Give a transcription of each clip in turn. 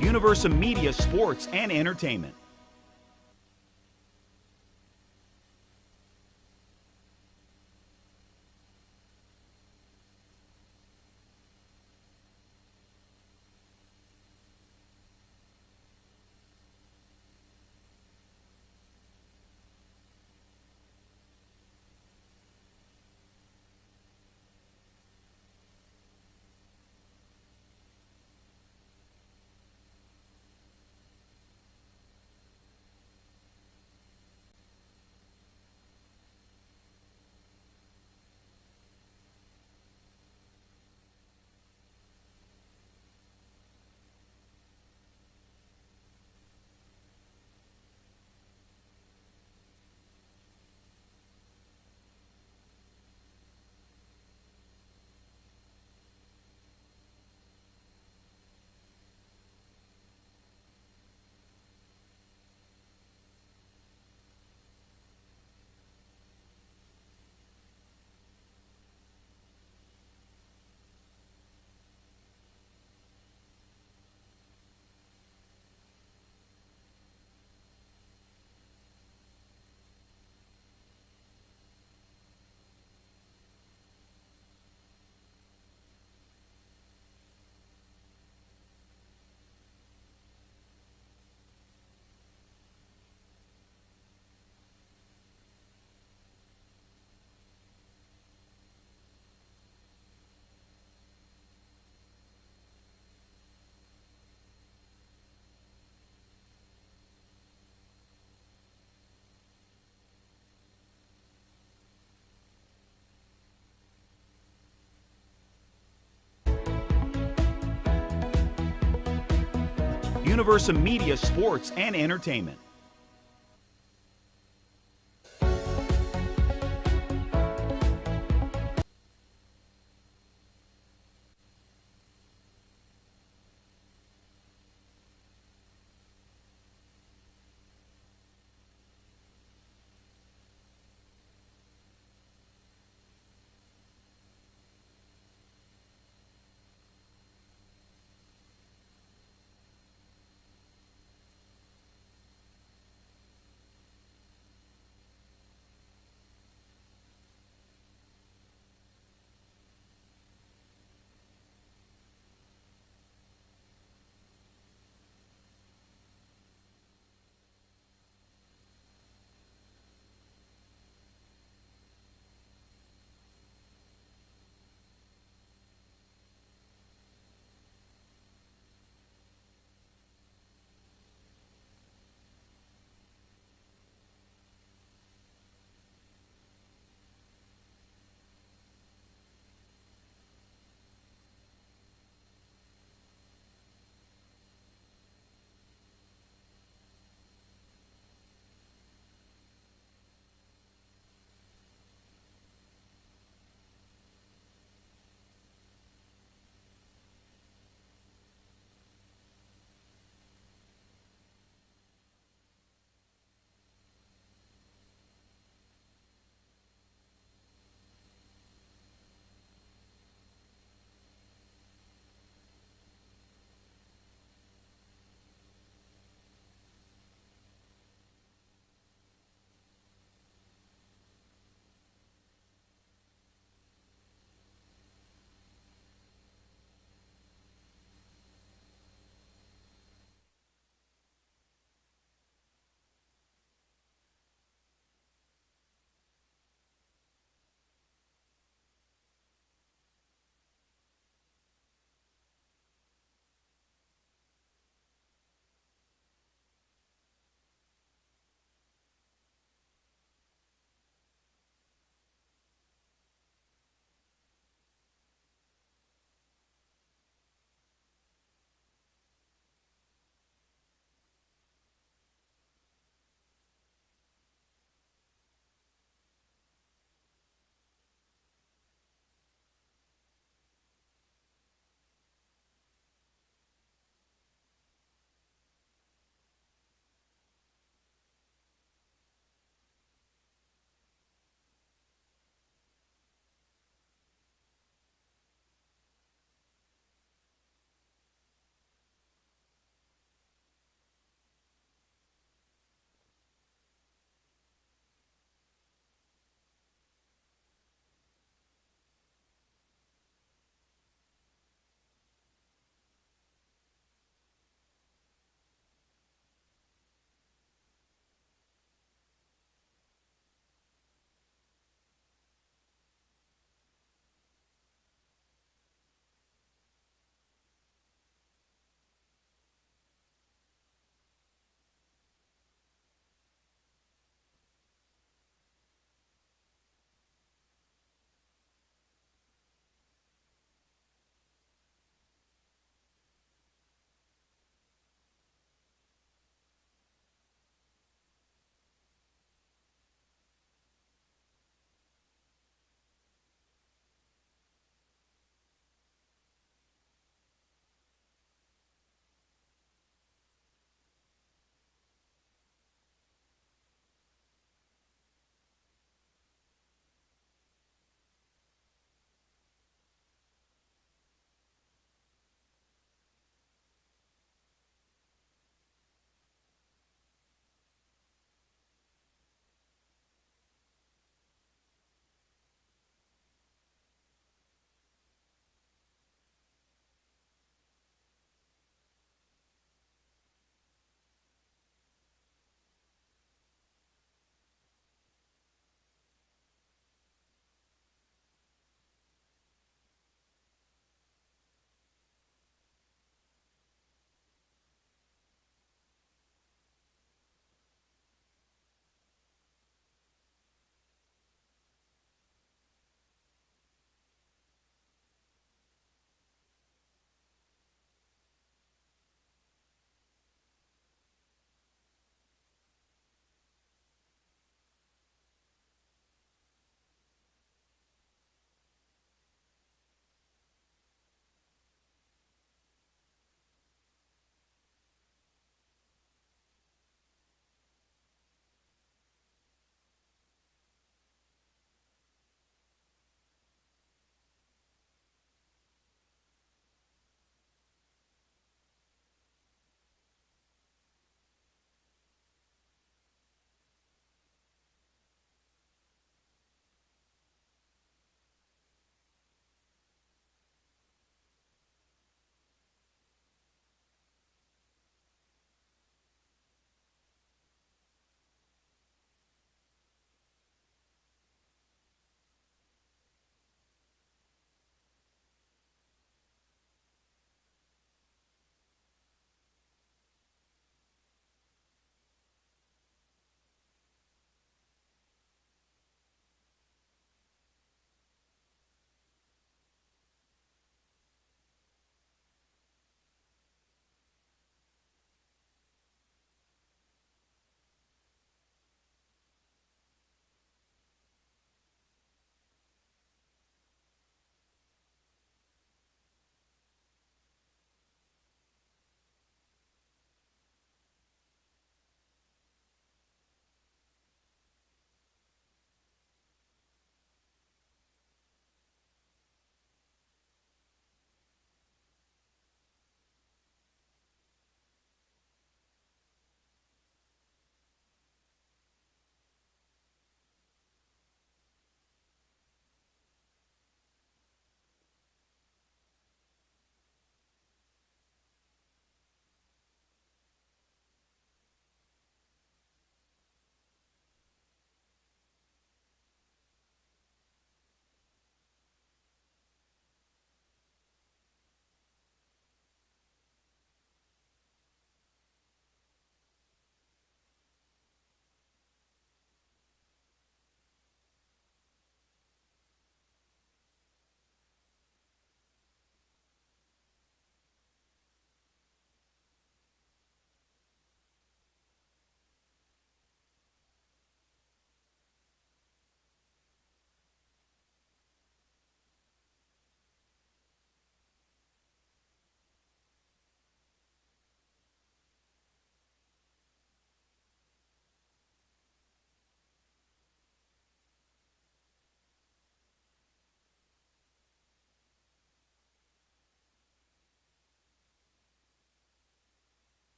Universal Media Sports and Entertainment. Universal Media Sports and Entertainment.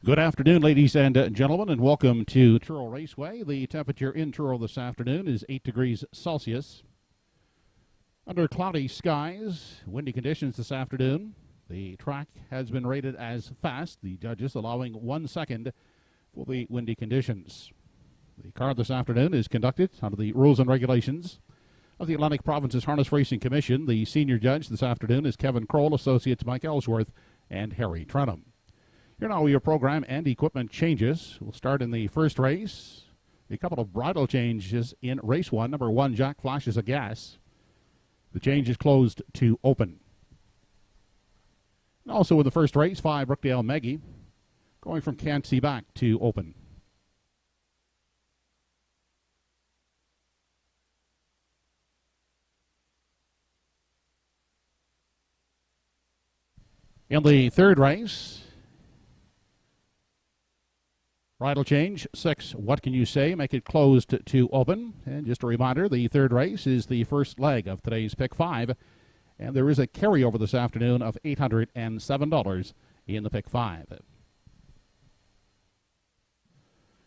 Good afternoon, ladies and gentlemen, and welcome to Truro Raceway. The temperature in Truro this afternoon is 8 degrees Celsius. Under cloudy skies, windy conditions this afternoon. The track has been rated as fast, the judges allowing 1 second for the windy conditions. The card this afternoon is conducted under the rules and regulations of the Atlantic Provinces Harness Racing Commission. The senior judge this afternoon is Kevin Kroll, associates Mike Ellsworth and Harry Trenham. Here now are your program and equipment changes. We'll start in the first race. A couple of bridle changes in race one. Number 1, Jack flashes a gas. The change is closed to open. And also in the first race, 5, Brookdale Maggie, going from can't see back to open. In the third race, bridle change, 6, What Can You Say? Make it closed to open. And just a reminder, the third race is the first leg of today's Pick 5. And there is a carryover this afternoon of $807 in the Pick 5.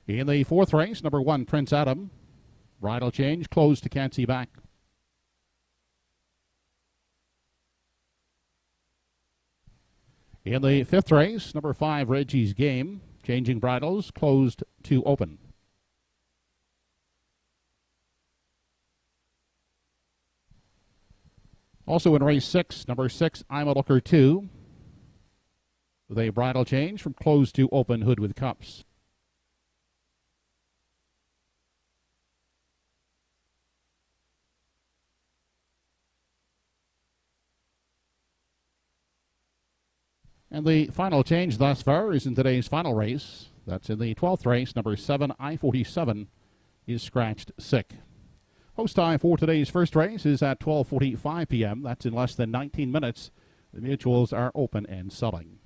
In the fourth race, number 1, Prince Adam. Bridle change, closed to can't see back. In the fifth race, number 5, Reggie's Game. Changing bridles, closed to open. Also in race 6, number 6, I'm a Looker 2. With a bridle change from closed to open, hood with cups. And the final change thus far is in today's final race. That's in the 12th race. Number 7, I-47, is scratched sick. Host time for today's first race is at 12:45 p.m. That's in less than 19 minutes. The mutuals are open and selling.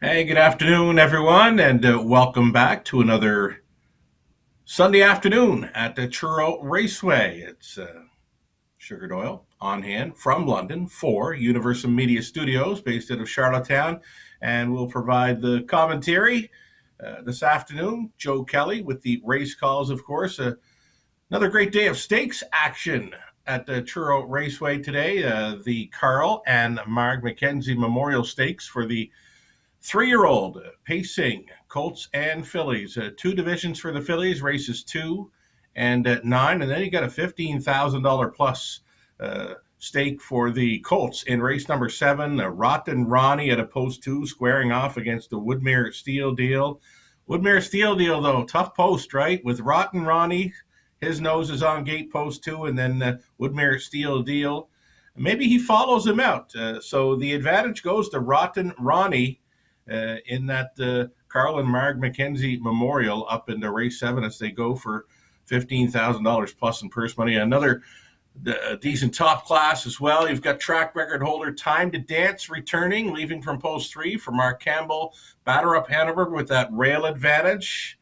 Hey, good afternoon, everyone, and welcome back to another Sunday afternoon at the Truro Raceway. It's Sugar Doyle on hand from London for Universal Media Studios based out of Charlottetown, and we'll provide the commentary this afternoon. Joe Kelly with the race calls, of course. Another great day of stakes action at the Truro Raceway today. The Carl and Marg McKenzie Memorial Stakes for the 3-year-old pacing Colts and Fillies. Two divisions for the Fillies, races 2 and 9, and then you got a $15,000 plus stake for the Colts in race number 7. Rotten Ronnie at a post 2, squaring off against the Woodmere Steel Deal. Woodmere Steel Deal, though, tough post, right? With Rotten Ronnie, his nose is on gate post 2, and then Woodmere Steel Deal. Maybe he follows him out. So the advantage goes to Rotten Ronnie in that Carl and Marg McKenzie Memorial up into race 7 as they go for $15,000 plus in purse money. Another decent top class as well. You've got track record holder Time to Dance returning, leaving from post 3 for Mark Campbell. Batter Up Hanover with that rail advantage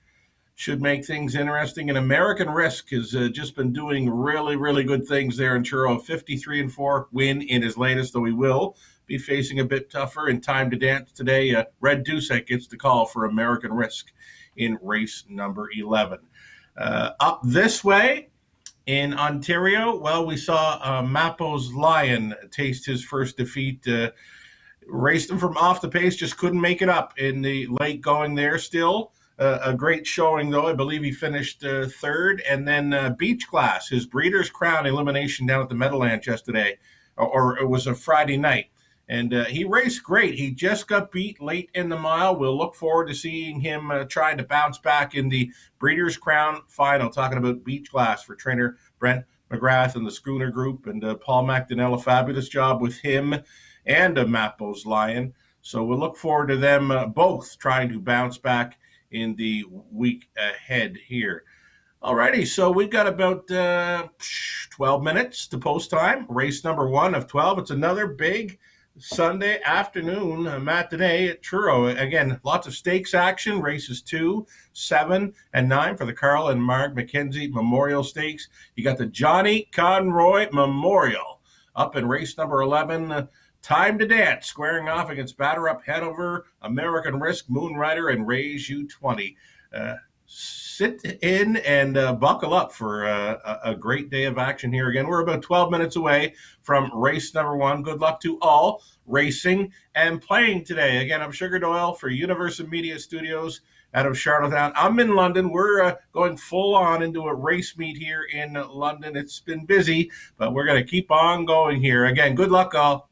should make things interesting. And American Risk has just been doing really, really good things there in Truro. 53-4 win in his latest, though he will be facing a bit tougher in Time to Dance today. Red Dusek gets the call for American Risk in race number 11. Up this way in Ontario, well, we saw Mapo's Lion taste his first defeat. Raced him from off the pace, just couldn't make it up in the late going there still. A great showing, though. I believe he finished third. And then Beach Class, his Breeders' Crown elimination down at the Meadowlands yesterday, or it was a Friday night. And he raced great. He just got beat late in the mile. We'll look forward to seeing him trying to bounce back in the Breeders' Crown final. Talking about Beach Class for trainer Brent McGrath and the Schooner Group. And Paul McDonnell, a fabulous job with him and Mapo's Lion. So we'll look forward to them both trying to bounce back in the week ahead here. Alrighty, so we've got about 12 minutes to post time. Race number 1 of 12. It's another big Sunday afternoon matinee at Truro. Again, lots of stakes action. Races 2, 7, and 9 for the Carl and Marg McKenzie Memorial Stakes. You got the Johnny Conroy Memorial up in race number 11. Time to Dance, squaring off against Batter Up Hanover, American Risk, Moonrider, and Raise You 20. Sit in and buckle up for a great day of action here. Again, we're about 12 minutes away from race number 1. Good luck to all racing and playing today. Again, I'm Sugar Doyle for Universal Media Studios out of Charlottetown. I'm in London. We're going full on into a race meet here in London. It's been busy, but we're going to keep on going here. Again, good luck all.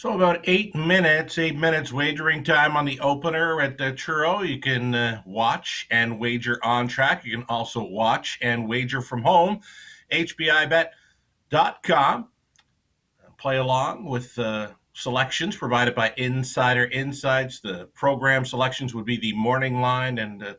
So about 8 minutes wagering time on the opener at Truro. You can watch and wager on track. You can also watch and wager from home. HBIBet.com. Play along with selections provided by Insider Insights. The program selections would be the morning line and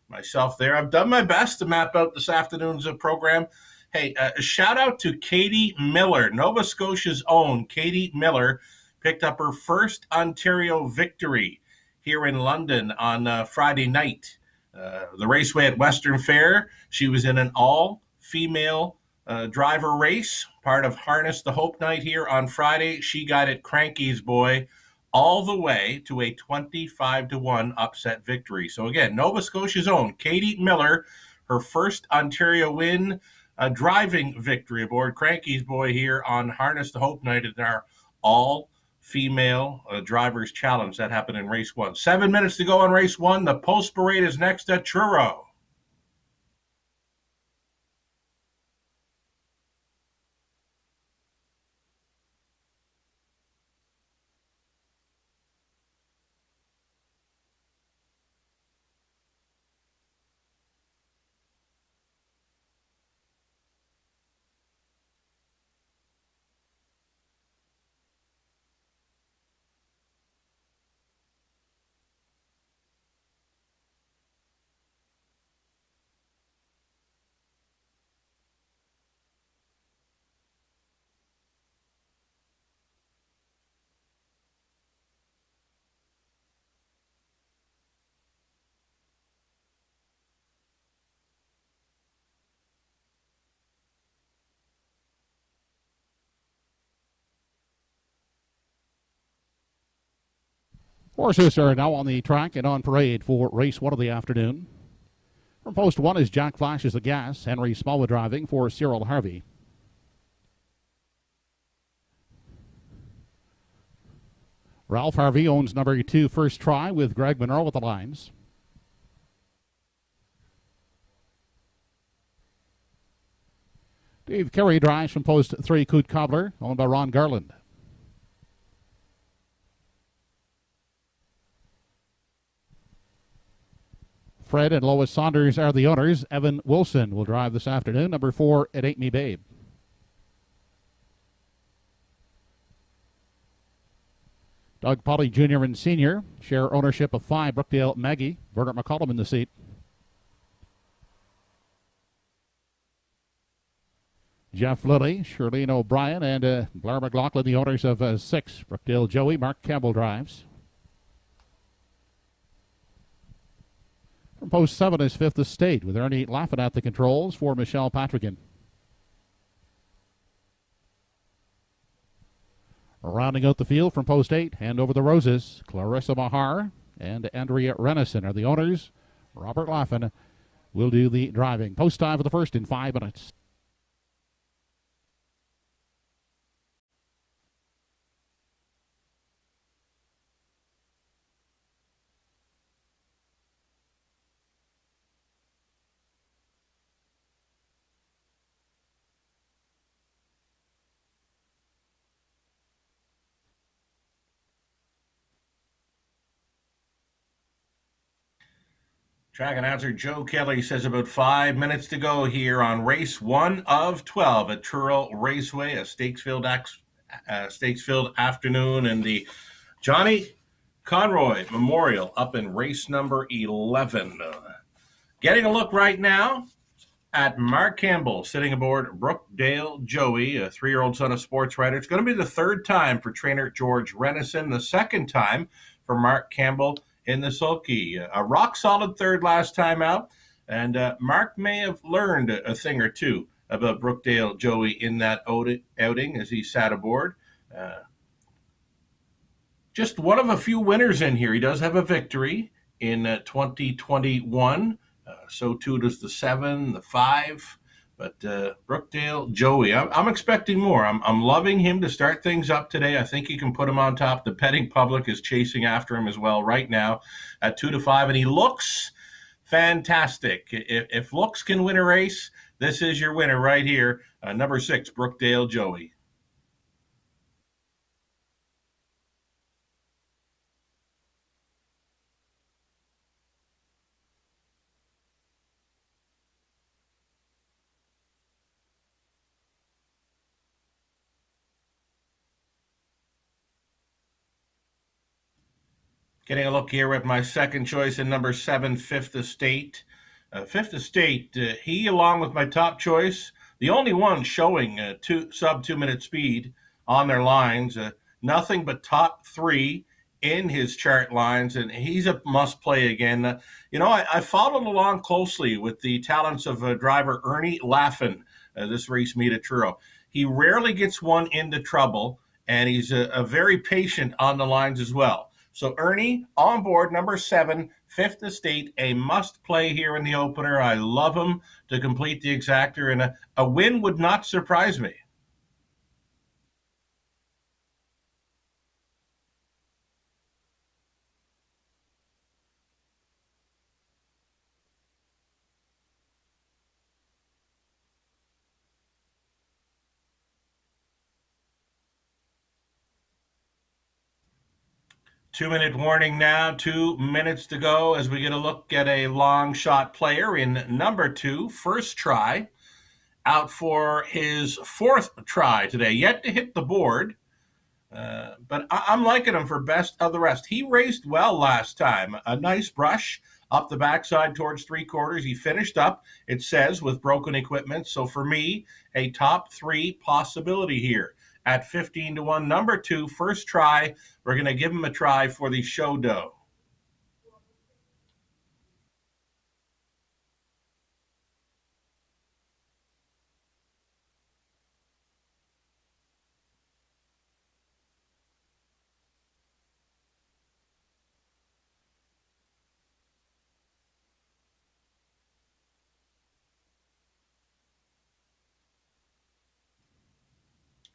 myself there. I've done my best to map out this afternoon's program. Hey, a shout out to Katie Miller, Nova Scotia's own Katie Miller, picked up her first Ontario victory here in London on Friday night. The raceway at Western Fair, she was in an all-female driver race, part of Harness the Hope night here on Friday. She guided Cranky's Boy all the way to a 25-1 upset victory. So again, Nova Scotia's own Katie Miller, her first Ontario win, a driving victory aboard Cranky's Boy here on Harness the Hope night in our all-female drivers challenge. That happened in race 1. 7 minutes to go on race 1. The post parade is next at Truro. Horses are now on the track and on parade for race 1 of the afternoon. From post 1 is Jack Flashes the Gas, Henry Smallwood driving for Cyril Harvey. Ralph Harvey owns number 2 First Try with Greg Monroe at the lines. Dave Carey drives from post 3 Coot Cobbler, owned by Ron Garland. Fred and Lois Saunders are the owners. Evan Wilson will drive this afternoon. Number 4, It Ain't Me Babe. Doug Polly Jr. and Sr. share ownership of 5 Brookdale Maggie. Bernard McCollum in the seat. Jeff Lilly, Shirlene O'Brien, and Blair McLaughlin, the owners of 6 Brookdale Joey. Mark Campbell drives. From post 7 is Fifth Estate with Ernie laughing at the controls for Michelle Patrickin. Rounding out the field from post 8, Hand Over the Roses, Clarissa Mahar and Andrea Renison are the owners. Robert Laughlin will do the driving. Post time for the first in 5 minutes. Track announcer Joe Kelly says about 5 minutes to go here on race 1 of 12 at Truro Raceway, a stakes-filled afternoon, and the Johnny Conroy Memorial up in race number 11. Getting a look right now at Mark Campbell sitting aboard Brookdale Joey, a 3-year-old son of sports writer. It's going to be the 3rd time for trainer George Renison, the 2nd time for Mark Campbell in the sulky. A rock-solid 3rd last time out, and Mark may have learned a thing or two about Brookdale Joey in that outing as he sat aboard. Just one of a few winners in here. He does have a victory in 2021. So too does the 7, the 5. But Brookdale Joey, I'm expecting more. I'm loving him to start things up today. I think he can put him on top. The betting public is chasing after him as well right now at 2-5, and he looks fantastic. If looks can win a race, this is your winner right here. Number 6, Brookdale Joey. Getting a look here at my second choice in number 7, Fifth Estate. Fifth Estate, he along with my top choice, the only one showing sub 2 minute speed on their lines. Nothing but top three in his chart lines, and he's a must play again. I followed along closely with the talents of driver Ernie Laffin this race meet at Truro. He rarely gets one into trouble, and he's a very patient on the lines as well. So Ernie on board, number 7, Fifth Estate, a must play here in the opener. I love him to complete the exactor, and a win would not surprise me. Two-minute warning now, 2 minutes to go as we get a look at a long shot player in number 2, first try, out for his fourth try today, yet to hit the board. But I'm liking him for best of the rest. He raced well last time. A nice brush up the backside towards 3/4. He finished up, it says, with broken equipment. So for me, a top 3 possibility here at 15-1. Number 2, first try. We're going to give him a try for the show dough.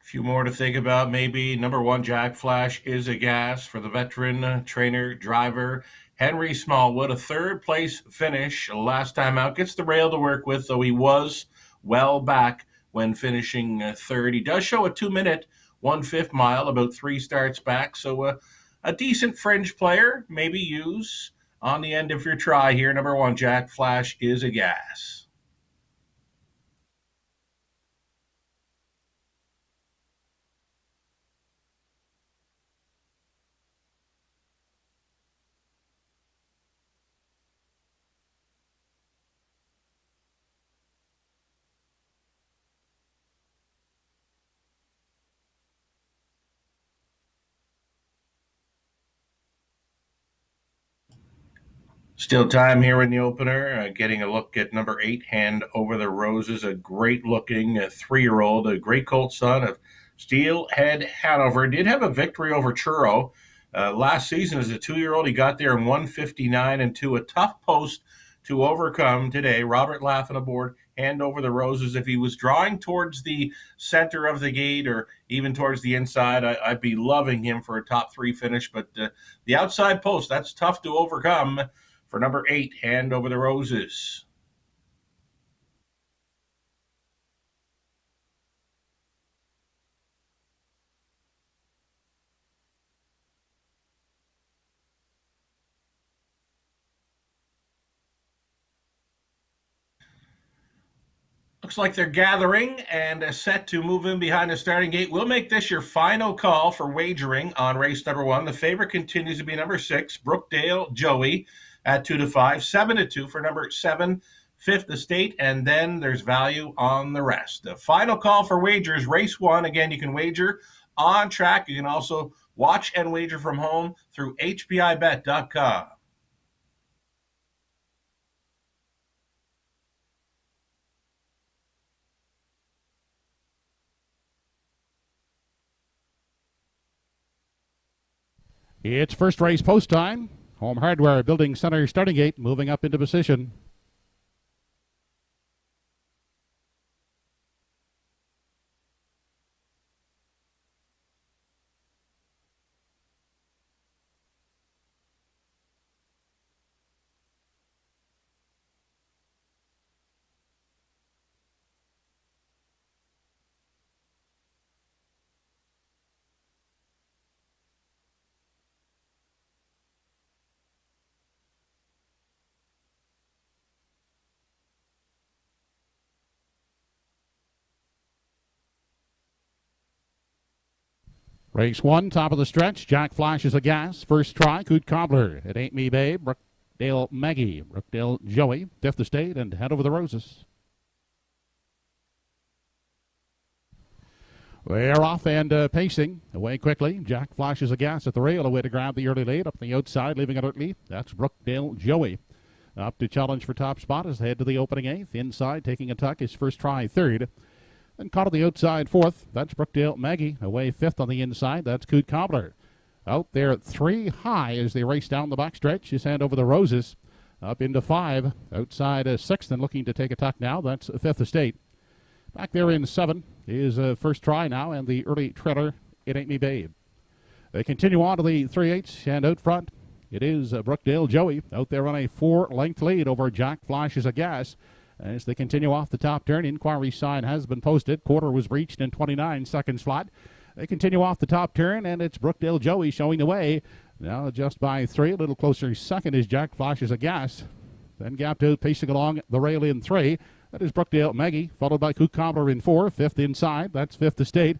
Few more to think about, maybe. Number 1, Jack Flash is a gas for the veteran trainer driver Henry Smallwood. A third place finish last time out. Gets the rail to work with, though he was well back when finishing third. He does show a 2-minute 1/5 mile, about 3 starts back. So a decent fringe player, maybe use on the end of your try here. Number 1, Jack Flash is a gas. Still time here in the opener. Getting a look at number 8, Hand Over the Roses. A great looking 3-year-old, a great colt son of Steelhead Hanover. Did have a victory over Truro last season as a 2-year-old. He got there in 159 and 2. A tough post to overcome today. Robert Laffin aboard, Hand Over the Roses. If he was drawing towards the center of the gate or even towards the inside, I'd be loving him for a top 3 finish. But the outside post, that's tough to overcome for number 8, Hand Over the Roses. Looks like they're gathering and set to move in behind the starting gate. We'll make this your final call for wagering on race number 1. The favorite continues to be number 6, Brookdale Joey at 2-5, 7-2 for number 7, Fifth Estate, and then there's value on the rest. The final call for wagers, race 1. Again, you can wager on track. You can also watch and wager from home through hbibet.com. It's first race post time. Home Hardware Building Center starting gate moving up into position. Race 1, top of the stretch. Jack flashes a gas. First try, Coot Cobbler. It Ain't Me Babe. Brookdale Maggie. Brookdale Joey. Fifth Estate and Head Over the Roses. They're off and pacing away quickly. Jack flashes a gas at the rail, away to grab the early lead. Up the outside, leaving it early. That's Brookdale Joey. Up to challenge for top spot as they head to the opening eighth. Inside, taking a tuck, his first try, third. Then caught on the outside, fourth. That's Brookdale Maggie. Away fifth on the inside. That's Coot Cobbler. Out there at 3 high as they race down the backstretch. His Hand Over the Roses. Up into 5. Outside sixth and looking to take a tuck now. That's Fifth Estate. Back there in 7 is first try now and the early trailer, It Ain't Me Babe. They continue on to the 3/8 and out front. It is Brookdale Joey out there on a 4-length lead over Jack Flashes a Gas. As they continue off the top turn, inquiry sign has been posted. Quarter was reached in 29 seconds flat. They continue off the top turn, and it's Brookdale Joey showing the way. Now just by 3, a little closer second is Jack Flashes a Gas. Then gapped out, pacing along the rail in 3. That is Brookdale Maggie, followed by Coot Cobbler in 4. Fifth inside, that's Fifth Estate.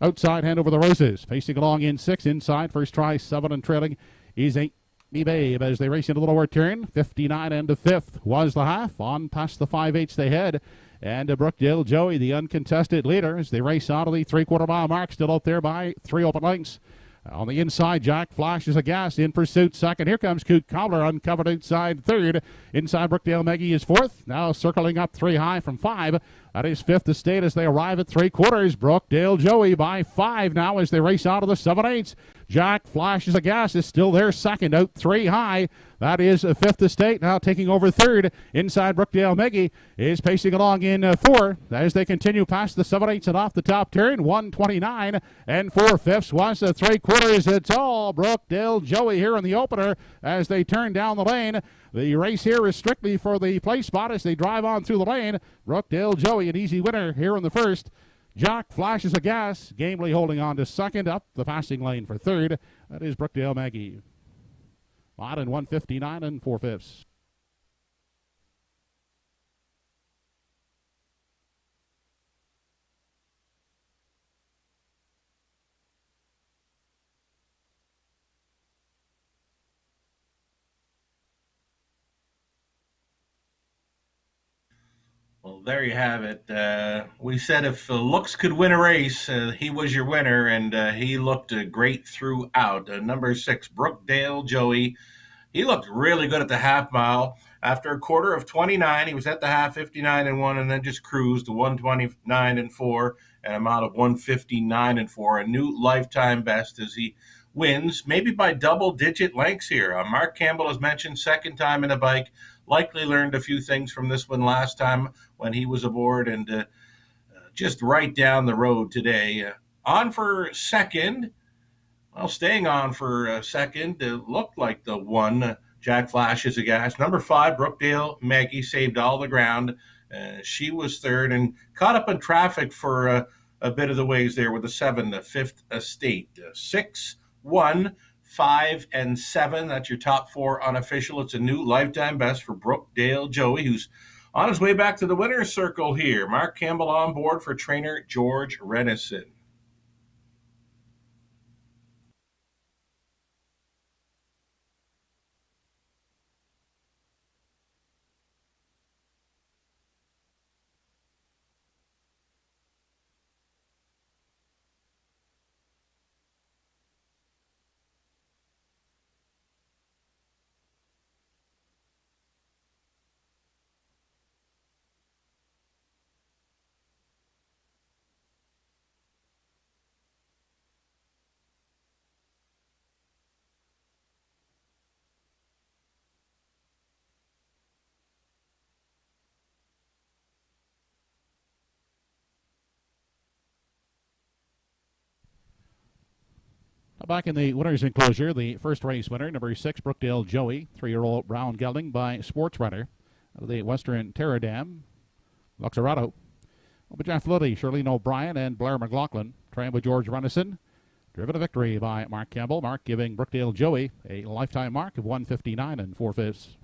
Outside, Hand Over the Roses. Pacing along in 6. Inside, first try, 7 and trailing is Ain't Me Babe as they race into the lower turn. 59 and a fifth was the half. On past the 5/8 they head. And Brookdale Joey, the uncontested leader, as they race out of the 3/4 mile mark, still out there by 3 open lengths. On the inside, Jack flashes a gas in pursuit second. Here comes Coot Cobbler, uncovered outside third. Inside, Brookdale Maggie is fourth. Now circling up 3 high from 5. That is Fifth Estate as they arrive at 3/4. Brookdale Joey by 5 now as they race out of the 7/8. Jack flashes a gas is still there second, out 3 high. That is Fifth Estate now taking over third. Inside, Brookdale Maggie is pacing along in 4 as they continue past the 7/8 and off the top turn. 1:29 and 4/5 was the 3/4. It's all Brookdale Joey here in the opener as they turn down the lane. The race here is strictly for the place spot as they drive on through the lane. Brookdale Joey, an easy winner here in the first. Jack flashes a gas, gamely holding on to second, up the passing lane for third. That is Brookdale Maggie. Lot in 1:59 and 4/5. Well, there you have it. We said if looks could win a race, he was your winner, and he looked great throughout. Number 6, Brookdale Joey. He looked really good at the half mile. After a quarter of 29, he was at the half 59 and 1, and then just cruised to 129 and 4, and a mile of 159 and 4, a new lifetime best as he wins, maybe by double-digit lengths here. Mark Campbell has mentioned second time in a bike. Likely learned a few things from this one last time when he was aboard, and just right down the road today. On for second. Well, staying on for second, it looked like the one. Jack flashes a gas. Number 5, Brookdale Maggie saved all the ground. She was third and caught up in traffic for a bit of the ways there with a 7, the Fifth Estate. 6, 1, 5, and 7. That's your top 4 unofficial. It's a new lifetime best for Brookdale Joey, who's on his way back to the winner's circle here. Mark Campbell on board for trainer George Renison. Back in the winner's enclosure, the first race winner, number 6, Brookdale Joey, 3-year-old brown gelding by Sports Runner of the Western Terra Dam, Luxorado. Over Jeff Liddy, Shirlene O'Brien, and Blair McLaughlin, trained by George Renison. Driven to victory by Mark Campbell. Mark giving Brookdale Joey a lifetime mark of 159 and 4/5.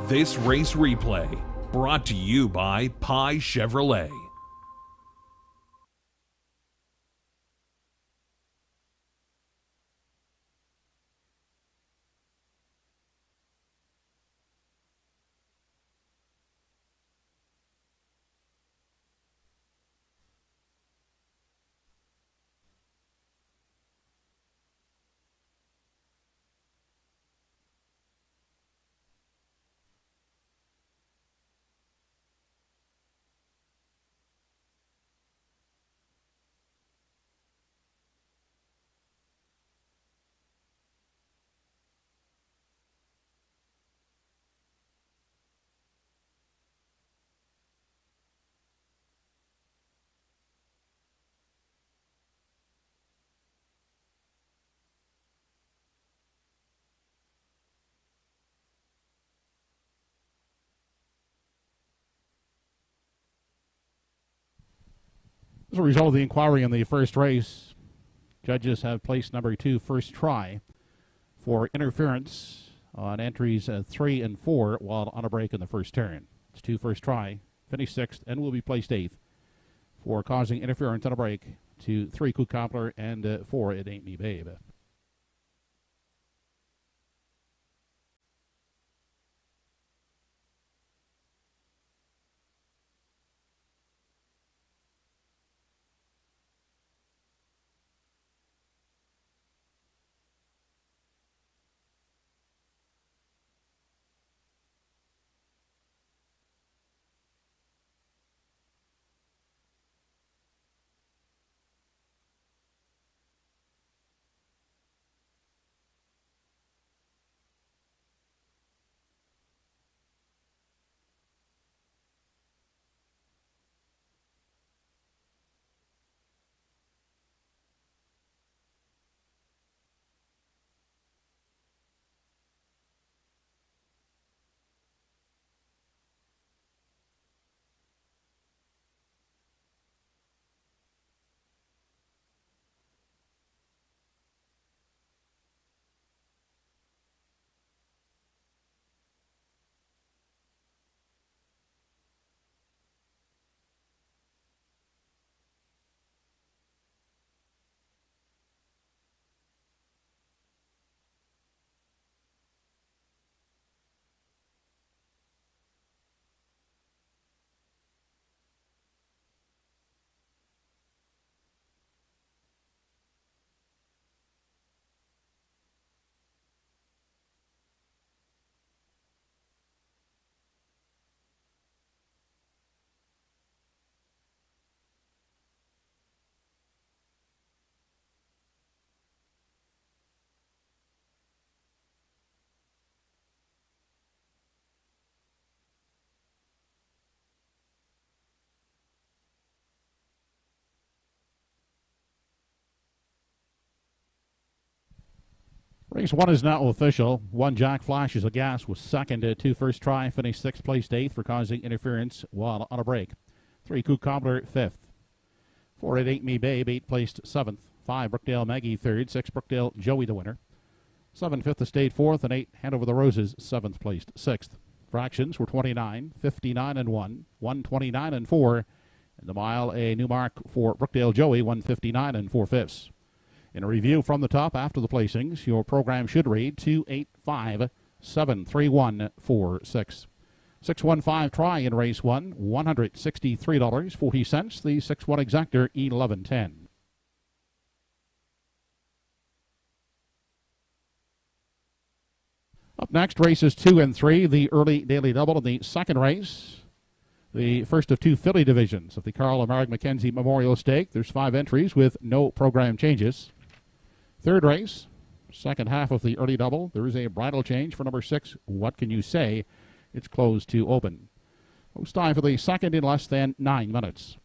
This race replay brought to you by Pi Chevrolet. As a result of the inquiry in the first race, judges have placed number 2 first try for interference on entries 3 and 4 while on a break in the first turn. It's 2 first try, finished 6th, and will be placed 8th for causing interference on a break to 3 Cook Coupler and 4 It Ain't Me Babe. Race 1 is now official. 1 Jack Flashes a Gas was second at 2 first try, finished 6th, placed 8th for causing interference while on a break. 3 Cook Cobbler 5th. 4 It Ain't Me Babe 8 placed 7th. 5 Brookdale Maggie 3rd. 6 Brookdale Joey the winner. 7 Fifth Estate 4th, and 8 Hand Over the Roses 7th placed 6th. Fractions were 29, 59 and 1, 129 and 4. And the mile, a new mark for Brookdale Joey, 159 and 4/5. In a review from the top after the placings, your program should read 285-731-46. 615 try in race 1, $163.40. The 6-1 exactor, 1110. Up next, races 2 and 3, the early daily double in the second race. The first of 2 filly divisions of the Carl and Marg McKenzie Memorial Stake. There's 5 entries with no program changes. Third race, second half of the early double. There is a bridle change for number 6, What Can You Say? It's closed to open. Post time for the second in less than 9 minutes.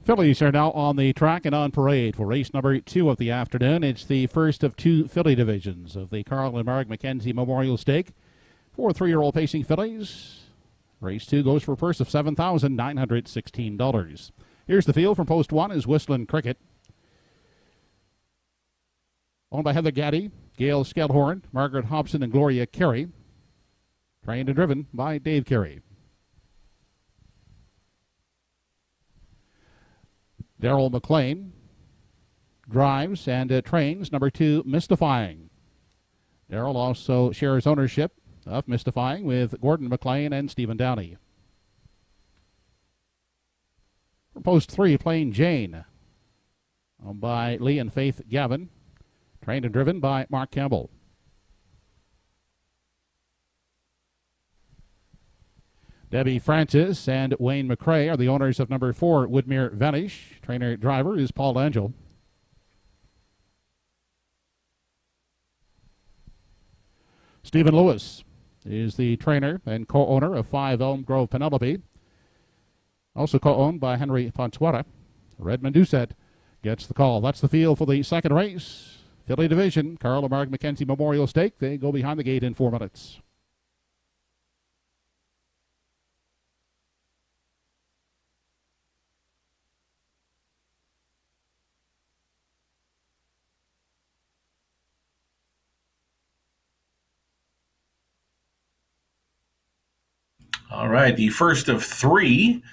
Fillies are now on the track and on parade for race number 2 of the afternoon. It's the first of 2 filly divisions of the Carl and Marg Mackenzie Memorial Stake. For 3-year-old pacing fillies, race 2 goes for a purse of $7,916. Here's the field from post 1 is Whistling Cricket. Owned by Heather Gaddy, Gail Skelhorn, Margaret Hobson, and Gloria Carey. Trained and driven by Dave Carey. Daryl McLean drives and trains number 2, Mystifying. Daryl also shares ownership of Mystifying with Gordon McLean and Stephen Downey. For post 3, Plain Jane, owned by Lee and Faith Gavin. Trained and driven by Mark Campbell. Debbie Francis and Wayne McCrae are the owners of number 4, Woodmere Vanish. Trainer-driver is Paul Angel. Stephen Lewis is the trainer and co-owner of 5 Elm Grove Penelope. Also co-owned by Henry Pontuara. Redmond Doucette gets the call. That's the field for the second race. Filly Division, Carl and Marg Mackenzie Memorial Stake. They go behind the gate in 4 minutes. All right, the first of 3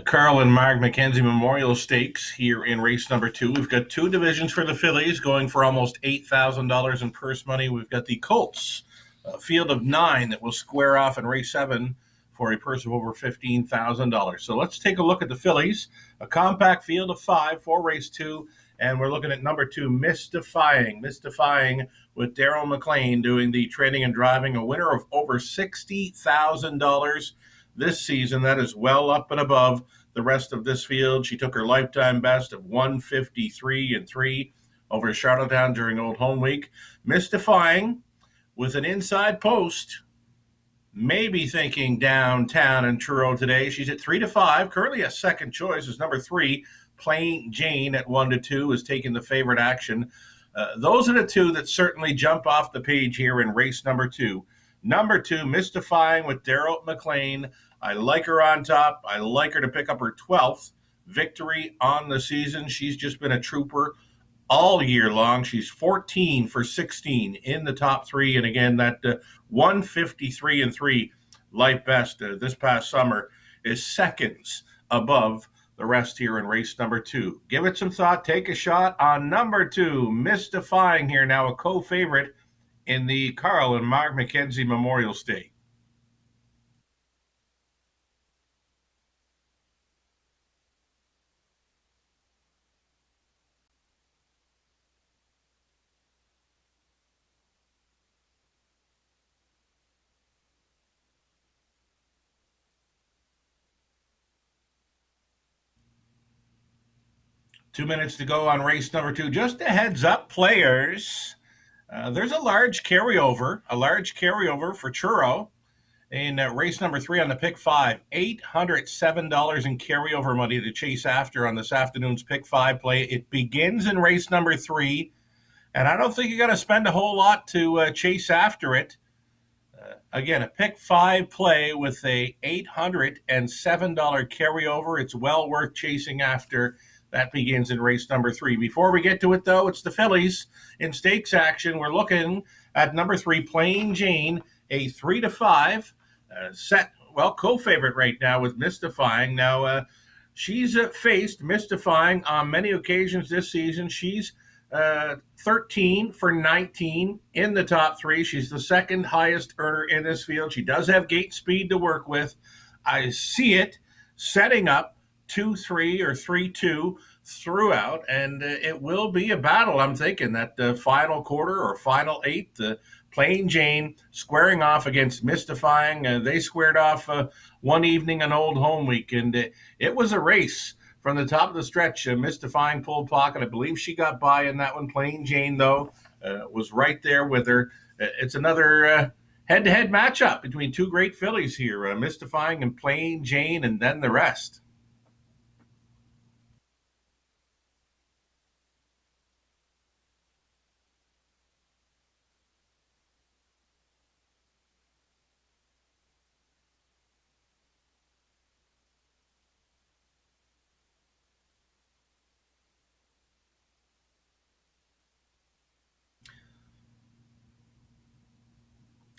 Carl and Marg Mackenzie Memorial Stakes here in race number 2. We've got 2 divisions for the fillies going for almost $8,000 in purse money. We've got the Colts, a field of 9 that will square off in race 7 for a purse of over $15,000. So let's take a look at the fillies, a compact field of 5 for race 2. And we're looking at number 2, Mystifying. Mystifying with Daryl McLean doing the training and driving, a winner of over $60,000 this season. That is well up and above the rest of this field. She took her lifetime best of 153-3 over Charlottetown during Old Home Week. Mystifying with an inside post, maybe thinking downtown in Truro today. She's at 3-5. Currently a second choice is number 3, Plain Jane at 1-2 is taking the favorite action. Those are the 2 that certainly jump off the page here in race number 2. Number 2, Mystifying with Daryl McLean. I like her on top. I like her to pick up her 12th victory on the season. She's just been a trooper all year long. She's 14 for 16 in the top 3. And again, that 153-3 life best this past summer is seconds above the rest here in race number 2. Give it some thought. Take a shot on number 2, Mystifying here now, a co-favorite in the Carl and Marg Mackenzie Memorial Stake. Two minutes to go on race number 2. Just a heads up, players. There's a large carryover for Truro in race number 3 on the pick 5. $807 in carryover money to chase after on this afternoon's pick 5 play. It begins in race number 3, and I don't think you got to spend a whole lot to chase after it. Again, a pick 5 play with a $807 carryover. It's well worth chasing after. That begins in race number 3. Before we get to it, though, it's the fillies in stakes action. We're looking at number 3, Plain Jane, a 3-5 co-favorite right now with Mystifying. Now, she's faced Mystifying on many occasions this season. She's 13 for 19 in the top 3. She's the second highest earner in this field. She does have gate speed to work with. I see it setting up 2-3 or 3-2 throughout, and it will be a battle. I'm thinking that the final quarter or final 8, the Plain Jane squaring off against Mystifying. They squared off one evening on Old Home Week, and it was a race from the top of the stretch. Mystifying pulled pocket. I believe she got by in that one. Plain Jane, though, was right there with her. It's another head-to-head matchup between 2 great fillies here, Mystifying and Plain Jane, and then the rest.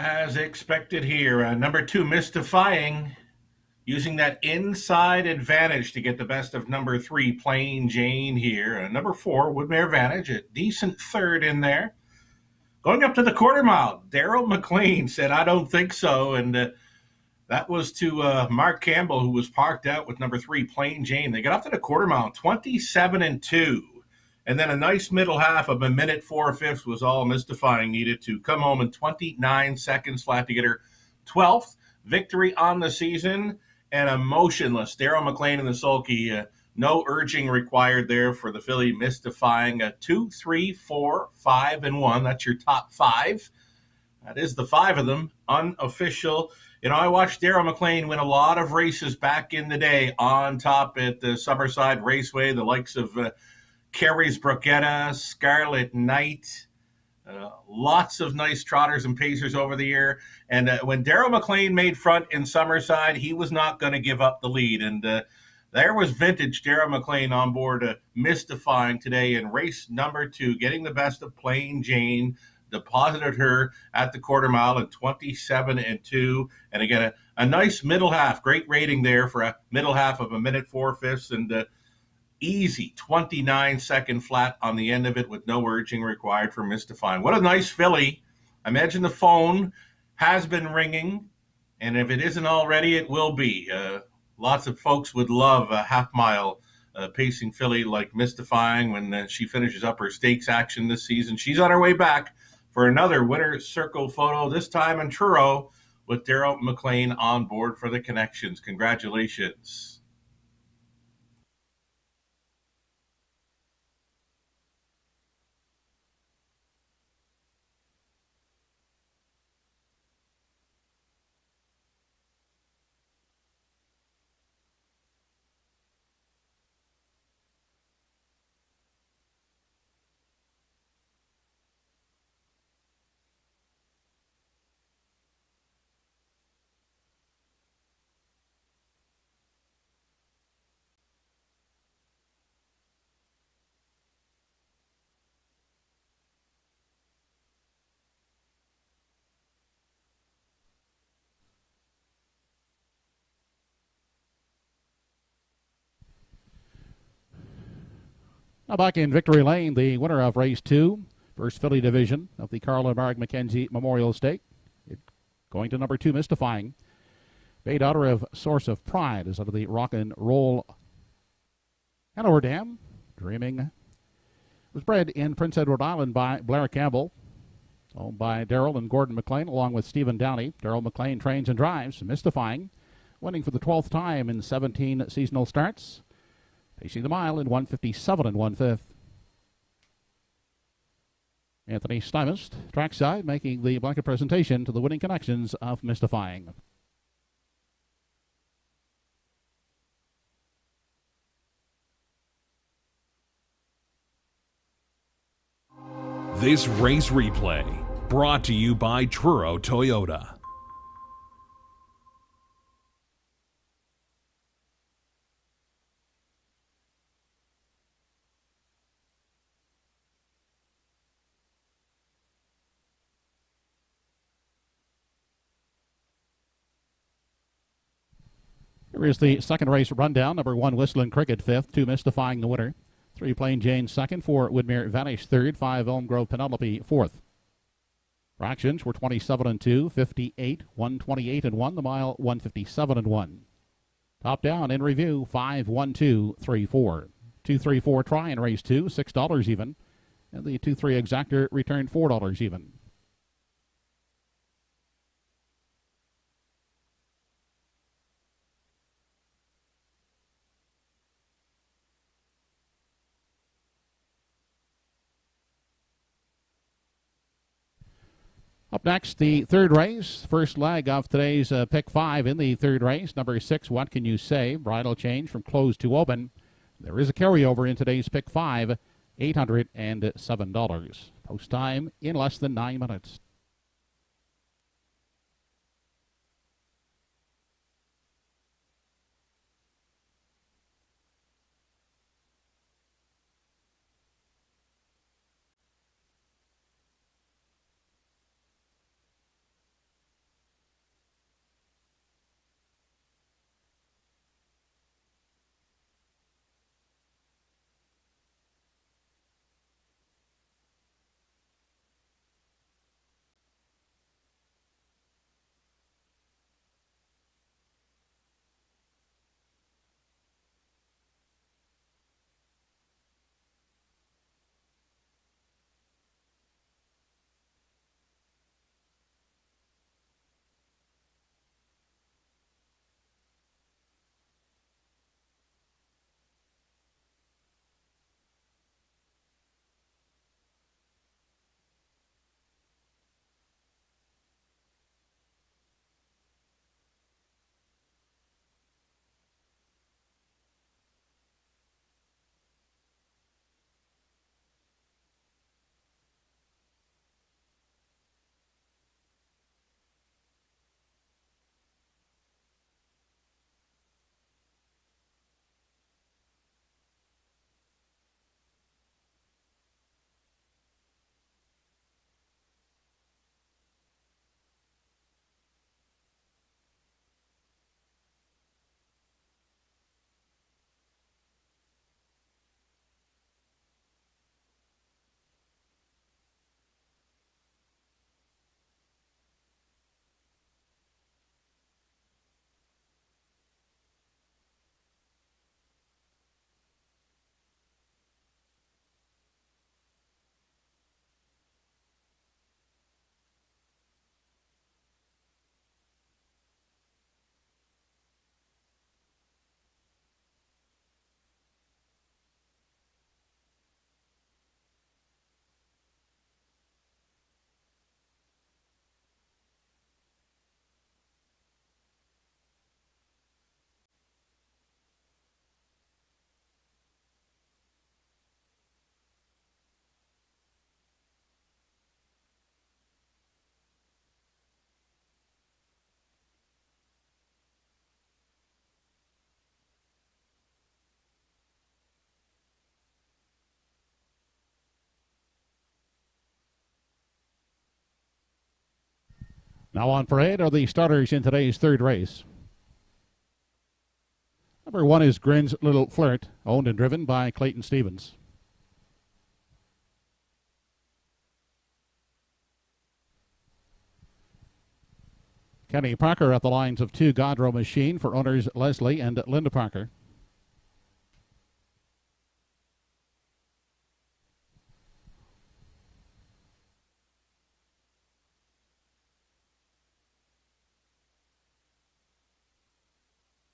As expected here, number 2, Mystifying, using that inside advantage to get the best of number 3, Plain Jane here. Number 4, Woodmere Advantage, a decent third in there. Going up to the quarter mile, Daryl McLean said, I don't think so. And that was to Mark Campbell, who was parked out with number 3, Plain Jane. They got up to the quarter mile, 27-2. And then a nice middle half of a minute 4/5 was all Mystifying needed to come home in 29 seconds flat to get her 12th victory on the season. And a motionless Daryl McLean in the sulky. No urging required there for the filly Mystifying. 2, 3, 4, 5, and 1. That's your top 5. That is the 5 of them. Unofficial. You know, I watched Daryl McLean win a lot of races back in the day on top at the Summerside Raceway, the likes of Carrie's Brochetta, Scarlet Knight, lots of nice trotters and pacers over the year. And when Daryl McLean made front in Summerside, he was not going to give up the lead. And there was vintage Daryl McLean on board, Mystifying today in race number 2, getting the best of Plain Jane, deposited her at the quarter mile at 27-2. And again, a nice middle half, great rating there for a middle half of a minute 4/5, and easy 29-second flat on the end of it with no urging required for Mystifying. What a nice filly. I imagine the phone has been ringing, and if it isn't already, it will be. Lots of folks would love a half-mile pacing filly like Mystifying when she finishes up her stakes action this season. She's on her way back for another winner's circle photo, this time in Truro, with Daryl McLean on board for the connections. Congratulations. Now back in Victory Lane, the winner of race 2, first filly division of the Carl and Mark McKenzie Memorial Stake. Going to number 2, Mystifying. Bay daughter of Source of Pride is out of the Rock and Roll Hanover Dam. Dreaming. Was bred in Prince Edward Island by Blair Campbell. Owned by Daryl and Gordon McLean along with Stephen Downey. Daryl McLean trains and drives. Mystifying. Winning for the 12th time in 17 seasonal starts. Pacing the mile in 1:57 1/5. Anthony Stymist, trackside, making the blanket presentation to the winning connections of Mystifying. This race replay brought to you by Truro Toyota. Here is the second race rundown. Number 1, Whistling Cricket, 5th. 2, Mystifying, the winner. 3, Plain Jane, 2nd. 4, Woodmere Vanish, 3rd. 5, Elm Grove Penelope, 4th. Fractions were 27-2, 58, 128 and 1. The mile 157 and 1. Top down in review 5, 1, 2, 3, 4. 2, 3, 4 try in race 2, $6 even. And the 2, 3 exactor returned $4 even. Up next, the third race. First leg of today's pick 5 in the third race. Number 6, What Can You Say? Bridle change from closed to open. There is a carryover in today's pick 5, $807. Post time in less than 9 minutes. Now on parade are the starters in today's third race. Number 1 is Grin's Little Flirt, owned and driven by Clayton Stevens. Kenny Parker at the lines of 2, Godrow Machine, for owners Leslie and Linda Parker.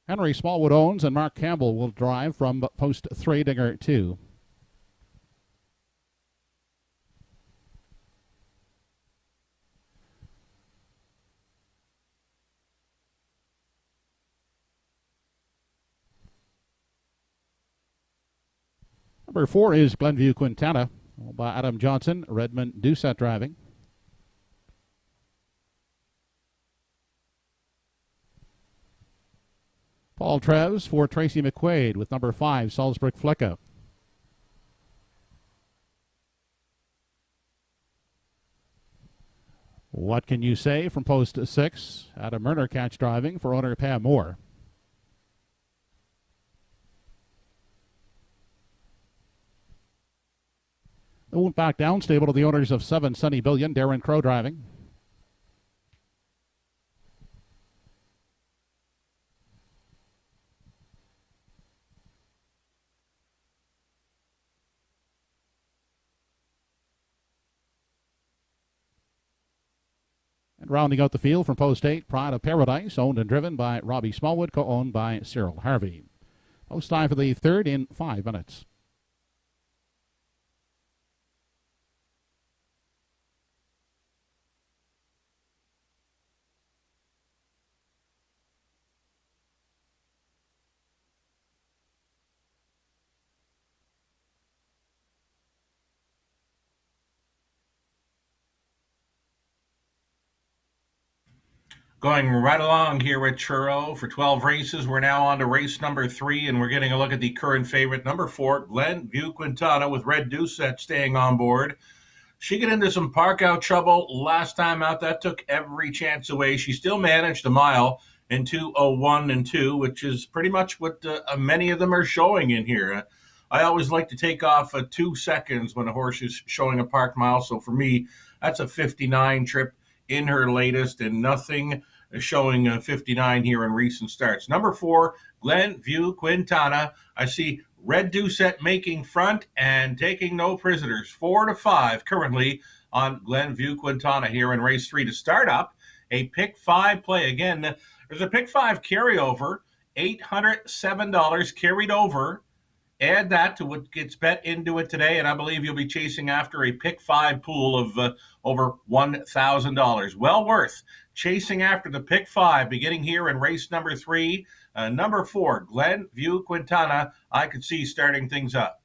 Henry Smallwood owns, and Mark Campbell will drive from post 3, Digger 2. Number 4 is Glenview Quintana, by Adam Johnson, Redmond Doucette driving. Paul Treves for Tracy McQuaid with number 5, Salzburg Flecka. What Can You Say from post 6, Adam Murner catch driving for owner Pam Moore. They won't back down stable to the owners of 7, Sunny Billion, Darren Crow driving. And rounding out the field from post 8, Pride of Paradise, owned and driven by Robbie Smallwood, co-owned by Cyril Harvey. Post time for the third in 5 minutes. Going right along here at Truro for 12 races. We're now on to race number 3, and we're getting a look at the current favorite, number 4, Glenview Quintana, with Red Doucette staying on board. She got into some park-out trouble last time out. That took every chance away. She still managed a mile in 2:01 and 2, which is pretty much what many of them are showing in here. I always like to take off 2 seconds when a horse is showing a park mile. So for me, that's a 59 trip in her latest, and nothing showing 59 here in recent starts. Number 4, Glenview Quintana. I see Red Doucette making front and taking no prisoners. 4-5 currently on Glenview Quintana here in race 3 to start up. A pick 5 play. Again, there's a pick 5 carryover, $807 carried over. Add that to what gets bet into it today, and I believe you'll be chasing after a pick 5 pool of over $1,000. Well worth chasing after the pick 5, beginning here in race number 3. Number 4, Glenview Quintana, I could see starting things up.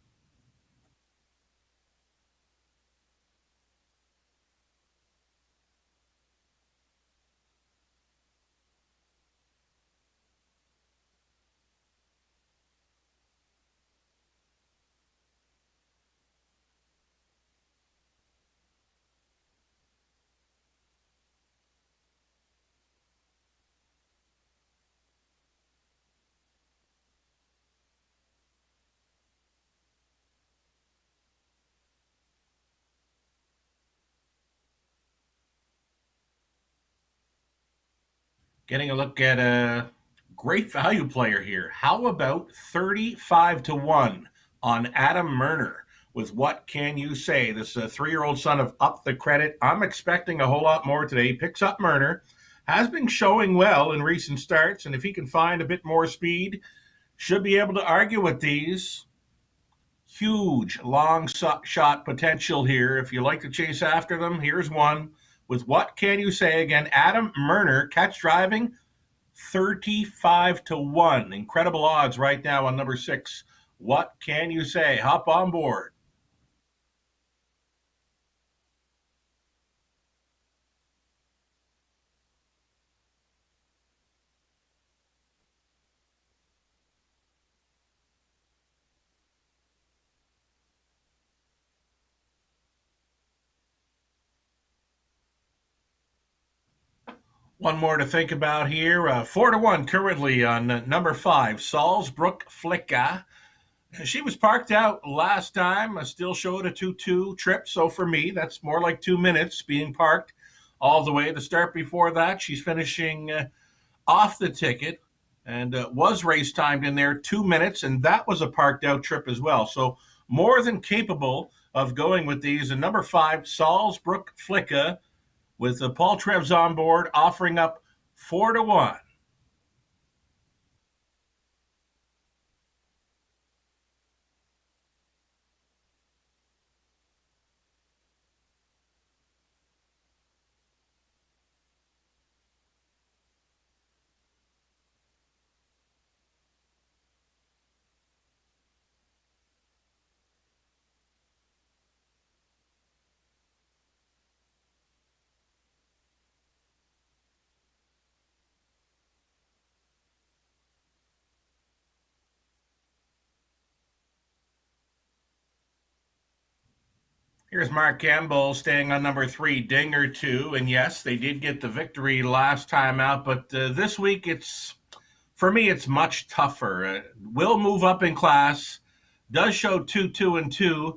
Getting a look at a great value player here. How about 35-1 on Adam Murner with What Can You Say? This 3-year-old son of Up the Credit. I'm expecting a whole lot more today. He picks up Murner. Has been showing well in recent starts, and if he can find a bit more speed, should be able to argue with these. Huge long shot potential here. If you like to chase after them, here's one. With What Can You Say? Again, Adam Murner, catch driving, 35-1. Incredible odds right now on number 6. What Can You Say? Hop on board. One more to think about here. 4-1 currently on number 5, Salzbrook Flicka. She was parked out last time. I still showed a 2-2 trip. So for me, that's more like 2 minutes being parked all the way. The start before that, she's finishing off the ticket and was race timed in there 2 minutes. And that was a parked out trip as well. So more than capable of going with these. And number 5, Salzbrook Flicka, with Paul Trevs on board, offering up 4-1. Here's Mark Campbell staying on number 3, Dinger 2. And yes, they did get the victory last time out, but this week for me, it's much tougher. Will move up in class, does show 2-2-2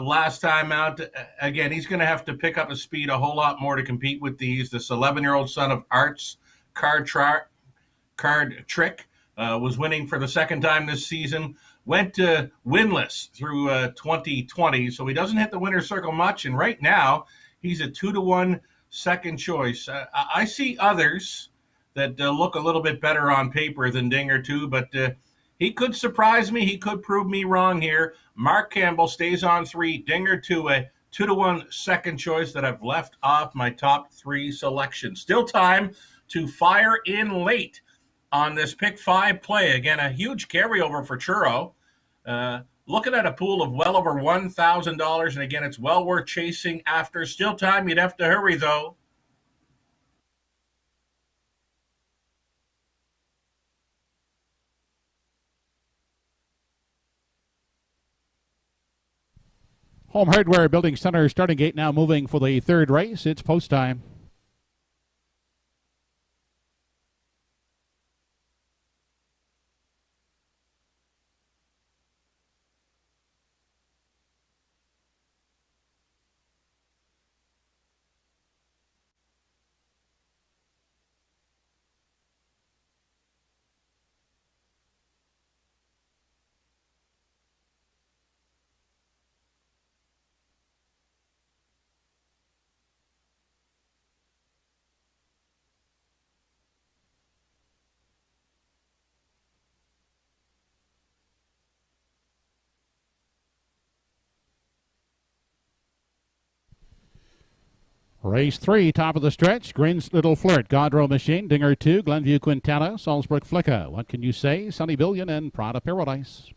last time out. Again, he's going to have to pick up his speed a whole lot more to compete with these. This 11-year-old son of Arts Card Trick was winning for the second time this season. Went winless through 2020, so he doesn't hit the winner's circle much. And right now, he's a 2-1 second choice. I see others that look a little bit better on paper than Dinger 2, but he could surprise me. He could prove me wrong here. Mark Campbell stays on 3, Dinger 2, a 2-1 second choice that I've left off my top 3 selections. Still time to fire in late on this pick 5 play. Again, a huge carryover for Truro. Looking at a pool of well over $1,000, and again, it's well worth chasing after. Still time. You'd have to hurry, though. Home Hardware Building Center starting gate now moving for the third race. It's post time. Race 3, top of the stretch. Green's Little Flirt, Godrow Machine, Dinger 2, Glenview Quintana, Salzburg Flicka. What can you say? Sunny Billion and Prada Paradise.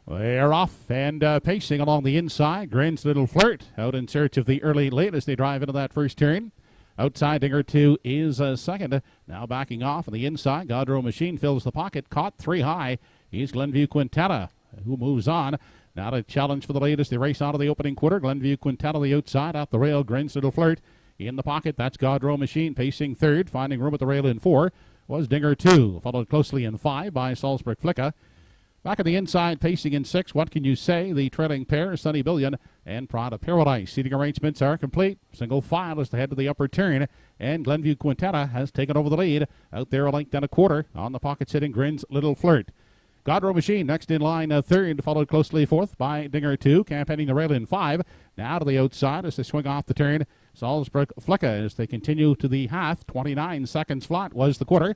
They're off and pacing along the inside. Green's Little Flirt out in search of the early lead as they drive into that first turn. Outside, Dinger 2 is second. Now backing off on the inside. Godrow Machine fills the pocket, caught 3 high. He's Glenview Quintana, who moves on. Now to challenge for the lead as they race out of the opening quarter. Glenview Quintana the outside, out the rail. Grins Little Flirt in the pocket. That's Godrow Machine pacing third. Finding room at the rail in 4 was Dinger 2. Followed closely in 5 by Salzburg Flicka. Back at the inside, pacing in 6. What can you say? The trailing pair, Sunny Billion and Prada Paradise. Seating arrangements are complete. Single file as they head to the upper turn. And Glenview Quintana has taken over the lead. Out there a length and a quarter. On the pocket sitting Grins Little Flirt. Godrow Machine next in line, third, followed closely fourth by Dinger 2, campaigning the rail in 5. Now to the outside as they swing off the turn. Salzburg Flicka as they continue to the half. 29 seconds flat was the quarter.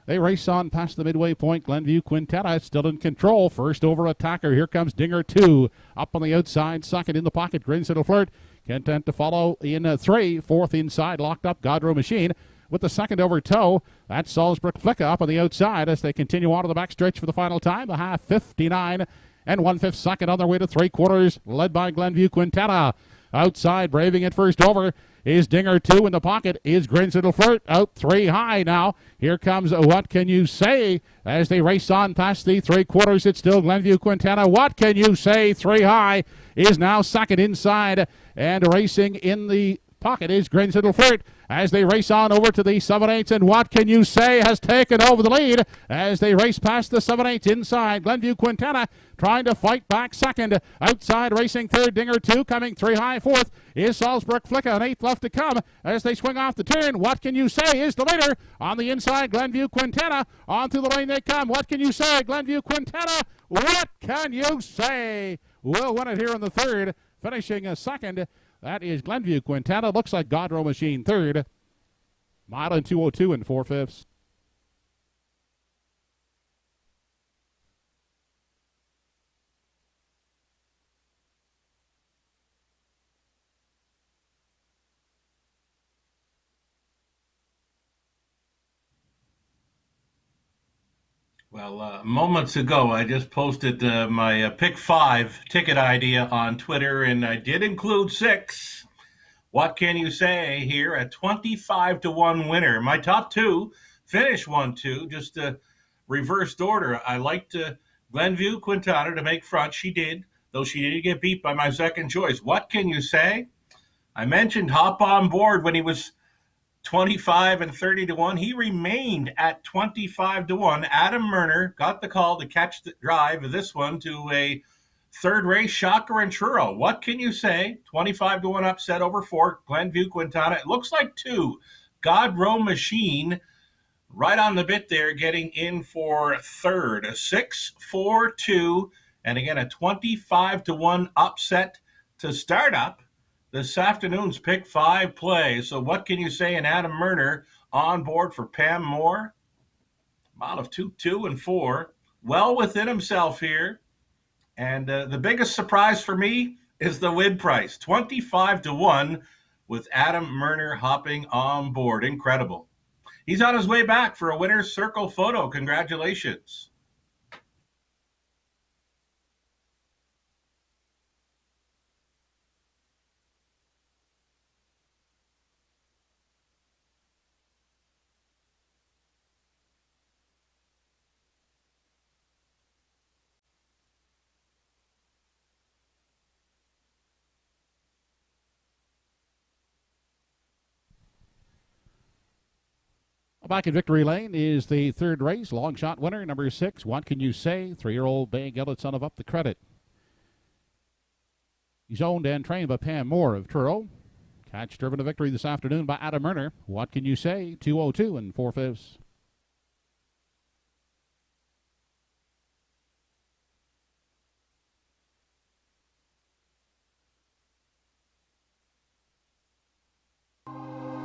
They race on past the midway point. Glenview Quintana still in control. First over attacker. Here comes Dinger 2. Up on the outside. Second in the pocket. Grins Little Flirt. Content to follow in 3. Fourth inside. Locked up Godrow Machine. With the second over toe, that's Salzburg Flicka up on the outside as they continue on to the backstretch for the final time. The half 59 and 1/5 second on their way to 3/4, led by Glenview Quintana. Outside, braving it first over, is Dinger 2 in the pocket. Is Grins Little Flirt out 3 high now. Here comes What Can You Say as they race on past the 3/4. It's still Glenview Quintana. What Can You Say 3 high is now second inside and racing in the Pocket is Grinstead Flirt as they race on over to the 7/8, and What Can You Say has taken over the lead as they race past the 7/8 inside. Glenview Quintana trying to fight back second. Outside racing third, Dinger 2 coming 3 high fourth is Salzburg Flicka, an eighth left to come as they swing off the turn. What Can You Say is the leader on the inside. Glenview Quintana onto the lane they come. What Can You Say? Glenview Quintana. What Can You Say? Will win it here in the third, finishing a second. That is Glenview Quintana. Looks like Godrow Machine third. Mile and 2:02 and 4/5. Well, moments ago, I just posted my pick 5 ticket idea on Twitter, and I did include 6. What Can You Say here? A 25-1 winner. My top 2 finish 1-2, just reversed order. I liked Glenview Quintana to make front. She did, though she did get beat by my second choice. What Can You Say? I mentioned Hop On Board when he was 25 and 30-1. He remained at 25-1. Adam Murner got the call to catch the drive of this one to a third race shocker in Truro. What Can You Say? 25-1 upset over 4. Glenview Quintana. It looks like 2. Godrow Machine right on the bit there, getting in for third. A 6-4-2, and again a 25-1 upset to start up this afternoon's pick 5 play. So What Can You Say? And Adam Murner on board for Pam Moore. Amount of 2, and 4. Well within himself here. And the biggest surprise for me is the win price. 25-1 with Adam Murner hopping on board. Incredible. He's on his way back for a winner's circle photo. Congratulations. Back in victory lane is the third race. Long shot winner, number 6. What Can You Say? 3-year-old Bay Gillett, son of Up the Credit. He's owned and trained by Pam Moore of Truro. Catch driven to victory this afternoon by Adam Murner. What Can You Say? 2:02 and 4/5.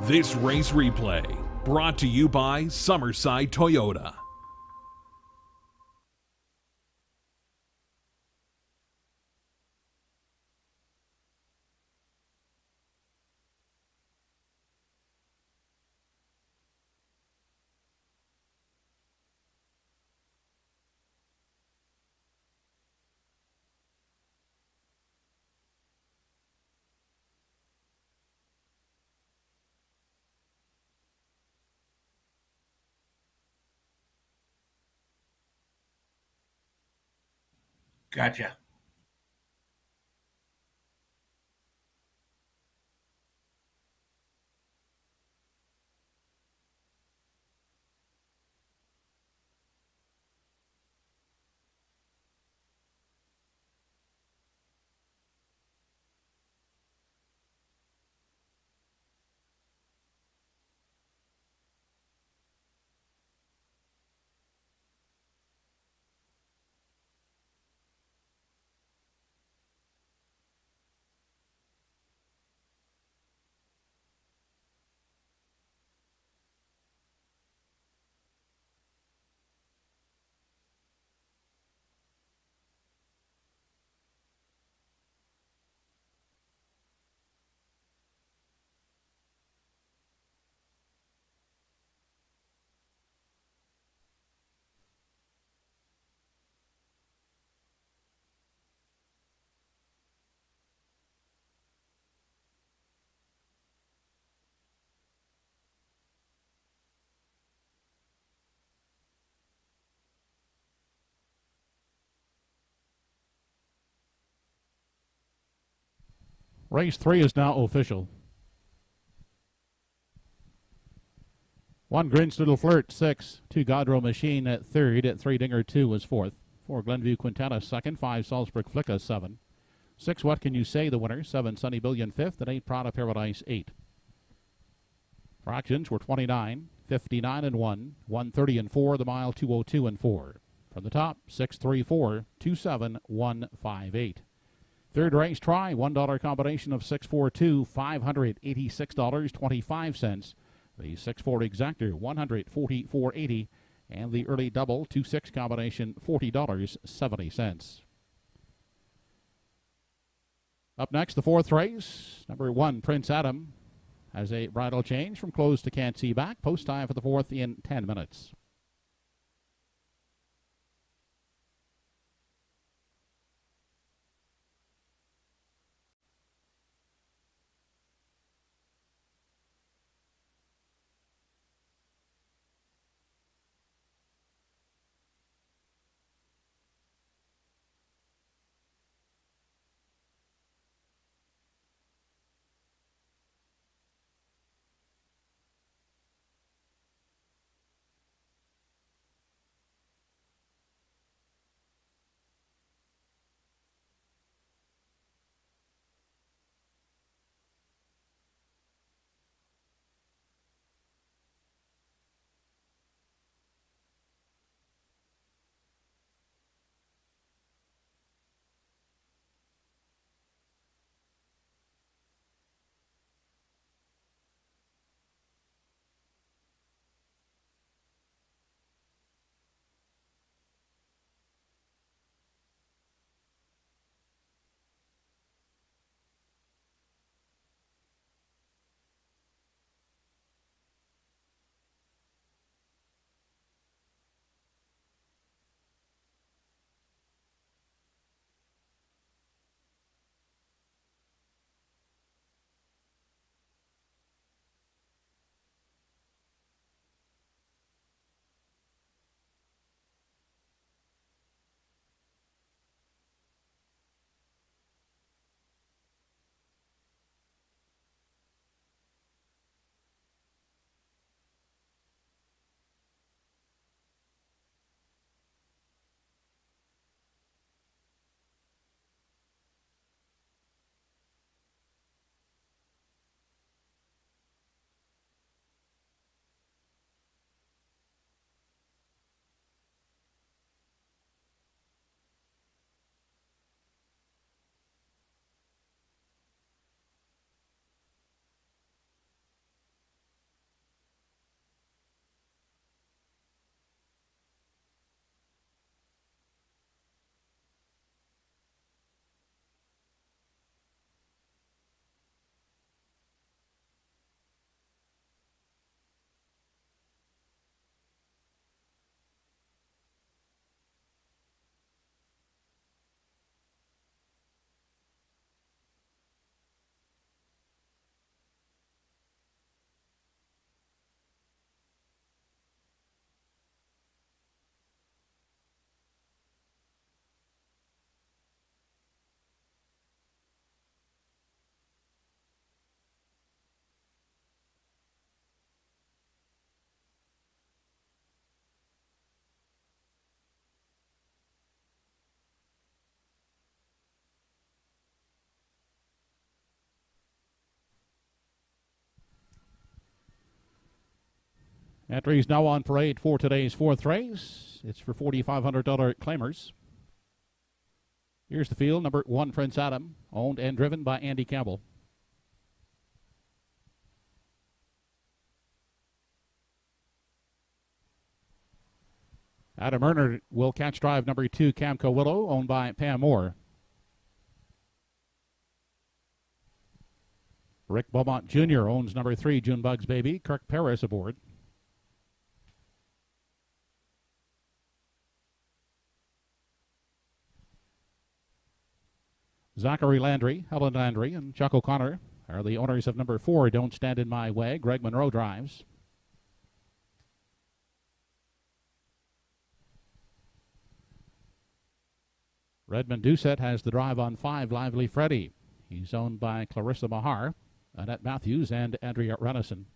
This race replay brought to you by Summerside Toyota. Gotcha. Race 3 is now official. 1 Grinch Little Flirt, 6. 2 Godrow Machine at third. At 3 Dinger 2 was fourth. 4 Glenview Quintana second. 5 Salzburg Flicka 7. 6 What Can You Say the winner. 7 Sunny Billion fifth. And 8 Prada Paradise 8. Fractions were 29, 59 and 1, 130 and 4, the mile 202 and 4. From the top, 634, 27158. Third race try, $1 combination of 642, $586.25. The 6-4 exactor, $144.80. And the early double, 2-6 combination, $40.70. Up next, the fourth race. Number 1, Prince Adam, has a bridle change from close to can't see back. Post time for the fourth in 10 minutes. Entries now on parade for today's fourth race. It's for $4,500 claimers. Here's the field. Number 1, Prince Adam, owned and driven by Andy Campbell. Adam Erner will catch drive number 2, Camco Willow, owned by Pam Moore. Rick Beaumont Jr. owns number 3, June Bugs Baby. Kirk Paris aboard. Zachary Landry, Helen Landry, and Chuck O'Connor are the owners of number 4, Don't Stand in My Way. Greg Monroe drives. Redmond Doucette has the drive on 5, Lively Freddy. He's owned by Clarissa Mahar, Annette Matthews, and Andrea Renison.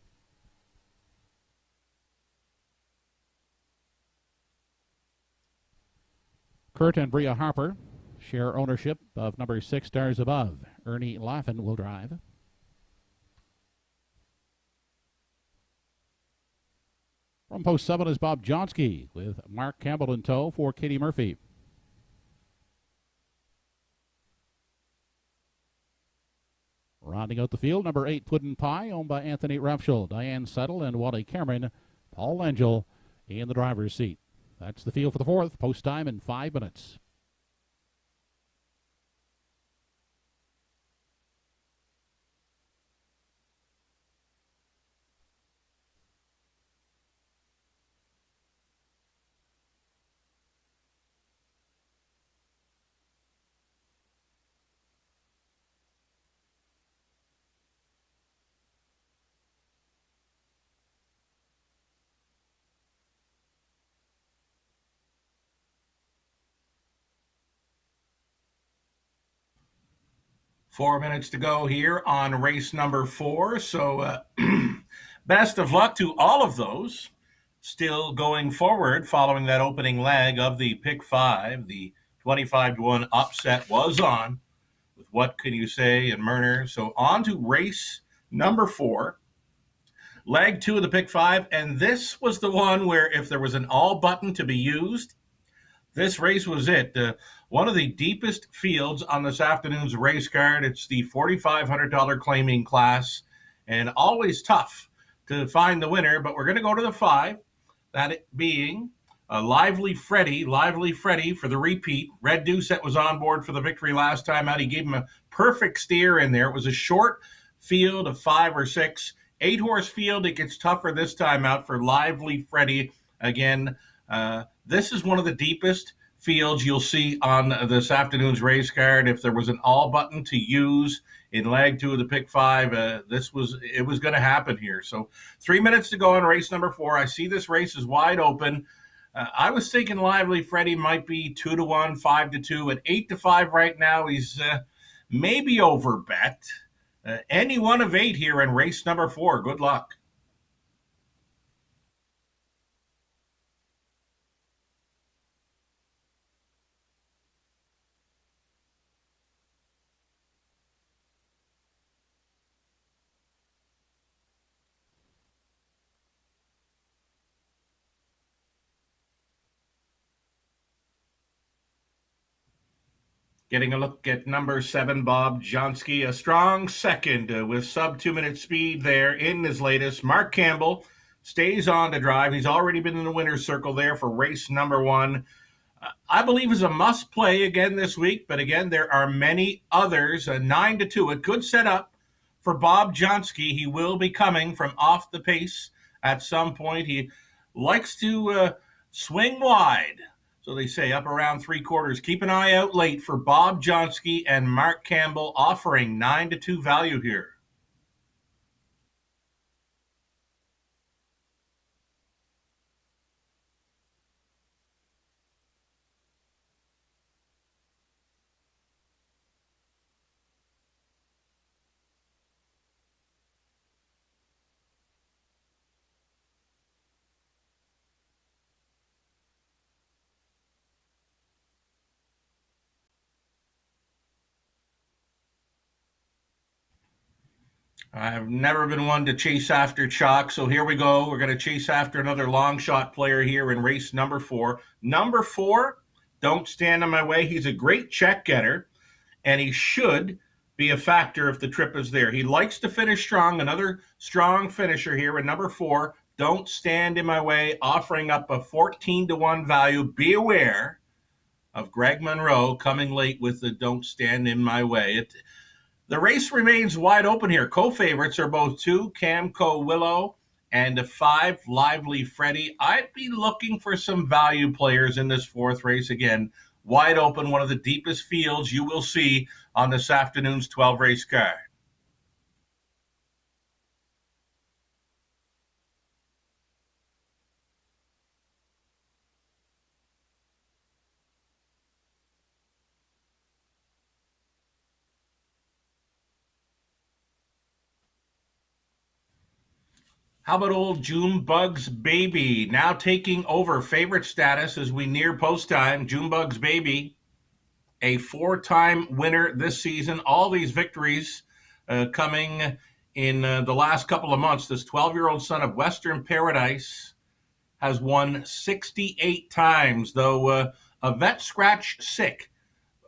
Kurt and Bria Harper share ownership of number 6 Stars Above. Ernie Laffin will drive. From post 7 is Bob Johnsky with Mark Campbell in tow for Katie Murphy. Rounding out the field, number 8 Puddin' Pie, owned by Anthony Rapschel, Diane Settle, and Wally Cameron. Paul Angel in the driver's seat. That's the field for the 4th. Post time in 5 minutes. Four minutes to go here on race number 4. So best of luck to all of those still going forward following that opening leg of the pick 5. The 25-1 upset was on with What Can You Say and Murner. So on to race number 4. Leg 2 of the pick 5. And this was the one where if there was an all button to be used, this race was it. One of the deepest fields on this afternoon's race card. It's the $4,500 claiming class, and always tough to find the winner. But we're going to go to the 5, that being Lively Freddy for the repeat. Red Doucette was on board for the victory last time out. He gave him a perfect steer in there. It was a short field of 5 or 6. 8-horse field. It gets tougher this time out for Lively Freddy again. This is one of the deepest fields you'll see on this afternoon's race card. If there was an all button to use in leg 2 of the pick 5, it was going to happen here. So 3 minutes to go on race number 4. I see this race is wide open. I was thinking Lively Freddy might be 2-1, 5-2, at 8-5 right now. He's maybe over bet. Any one of 8 here in race number 4. Good luck. Getting a look at number 7, Bob Johnsky, a strong second with sub 2-minute speed there in his latest. Mark Campbell stays on to drive. He's already been in the winner's circle there for race number 1. I believe is a must play again this week, but again, there are many others. 9-2, a good setup for Bob Johnsky. He will be coming from off the pace at some point. He likes to swing wide. So they say up around 3/4. Keep an eye out late for Bob Johnsky and Mark Campbell offering 9-2 value here. I've never been one to chase after chalk, so here we go. We're going to chase after another long shot player here in race number 4. Number 4, Don't Stand in My Way. He's a great check getter, and he should be a factor if the trip is there. He likes to finish strong. Another strong finisher here in number 4, Don't Stand in My Way, offering up a 14-1 value. Be aware of Greg Monroe coming late with the Don't Stand in My Way. The race remains wide open here. Co-favorites are both 2, Camco Willow, and a 5, Lively Freddy. I'd be looking for some value players in this 4th race. Again, wide open, one of the deepest fields you will see on this afternoon's 12-race card. How about old Junebugs Baby now taking over favorite status as we near post time? Junebugs Baby, a 4-time winner this season. All these victories coming in the last couple of months. This 12-year-old son of Western Paradise has won 68 times, though a vet scratch sick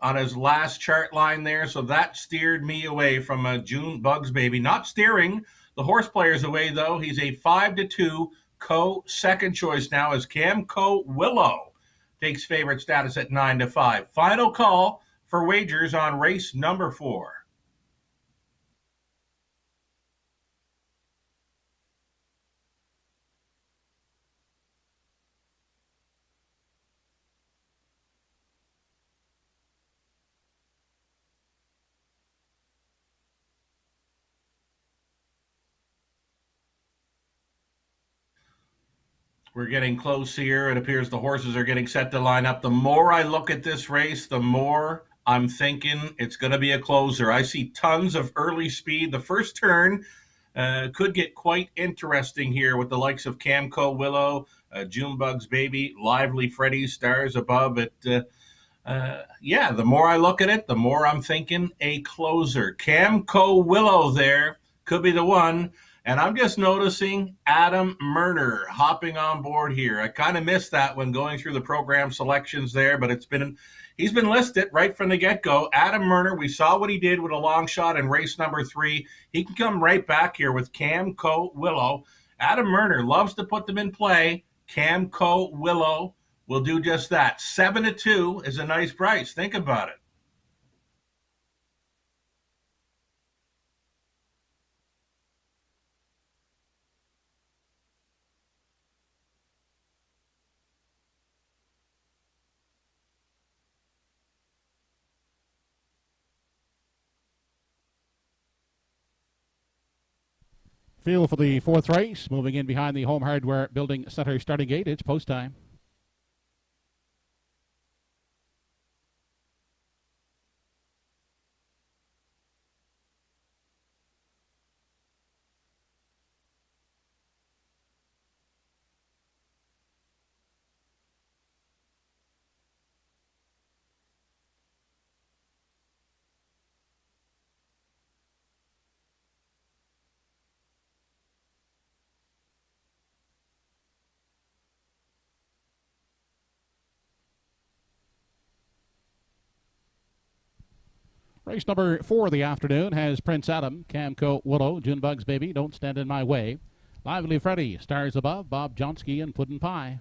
on his last chart line there, so that steered me away from Junebugs Baby. Not steering the horse players away, though. He's a 5-2 second choice now as Camco Willow takes favorite status at 9-5. Final call for wagers on race number 4. We're getting close here. It appears the horses are getting set to line up. The more I look at this race, the more I'm thinking it's going to be a closer. I see tons of early speed. The first turn could get quite interesting here with the likes of Camco Willow, Junebugs Baby, Lively Freddy, Stars Above it. The more I look at it, the more I'm thinking a closer. Camco Willow there could be the one. And I'm just noticing Adam Murner hopping on board here. I kind of missed that when going through the program selections there, but he's been listed right from the get-go. Adam Murner, we saw what he did with a long shot in race number 3. He can come right back here with Camco Willow. Adam Murner loves to put them in play. Camco Willow will do just that. 7-2 is a nice price. Think about it. Field for the 4th race, moving in behind the Home Hardware Building Center starting gate. It's post time. Race number 4 of the afternoon has Prince Adam, Camco Willow, Junebugs Baby, Don't Stand in My Way, Lively Freddy, Stars Above, Bob Johnsky, and Puddin' Pie.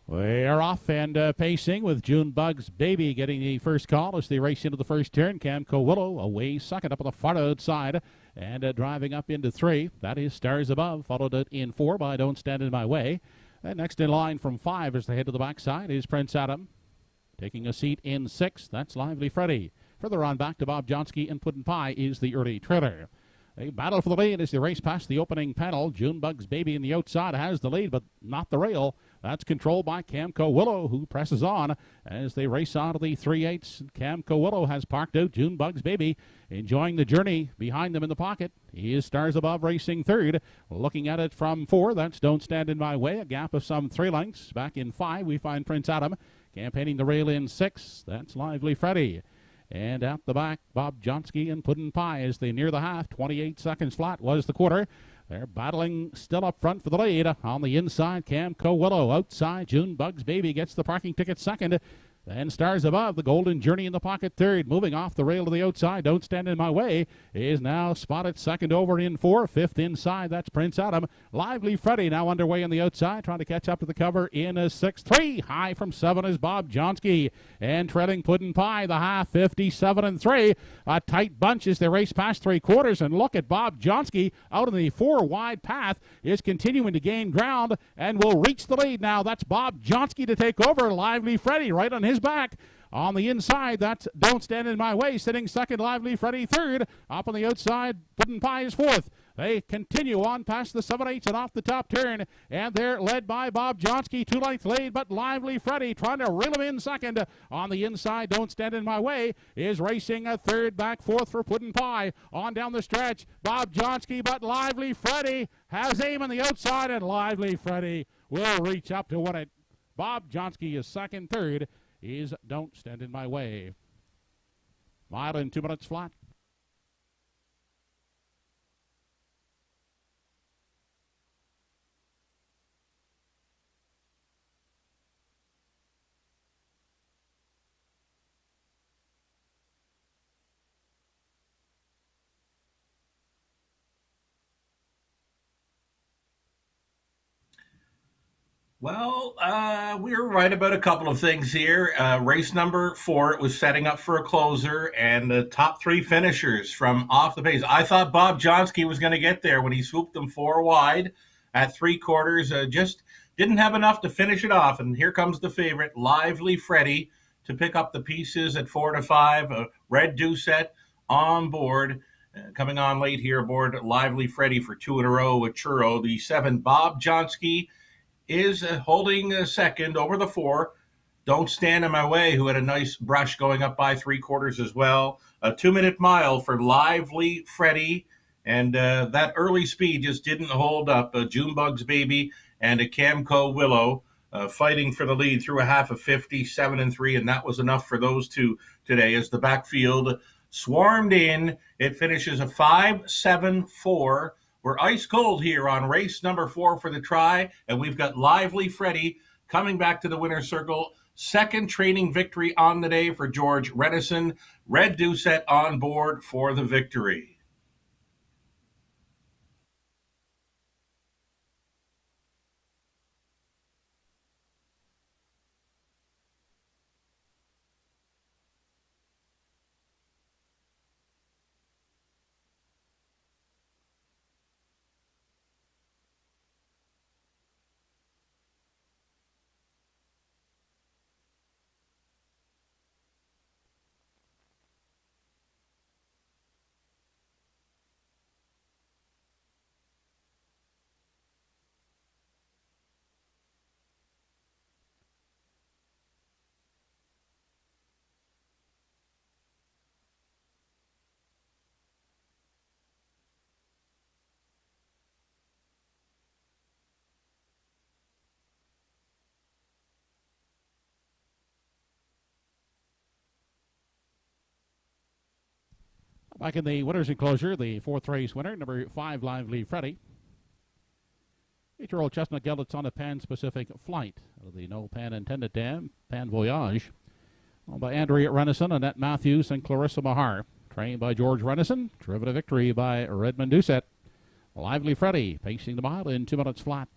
We are off and pacing with Junebugs Baby getting the first call as they race into the first turn. Camco Willow away second up on the far outside and driving up into 3. That is Stars Above, followed in 4 by Don't Stand in My Way. And next in line from 5 as they head to the backside is Prince Adam. Taking a seat in 6, that's Lively Freddy. Further on back to Bob Johnsky and Puddin' Pie is the early trailer. A battle for the lead as they race past the opening panel. Junebugs Baby in the outside has the lead, but not the rail. That's controlled by Camco Willow, who presses on as they race on to the 3/8. Camco Willow has parked out Junebugs Baby, enjoying the journey behind them in the pocket. He is Stars Above racing 3rd. Looking at it from 4, that's Don't Stand in My Way, a gap of some 3 lengths. Back in 5, we find Prince Adam campaigning the rail in 6. That's Lively Freddy. And at the back, Bob Johnsky and Puddin' Pie as they near the half. 28 seconds flat was the quarter. They're battling still up front for the lead. On the inside, Camco Willow. Outside, Junebugs Baby gets the parking ticket second. Then Stars Above, the Golden Journey in the pocket 3rd. Moving off the rail to the outside, Don't Stand in My Way is now spotted second over in 4. 5th inside, that's Prince Adam. Lively Freddy now underway on the outside, trying to catch up to the cover in a 6. 3 high from 7 is Bob Johnsky. And trailing Puddin' Pie, the half, 57-3. A tight bunch as they race past 3/4. And look at Bob Johnsky out in the 4 wide path, is continuing to gain ground and will reach the lead now. That's Bob Johnsky to take over. Lively Freddy right on his back. On the inside, that's Don't Stand in My Way, sitting second. Lively Freddy 3rd. Up on the outside, Puddin' Pie is 4th. They continue on past the 7/8 and off the top turn, and they're led by Bob Johnsky, 2 lengths lead, but Lively Freddy trying to reel him in second. On the inside, Don't Stand in My Way is racing a third, back fourth for Puddin' Pie. On down the stretch, Bob Johnsky, but Lively Freddy has aim on the outside, and Lively Freddy will reach up to win it. Bob Johnsky is second. Third is Don't Stand in My Way. Mile in 2 minutes flat. Well, we were right about a couple of things here. Race number 4, it was setting up for a closer, and the top 3 finishers from off the pace. I thought Bob Johnsky was going to get there when he swooped them 4 wide at 3/4. Just didn't have enough to finish it off, and here comes the favorite, Lively Freddy, to pick up the pieces at 4 to 5. Red Doucette on board. Coming on late here aboard Lively Freddy for 2 in a row with Truro. The 7, Bob Johnsky, is holding second over the 4. Don't Stand in My Way, who had a nice brush going up by 3/4 as well. A 2-minute mile for Lively Freddy, and that early speed just didn't hold up. Junebugs Baby and a Camco Willow fighting for the lead through a half of 57-3, and that was enough for those two today as the backfield swarmed in. It finishes a 5-7-4. We're ice cold here on race number 4 for the try, and we've got Lively Freddy coming back to the winner's circle. Second training victory on the day for George Renison. Red Doucette on board for the victory. Back in the winner's enclosure, the 4th race winner, number 5, Lively Freddy. 8-year-old Chestnut Geldit's on a Pan-Pacific flight. The no pan intended dam, Pan Voyage. Owned by Andrea Renison, Annette Matthews, and Clarissa Mahar. Trained by George Renison. Driven to victory by Redmond Doucette. Lively Freddy pacing the mile in 2 minutes flat.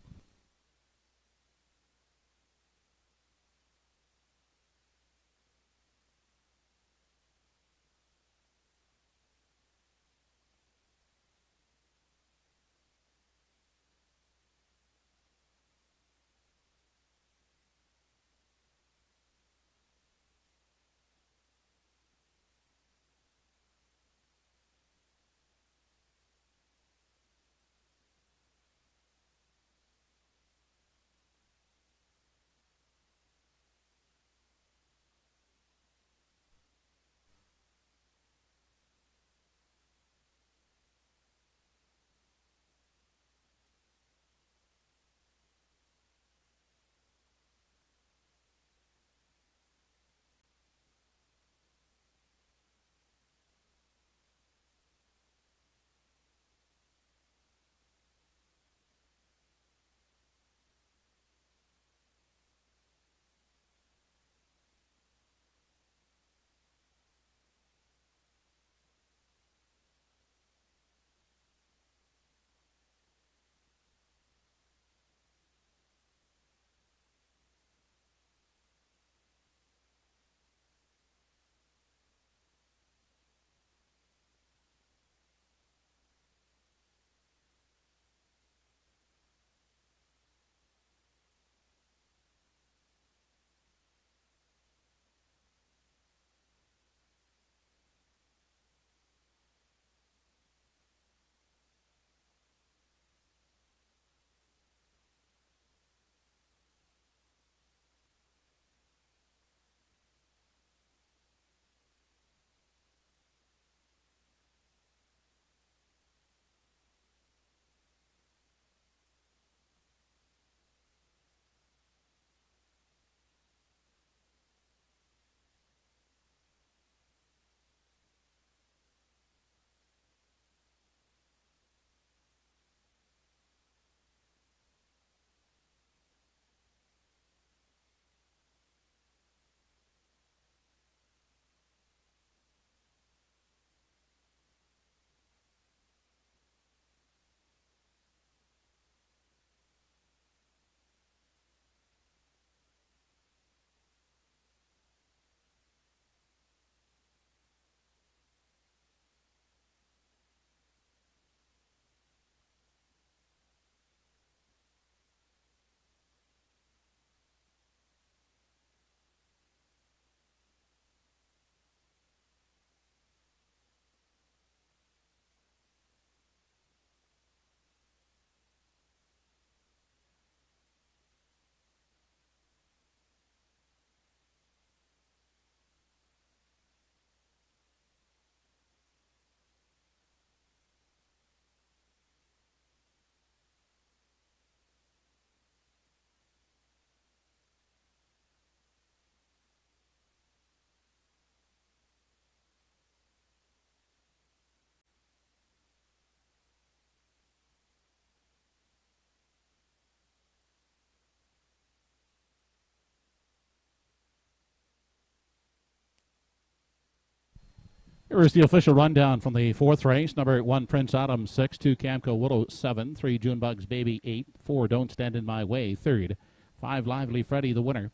Here is the official rundown from the fourth race. Number 1, Prince Adam, 6. 2, Camco Willow, 7. 3, Junebugs Baby, 8. 4, Don't Stand in My Way, 3rd. 5, Lively Freddy, the winner.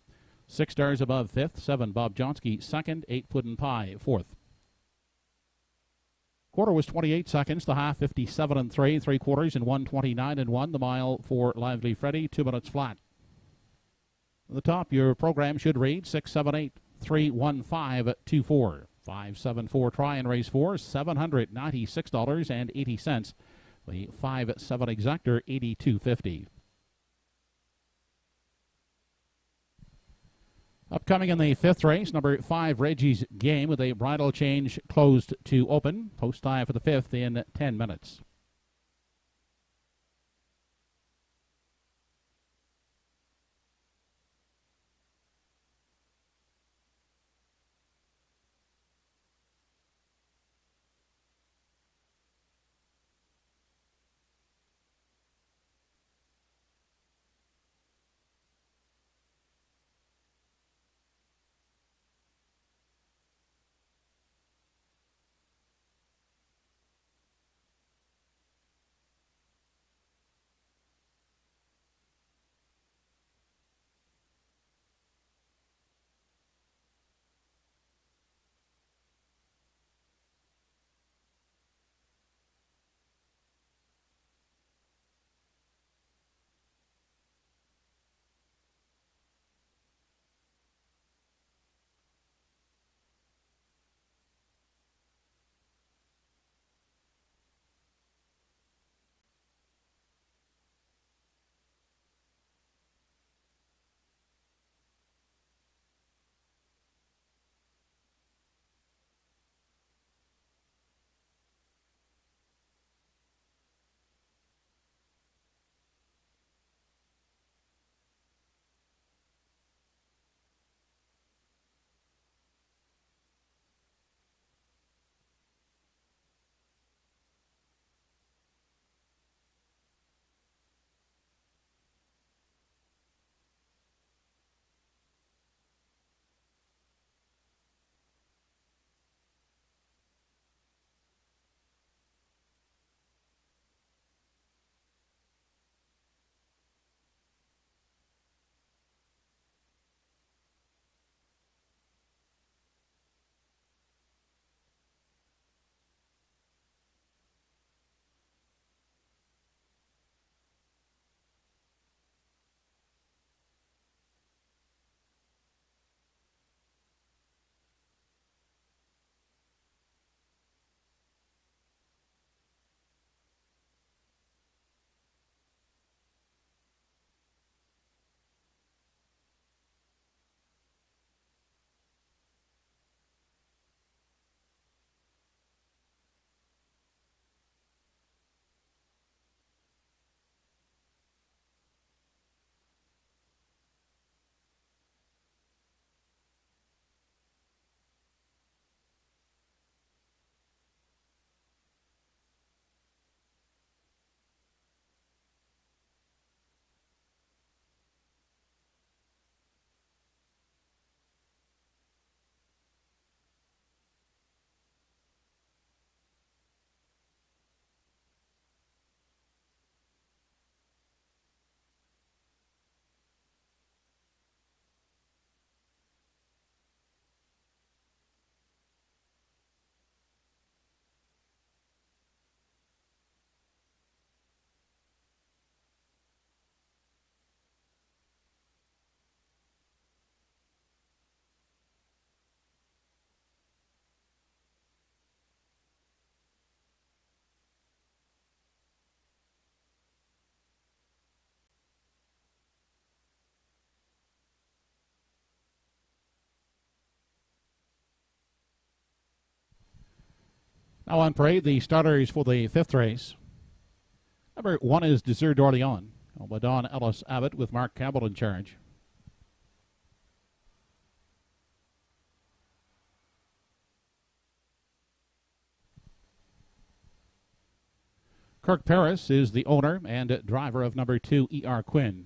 6 Stars Above, 5th. 7, Bob Johnsky, 2nd. 8, Puddin' Pie, 4th. Quarter was 28 seconds. The half, 57 and 3. 3 quarters in 1:29 and 1. The mile for Lively Freddy, 2 minutes flat. At the top, your program should read 678 315 24. 574 try in race 4, $796.80. The 5-7 exactor, $82.50. Upcoming in the fifth race, number 5, Reggie's Game, with a bridle change closed to open. Post time for the fifth in 10 minutes. Now on parade, the starters for the fifth race. Number 1 is Desert d'Orléans, by Don Ellis Abbott with Mark Campbell in charge. Kirk Paris is the owner and driver of number 2, E.R. Quinn.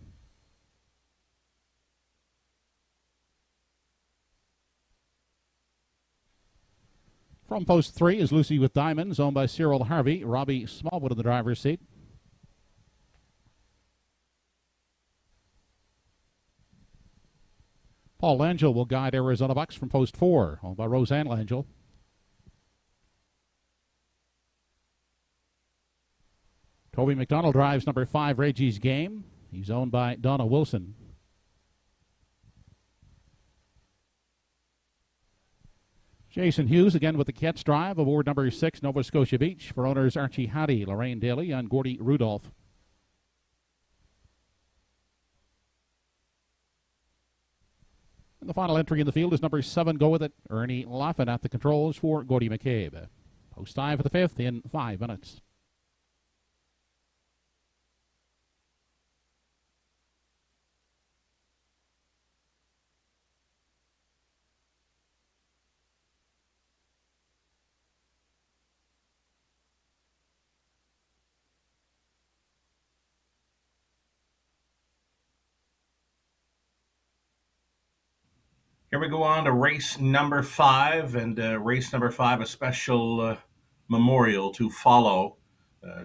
From post 3 is Lucy with Diamonds, owned by Cyril Harvey. Robbie Smallwood in the driver's seat. Paul Langell will guide Arizona Bucks from post 4, owned by Roseanne Langell. Toby McDonald drives number 5, Reggie's Game. He's owned by Donna Wilson. Jason Hughes again with the catch drive aboard number 6, Nova Scotia Beach, for owners Archie Hattie, Lorraine Daly, and Gordy Rudolph. And the final entry in the field is number 7, Go With It, Ernie Laffin at the controls for Gordy McCabe. Post 5 for the 5th in 5 minutes. Here we go on to race number 5, and race number 5, a special memorial to follow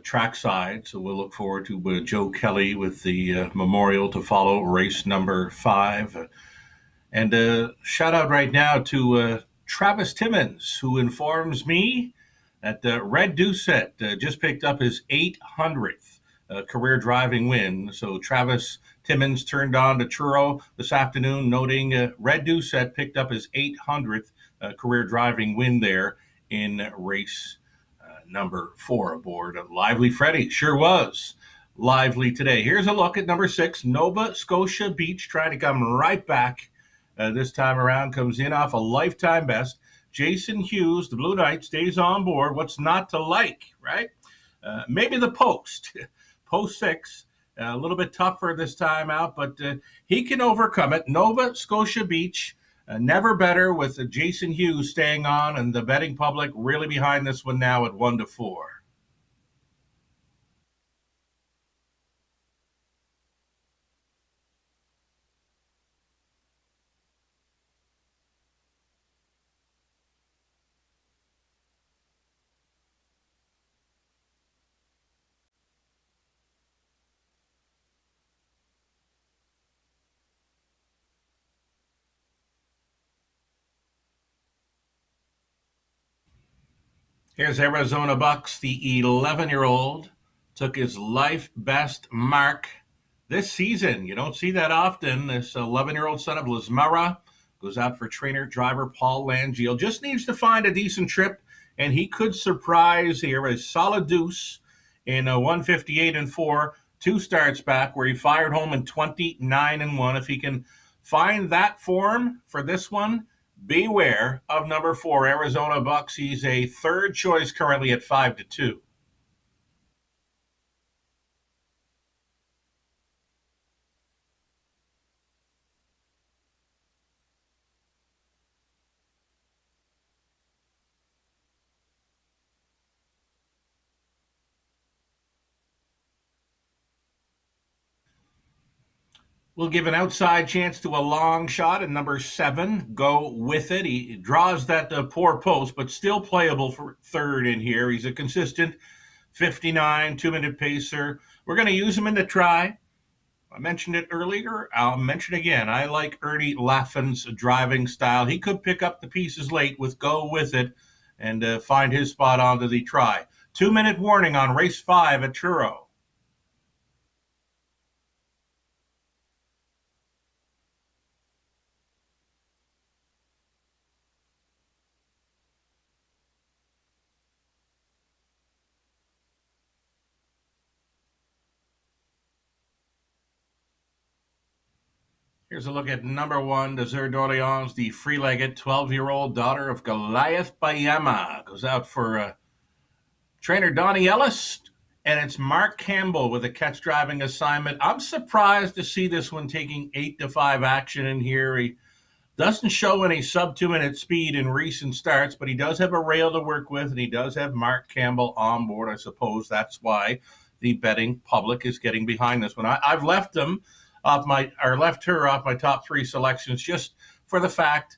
trackside. So we'll look forward to Joe Kelly with the memorial to follow race number 5. And shout out right now to Travis Timmons, who informs me that Red Doucette just picked up his 800th career driving win. So Travis Timmons turned on to Truro this afternoon, noting Red Doucette picked up his 800th career driving win there in race number 4 aboard Lively Freddy. Sure was lively today. Here's a look at number 6, Nova Scotia Beach, trying to come right back this time around. Comes in off a lifetime best. Jason Hughes, the Blue Knight, stays on board. What's not to like, right? Maybe the post. Post 6. A little bit tougher this time out, but he can overcome it. Nova Scotia Beach, never better with Jason Hughes staying on, and the betting public really behind this one now at 1-4. Here's Arizona Bucks, the 11-year-old, took his life best mark this season. You don't see that often. This 11-year-old son of Lismara goes out for trainer driver Paul Langiel. Just needs to find a decent trip, and he could surprise here. A solid deuce in 158-4, 2 starts back, where he fired home in 29-1. If he can find that form for this one, beware of number 4, Arizona Bucks. He's a third choice currently at 5-2. We'll give an outside chance to a long shot, and number 7, Go With It. He draws that poor post, but still playable for third in here. He's a consistent 59, 2-minute pacer. We're going to use him in the try. I mentioned it earlier. I'll mention again. I like Ernie Laffin's driving style. He could pick up the pieces late with Go With It and find his spot onto the try. 2-minute warning on race 5 at Truro. Here's a look at number 1, Desert d'Orleans, the free-legged 12-year-old daughter of Goliath Bayama. Goes out for trainer Donnie Ellis, and it's Mark Campbell with a catch-driving assignment. I'm surprised to see this one taking 8-5 action in here. He doesn't show any sub-2-minute speed in recent starts, but he does have a rail to work with, and he does have Mark Campbell on board. I suppose that's why the betting public is getting behind this one. I've left her off my top 3 selections just for the fact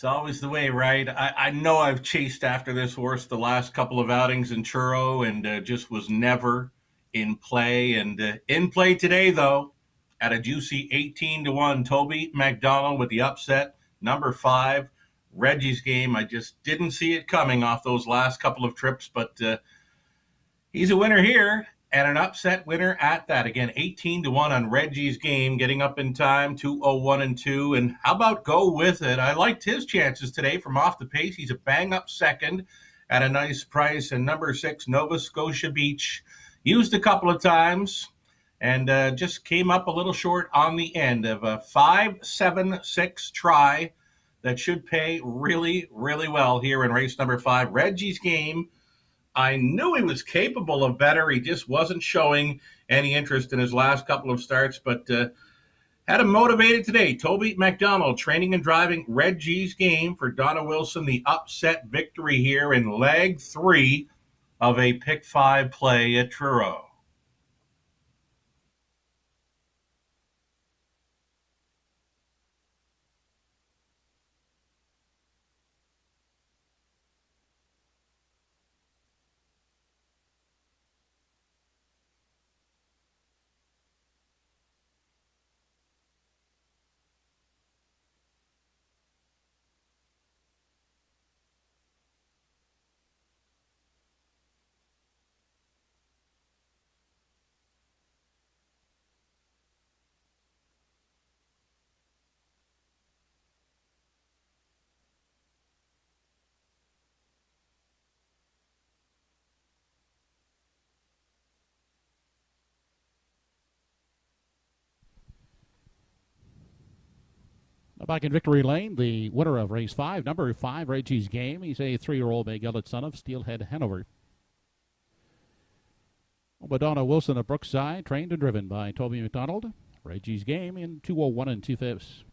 It's always the way, right? I know I've chased after this horse the last couple of outings in Truro and just was never in play. And in play today, though, at a juicy 18-1, Toby McDonald with the upset, number 5. Reggie's Game, I just didn't see it coming off those last couple of trips, but he's a winner here and an upset winner at that. Again, 18-1 on Reggie's Game, getting up in time, 2:01 and 2. And how about Go With It? I liked his chances today from off the pace. He's a bang-up second at a nice price. And number 6, Nova Scotia Beach, used a couple of times and just came up a little short on the end of a 5-7-6 try that should pay really, really well here in race number 5. Reggie's Game, I knew he was capable of better. He just wasn't showing any interest in his last couple of starts, but had him motivated today. Toby McDonald training and driving Reggie's Game for Donna Wilson. The upset victory here in leg 3 of a pick 5 play at Truro. Back in victory lane, the winner of race 5, number 5, Reggie's Game. He's a 3-year-old bay gelded son of Steelhead Hanover. Madonna Wilson of Brookside, trained and driven by Toby McDonald. Reggie's Game in 2:01 and 2/5.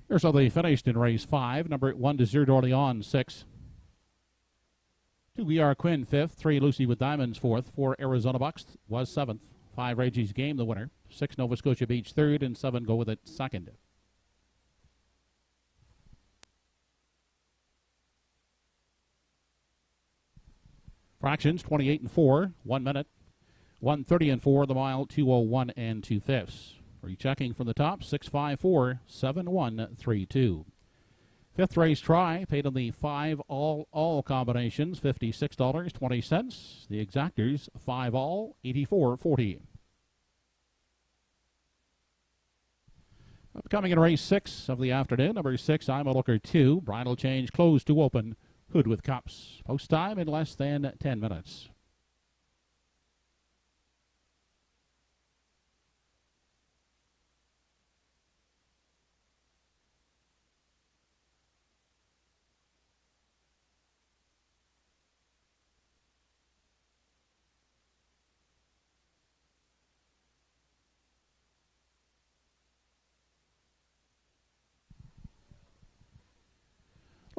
Here's how they finished in race 5. Number 1, Desert Orleans, 6. 2, We Are Quinn, 5th. 3, Lucy with Diamonds, 4th. 4, Arizona Bucks was 7th. 5, Reggie's Game, the winner. 6, Nova Scotia Beach, 3rd. And 7, Go With It, 2nd. Fractions, 28 and 4, 1 minute. 1:30 and 4, the mile, 2:01 and 2/5. Rechecking from the top, 654-7132. 5th race try, paid on the 5 all combinations, $56.20. The exactors, 5 all, $84.40. Upcoming in race 6 of the afternoon, number 6, I'm a Looker 2. Bridle change closed to open, Hood with Cups. Post time in less than 10 minutes.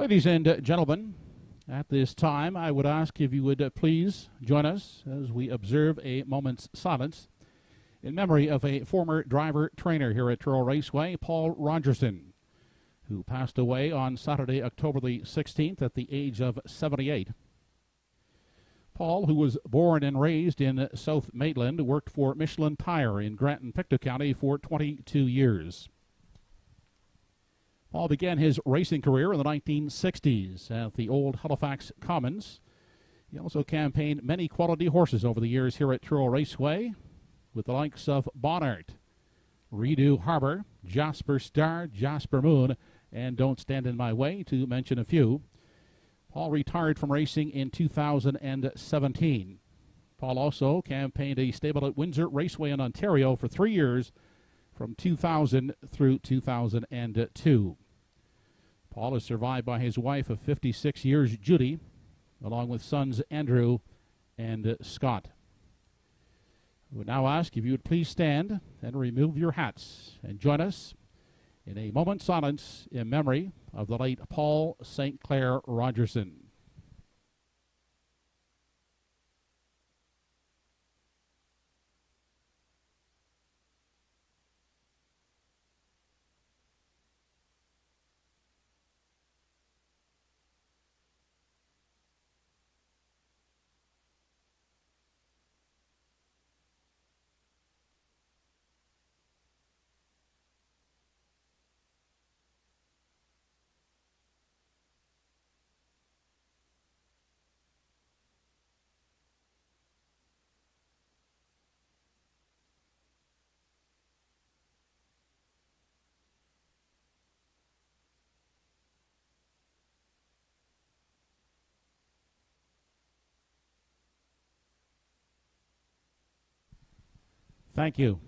Ladies and gentlemen, at this time, I would ask if you would please join us as we observe a moment's silence in memory of a former driver-trainer here at Truro Raceway, Paul Rogerson, who passed away on Saturday, October the 16th at the age of 78. Paul, who was born and raised in South Maitland, worked for Michelin Tire in Granton-Pictou County for 22 years. Paul began his racing career in the 1960s at the old Halifax Commons. He also campaigned many quality horses over the years here at Truro Raceway, with the likes of Bonnart, Redo Harbor, Jasper Star, Jasper Moon, and Don't Stand in My Way, to mention a few. Paul retired from racing in 2017. Paul also campaigned a stable at Windsor Raceway in Ontario for 3 years, from 2000 through 2002. Paul is survived by his wife of 56 years, Judy, along with sons Andrew and Scott. We would now ask if you would please stand and remove your hats and join us in a moment's silence in memory of the late Paul St. Clair Rogerson. Thank you.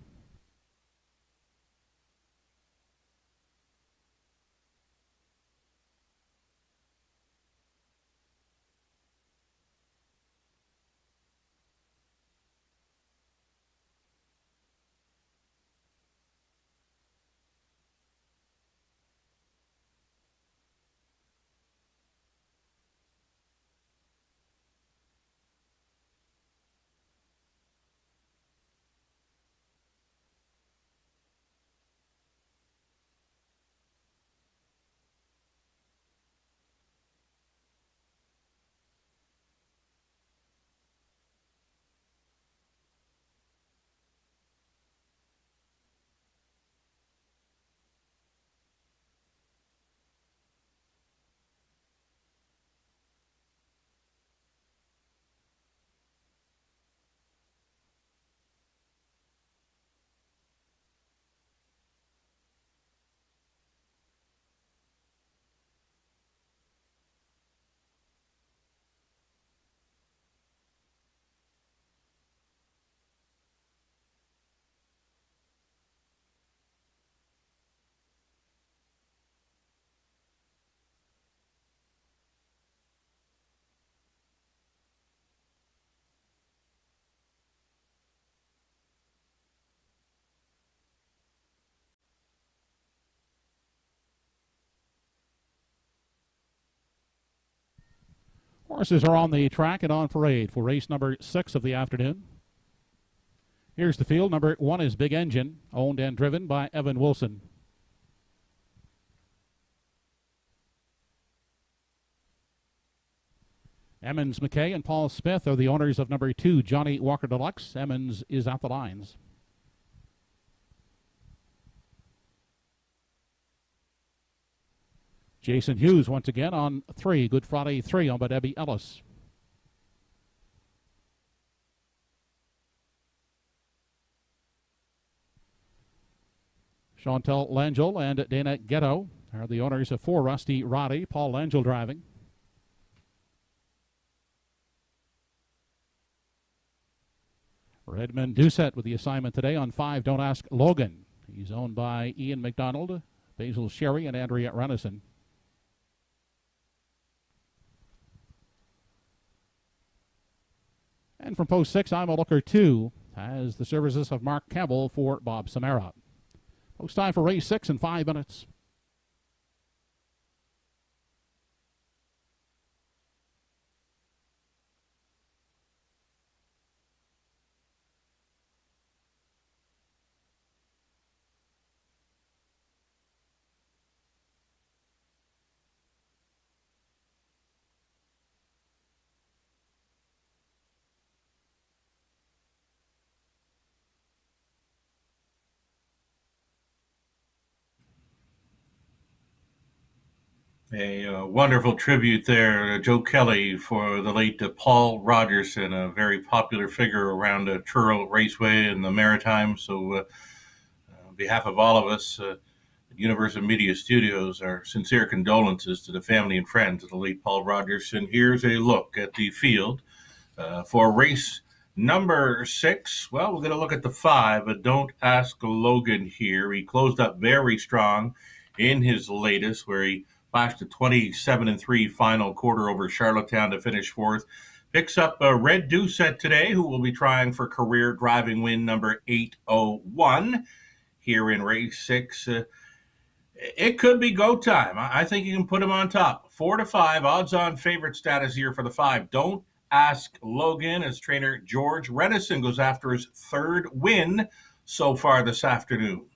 Horses are on the track and on parade for race number 6 of the afternoon. Here's the field. Number 1 is Big Engine, owned and driven by Evan Wilson. Emmons McKay and Paul Smith are the owners of number 2, Johnny Walker Deluxe. Emmons is at the lines. Jason Hughes once again on 3, Good Friday 3, owned by Debbie Ellis. Chantal Langell and Dana Ghetto are the owners of 4, Rusty Roddy, Paul Langell driving. Redmond Doucette with the assignment today on 5, Don't Ask Logan. He's owned by Ian McDonald, Basil Sherry, and Andrea Renison. And from post 6, I'm a Looker 2, has the services of Mark Campbell for Bob Samara. Post time for race 6 in 5 minutes. A wonderful tribute there, Joe Kelly, for the late Paul Rogerson, a very popular figure around Truro Raceway in the Maritime. So, on behalf of all of us at Universal Media Studios, our sincere condolences to the family and friends of the late Paul Rogerson. Here's a look at the field for race number 6. Well, we're going to look at the 5, but don't ask Logan here. He closed up very strong in his latest, where he flashed a 27-3 final quarter over Charlottetown to finish 4th. Picks up a Red Doucette today, who will be trying for career driving win number 801 here in race 6. It could be go time. I think you can put him on top. 4-5 odds-on favorite status here for the 5. Don't ask Logan, as trainer George Renison goes after his 3rd win so far this afternoon.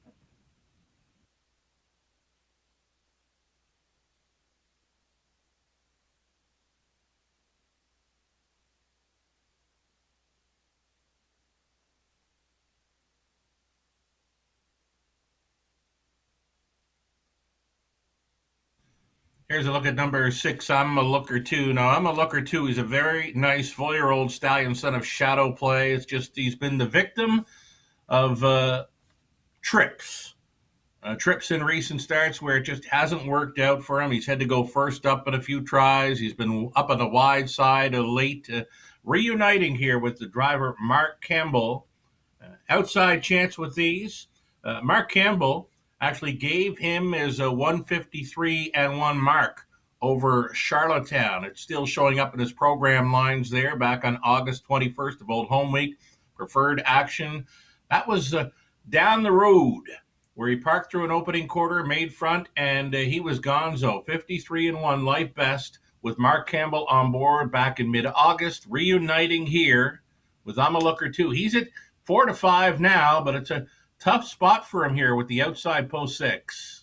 Here's a look at number 6. I'm a looker too. Now, I'm a looker too. He's a very nice 4-year-old stallion, son of Shadow Play. It's just he's been the victim of trips. Trips in recent starts where it just hasn't worked out for him. He's had to go first up in a few tries. He's been up on the wide side late. Reuniting here with the driver, Mark Campbell. Outside chance with these. Mark Campbell actually gave him his 153-1 mark over Charlottetown. It's still showing up in his program lines there back on August 21st of Old Home Week. Preferred action. That was down the road where he parked through an opening quarter, made front, and he was gonzo. 53-1 life best with Mark Campbell on board back in mid-August, reuniting here with I'm a looker too. He's at 4-5 now, but it's a tough spot for him here with the outside post 6.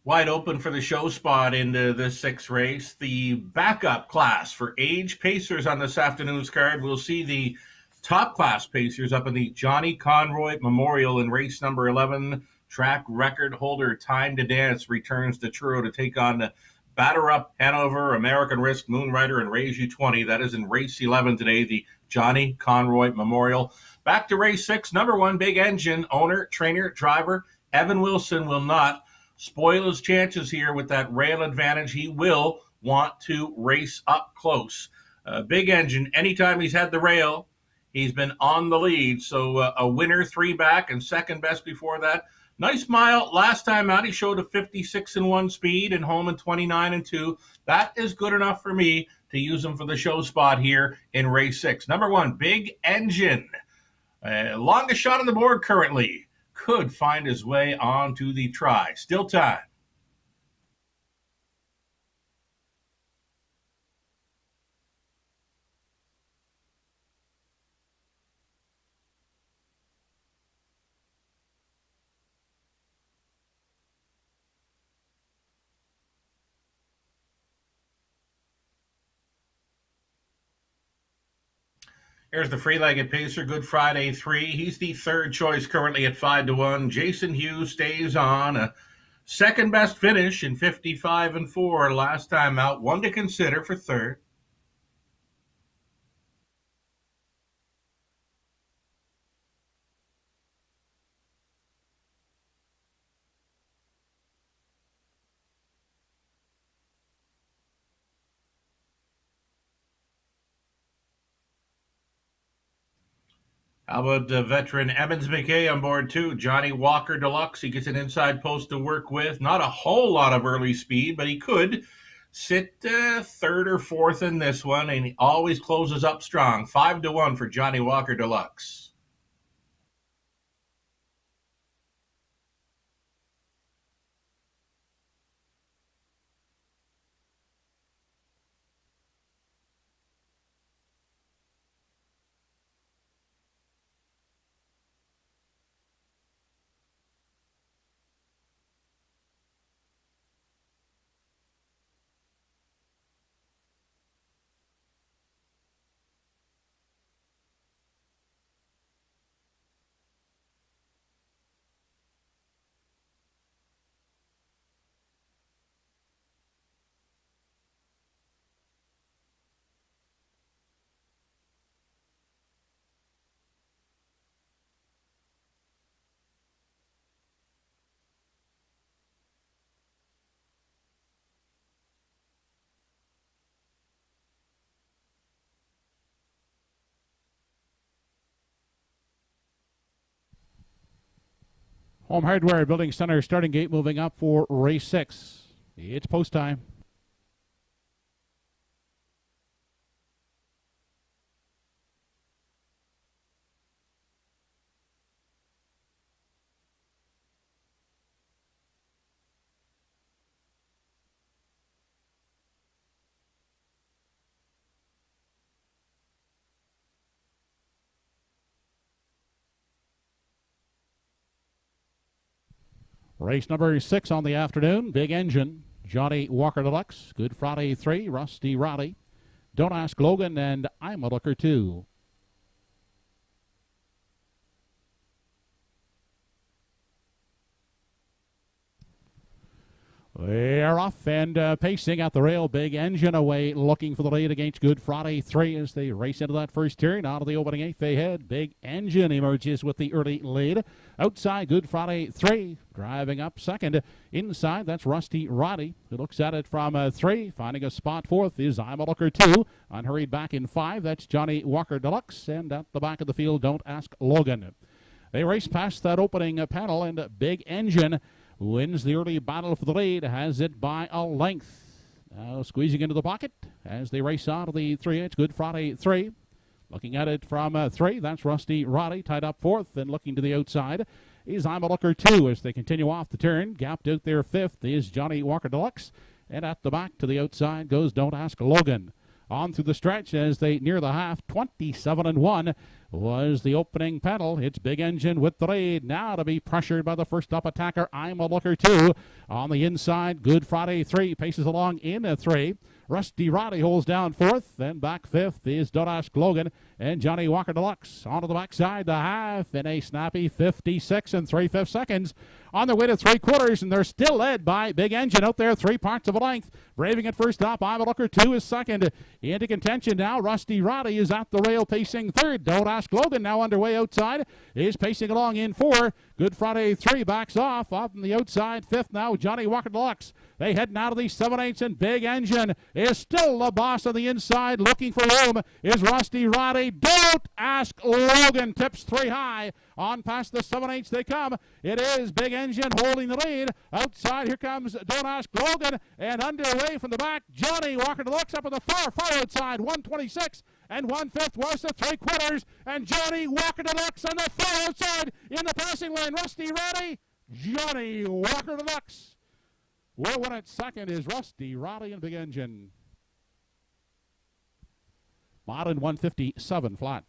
Wide open for the show spot into the 6th race. The backup class for age pacers on this afternoon's card. We'll see the top class pacers up in the Johnny Conroy Memorial in race number 11. Track record holder Time to Dance returns to Truro to take on the Batter Up Hanover, American Risk, Moonrider, and Raise You 20. That is in race 11 today, the Johnny Conroy Memorial. Back to race 6, number 1, Big Engine, owner, trainer, driver, Evan Wilson will not spoil his chances here with that rail advantage. He will want to race up close. Big Engine, anytime he's had the rail, he's been on the lead. So a winner, 3 back, and second best before that. Nice mile last time out. He showed a 56-1 speed and home in 29-2. That is good enough for me to use him for the show spot here in race 6. Number 1, Big Engine. Longest shot on the board currently. Could find his way onto the try. Still time. Here's the free-legged pacer, Good Friday 3. He's the 3rd choice currently at 5-1. Jason Hughes stays on. A second best finish in 55-4 last time out. One to consider for 3rd. How about veteran Emmons McKay on board too? Johnny Walker Deluxe. He gets an inside post to work with. Not a whole lot of early speed, but he could sit 3rd or 4th in this one, and he always closes up strong. 5-1 for Johnny Walker Deluxe. Home Hardware Building Center starting gate moving up for race 6. It's post time. Race number 6 on the afternoon. Big Engine, Johnny Walker Deluxe, Good Friday 3, Rusty Roddy, Don't Ask Logan, and I'm a Looker 2. They're off and pacing at the rail. Big Engine away, looking for the lead against Good Friday 3 as they race into that first turn. Out of the opening 8th they head. Big Engine emerges with the early lead. Outside, Good Friday 3 driving up second. Inside, that's Rusty Roddy, who looks at it from 3. Finding a spot 4th is I'm a Looker 2. Unhurried back in 5, that's Johnny Walker Deluxe. And at the back of the field, Don't Ask Logan. They race past that opening panel, and Big Engine wins the early battle for the lead, has it by a length. Now squeezing into the pocket as they race out of the 3. It's Good Friday 3. Looking at it from 3, that's Rusty Roddy, tied up 4th, and looking to the outside is I'm a Looker 2 as they continue off the turn. Gapped out there 5th is Johnny Walker Deluxe, and at the back to the outside goes Don't Ask Logan. On through the stretch as they near the half, 27-1 was the opening pedal. It's Big Engine with the lead. Now to be pressured by the first up attacker, I'm a Looker 2. On the inside, Good Friday 3 paces along in 3. Rusty Roddy holds down 4th, then back 5th is Don't Ask Logan and Johnny Walker Deluxe. Onto the backside, the half in a snappy 56 3/5 seconds. On their way to 3/4, and they're still led by Big Engine out there 3 parts of a length. Braving it first up, I'm a Looker 2 is second. Into contention now, Rusty Roddy is at the rail pacing 3rd. Don't Ask Logan now underway outside is pacing along in 4. Good Friday 3 backs off on the outside 5th now, Johnny Walker Deluxe. They head now to the 7/8, and Big Engine is still the boss on the inside. Looking for room is Rusty Roddy. Don't Ask Logan tips 3 high. On past the 7/8 they come. It is Big Engine holding the lead. Outside, here comes Don't Ask Logan. And underway from the back, Johnny Walker Deluxe up on the far outside. 126 and 1/5 was the 3/4. And Johnny Walker Deluxe on the far outside in the passing lane. Rusty Roddy, Johnny Walker Deluxe. Well, one at second is Rusty Roddy and Big Engine. Modern 157 flat.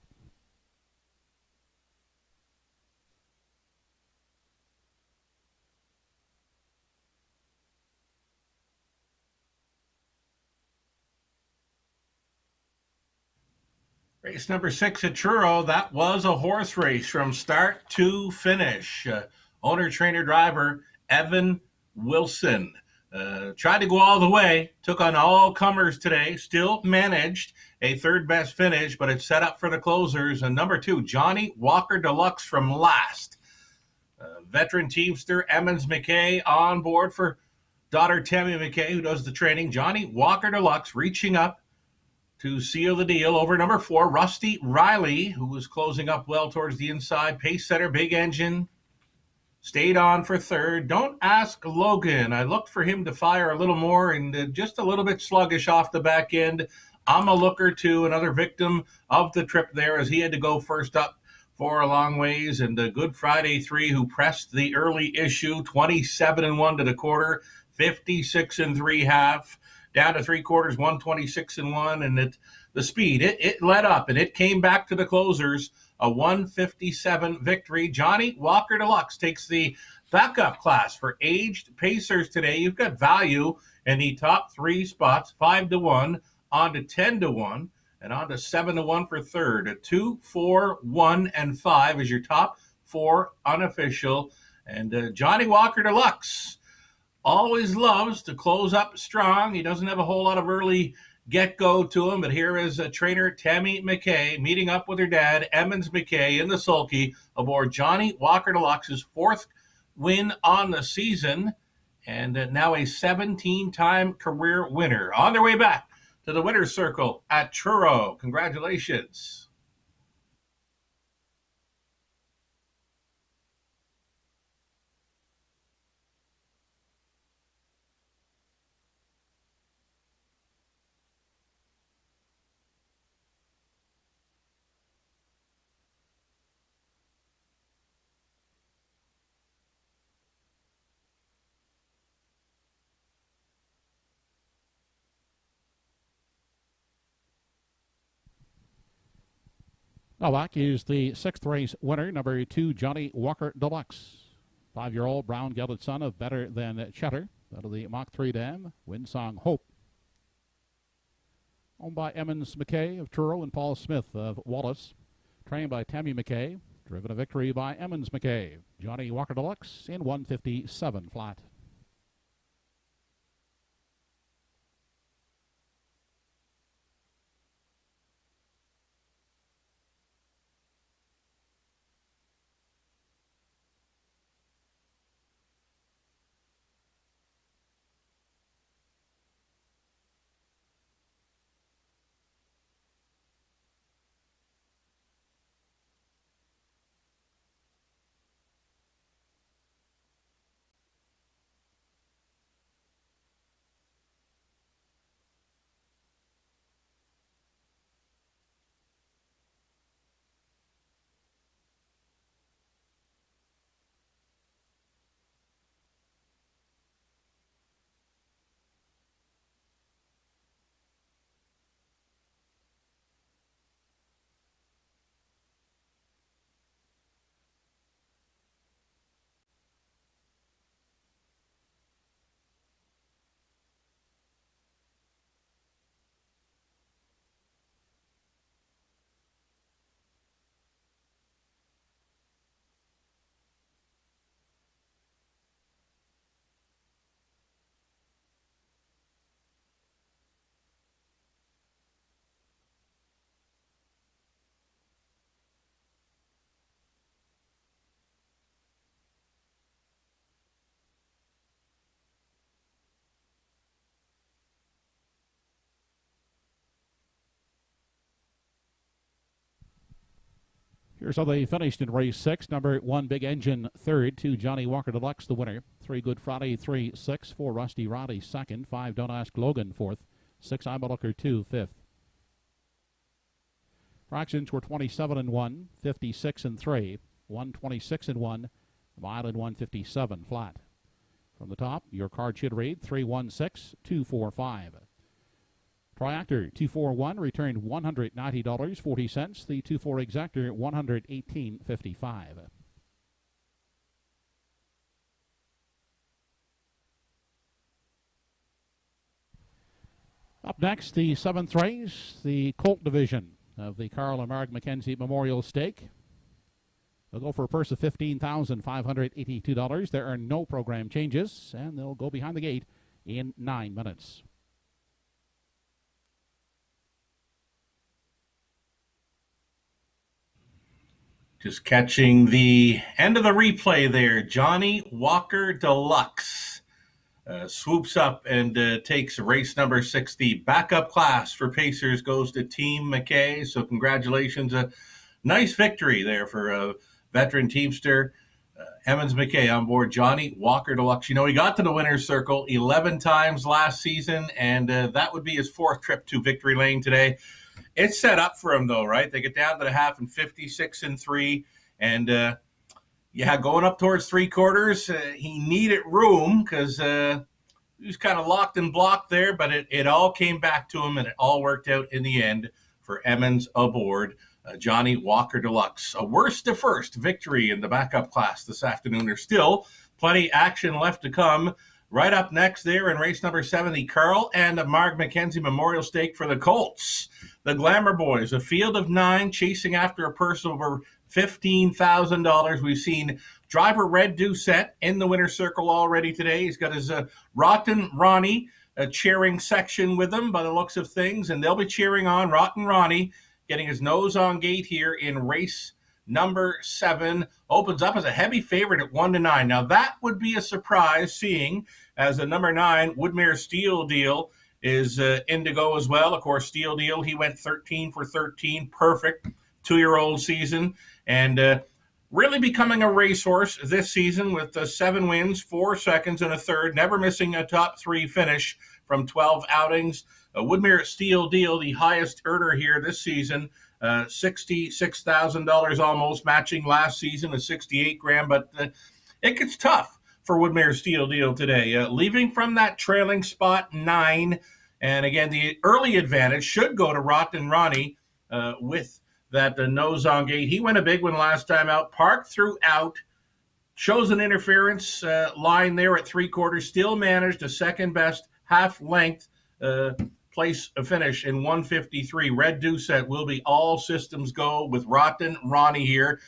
Race number 6 at Truro. That was a horse race from start to finish. Owner, trainer, driver Evan Wilson tried to go all the way, took on all comers today, still managed a 3rd best finish, but it's set up for the closers. And number 2, Johnny Walker Deluxe from last. Veteran teamster Emmons McKay on board for daughter Tammy McKay, who does the training. Johnny Walker Deluxe reaching up to seal the deal over number 4, Rusty Riley, who was closing up well towards the inside. Pace setter, Big Engine, stayed on for 3rd. Don't Ask Logan. I looked for him to fire a little more and just a little bit sluggish off the back end. I'm a Looker 2, another victim of the trip there as he had to go first up for a long ways. And Good Friday 3, who pressed the early issue, 27-1 to the quarter, 56 3/2. Down to 3/4, 126-1, and the speed, it led up, and it came back to the closers, a 157 victory. Johnny Walker Deluxe takes the backup class for aged pacers today. You've got value in the top 3 spots, 5-1, on to 10-1, and on to 7-1 for 3rd. A 2, 4, 1, and 5 is your top 4 unofficial. And Johnny Walker Deluxe always loves to close up strong. He doesn't have a whole lot of early get-go to him, but here is trainer Tammy McKay meeting up with her dad, Emmons McKay, in the sulky aboard Johnny Walker Deluxe's 4th win on the season, and now a 17-time career winner. On their way back to the winner's circle at Truro. Congratulations. Back is the 6th race winner, number 2, Johnny Walker Deluxe. 5-year-old brown gelded son of Better Than Cheddar. Out of the Mach 3 Dam, Windsong Hope. Owned by Emmons McKay of Truro and Paul Smith of Wallace. Trained by Tammy McKay. Driven a victory by Emmons McKay. Johnny Walker Deluxe in 157 flat. Here's how they finished in race 6. Number 1, Big Engine, third. 2, Johnny Walker Deluxe, the winner. 3, Good Friday, 3, 6. 4, Rusty Roddy, second. 5, Don't Ask Logan, fourth. 6, I'm a Looker, 2, fifth. Fractions were 27 and 1, 56 and 3, 126 and 1, mile and 157 flat. From the top, your card should read 316 245. Triactor 241 returned $190.40. The 24 exactor $118.55. Up next, the 7th race, the Colt division of the Carl and Marg McKenzie Memorial Stake. They'll go for a purse of $15,582. There are no program changes, and they'll go behind the gate in 9 minutes. Just catching the end of the replay there. Johnny Walker Deluxe swoops up and takes race number 6. The backup class for Pacers goes to Team McKay. So congratulations. A nice victory there for a veteran teamster. Emmons McKay on board Johnny Walker Deluxe. You know, he got to the winner's circle 11 times last season, and that would be his 4th trip to Victory Lane today. It's set up for him, though, right? They get down to the half in 56 and 3. And, going up towards 3/4, he needed room because he was kind of locked and blocked there. But it all came back to him, and it all worked out in the end for Emmons aboard Johnny Walker Deluxe. A worst to first victory in the backup class this afternoon. There's still plenty action left to come. Right up next there in race number 7, the Carl and Marg McKenzie Memorial Stake for the Colts. The Glamour Boys, a field of 9 chasing after a purse over $15,000. We've seen driver Red Doucette in the winner's circle already today. He's got his Rotten Ronnie cheering section with him by the looks of things, and they'll be cheering on Rotten Ronnie, getting his nose on gate here in race number 7. Opens up as a heavy favorite at 1-9. Now that would be a surprise, seeing as the number 9 Woodmere Steel Deal is in to go as well. Of course, Steel Deal, he went 13 for 13, perfect 2-year-old season, and really becoming a racehorse this season with 7 wins, 4 seconds, and a third, never missing a top 3 finish from 12 outings. Woodmere Steel Deal, the highest earner here this season, $66,000 almost, matching last season at $68,000, but it gets tough for Woodmere Steel Deal today. Leaving from that trailing spot 9, and again, the early advantage should go to Rotten Ronnie with that nose on gate. He went a big one last time out, parked throughout, shows an interference line there at 3/4, still managed a second best half length place finish in 1:53. Red Doucette will be all systems go with Rotten Ronnie here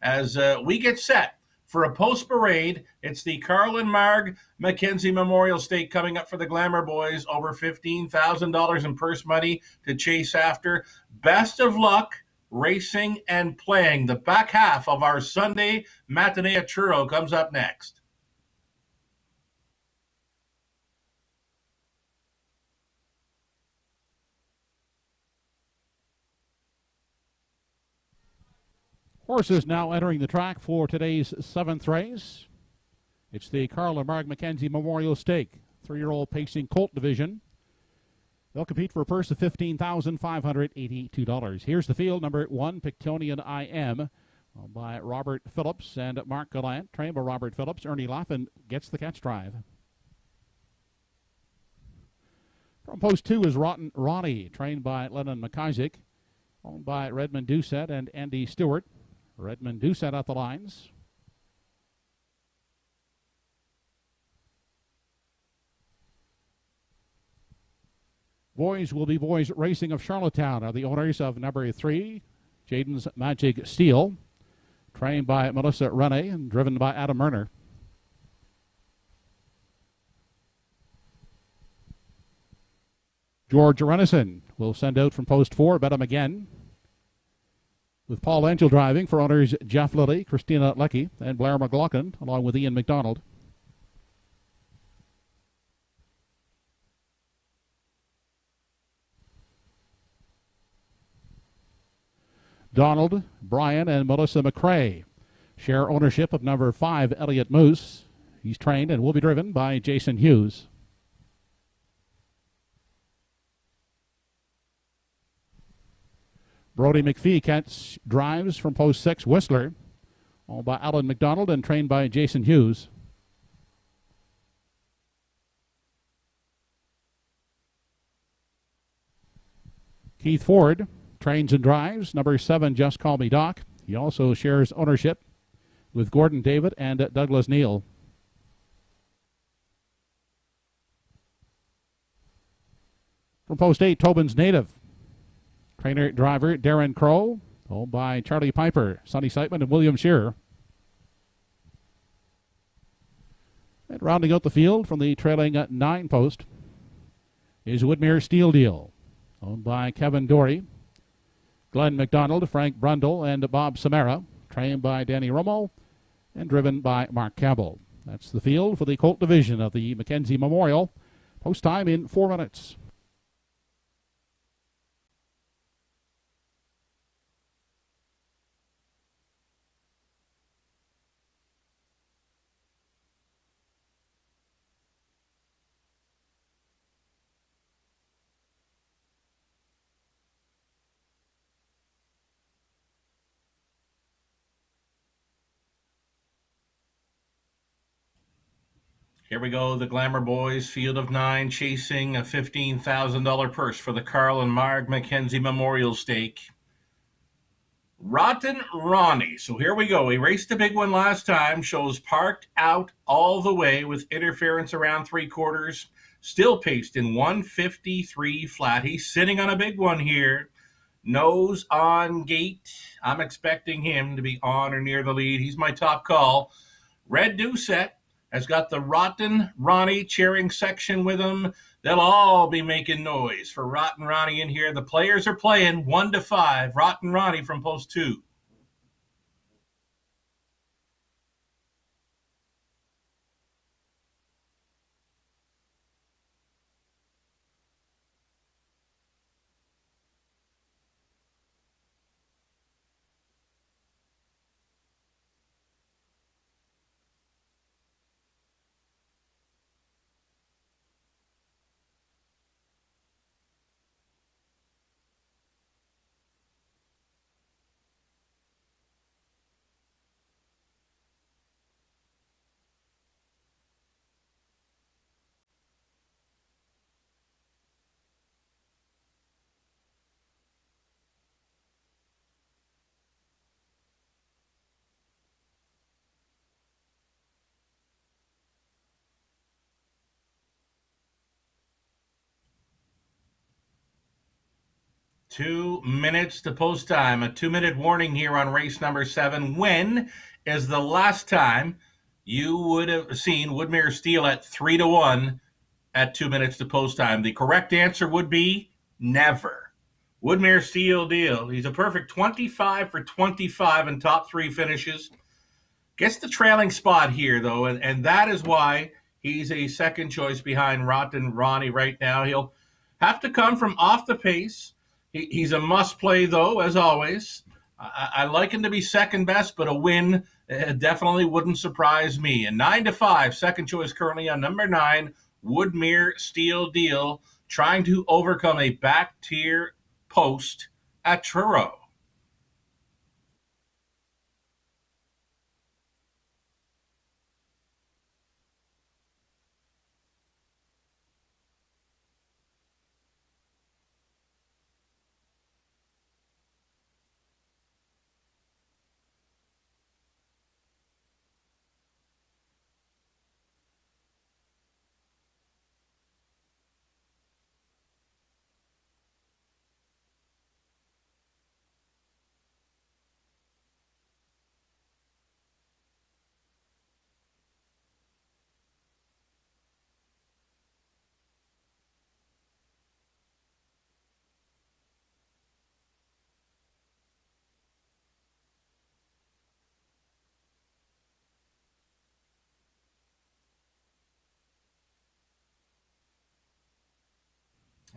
as we get set for a post-parade. It's the Carlin Marg Mackenzie Memorial Stake coming up for the Glamour Boys. Over $15,000 in purse money to chase after. Best of luck racing and playing. The back half of our Sunday matinee at Truro comes up next. Horses now entering the track for today's 7th race. It's the Carlin Marg Mackenzie Memorial Stake, 3-year-old pacing colt division. They'll compete for a purse of $15,582. Here's the field. Number 1, Pictonian I Am, by Robert Phillips and Mark Gallant. Trained by Robert Phillips. Ernie Laffin gets the catch drive. From post 2 is Rotten Ronnie, trained by Lennon McIsaac, owned by Redmond Doucette and Andy Stewart. Redmond Doucette at the lines. Boys Will Be Boys Racing of Charlottetown are the owners of number 3, Jaden's Magic Steel, trained by Melissa Rene and driven by Adam Murner. George Renison will send out from post 4, Bet 'em Again, with Paul Angel driving for owners Jeff Lilly, Christina Leckie, and Blair McLaughlin, along with Ian McDonald. Donald, Brian, and Melissa McCrae share ownership of number 5, Elliott Moose. He's trained and will be driven by Jason Hughes. Brody McPhee drives from post 6, Whistler, owned by Alan McDonald and trained by Jason Hughes. Keith Ford trains and drives number 7, Just Call Me Doc. He also shares ownership with Gordon David and Douglas Neal. From post 8, Tobin's Native. Trainer driver Darren Crow, owned by Charlie Piper, Sonny Seitman, and William Shearer. And rounding out the field from the trailing 9 post is Woodmere Steel Deal, owned by Kevin Dory, Glenn McDonald, Frank Brundle, and Bob Samara, trained by Danny Romo and driven by Mark Campbell. That's the field for the colt division of the Mackenzie Memorial. Post time in 4 minutes. Here we go, the Glamour Boys, field of 9, chasing a $15,000 purse for the Carlin Marg Mackenzie Memorial Stake. Rotten Ronnie. So here we go. He raced a big one last time, shows parked out all the way with interference around 3/4, still paced in 1:53 flat. He's sitting on a big one here. Nose on gate. I'm expecting him to be on or near the lead. He's my top call. Red Doucette has got the Rotten Ronnie cheering section with him. They'll all be making noise for Rotten Ronnie in here. The players are playing 1 to 5. Rotten Ronnie from post 2. 2 minutes to post time. A 2-minute warning here on race number 7. When is the last time you would have seen Woodmere Steel at 3-1 at 2 minutes to post time? The correct answer would be never. Woodmere Steel Deal. He's a perfect 25 for 25 in top 3 finishes. Gets the trailing spot here, though, and that is why he's a second choice behind Rotten Ronnie right now. He'll have to come from off the pace. He's a must-play, though, as always. I like him to be second best, but a win definitely wouldn't surprise me. And 9-5, second choice currently on number 9, Woodmere Steel Deal, trying to overcome a back-tier post at Truro.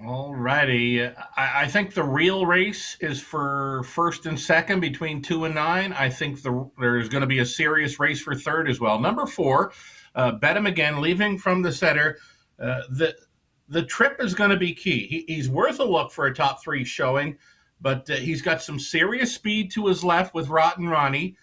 All righty. I think the real race is for first and second between 2 and 9. I think there's going to be a serious race for third as well. Number 4, Bet Him Again, leaving from the center. The trip is going to be key. He's worth a look for a top 3 showing, but he's got some serious speed to his left with Rotten Ronnie.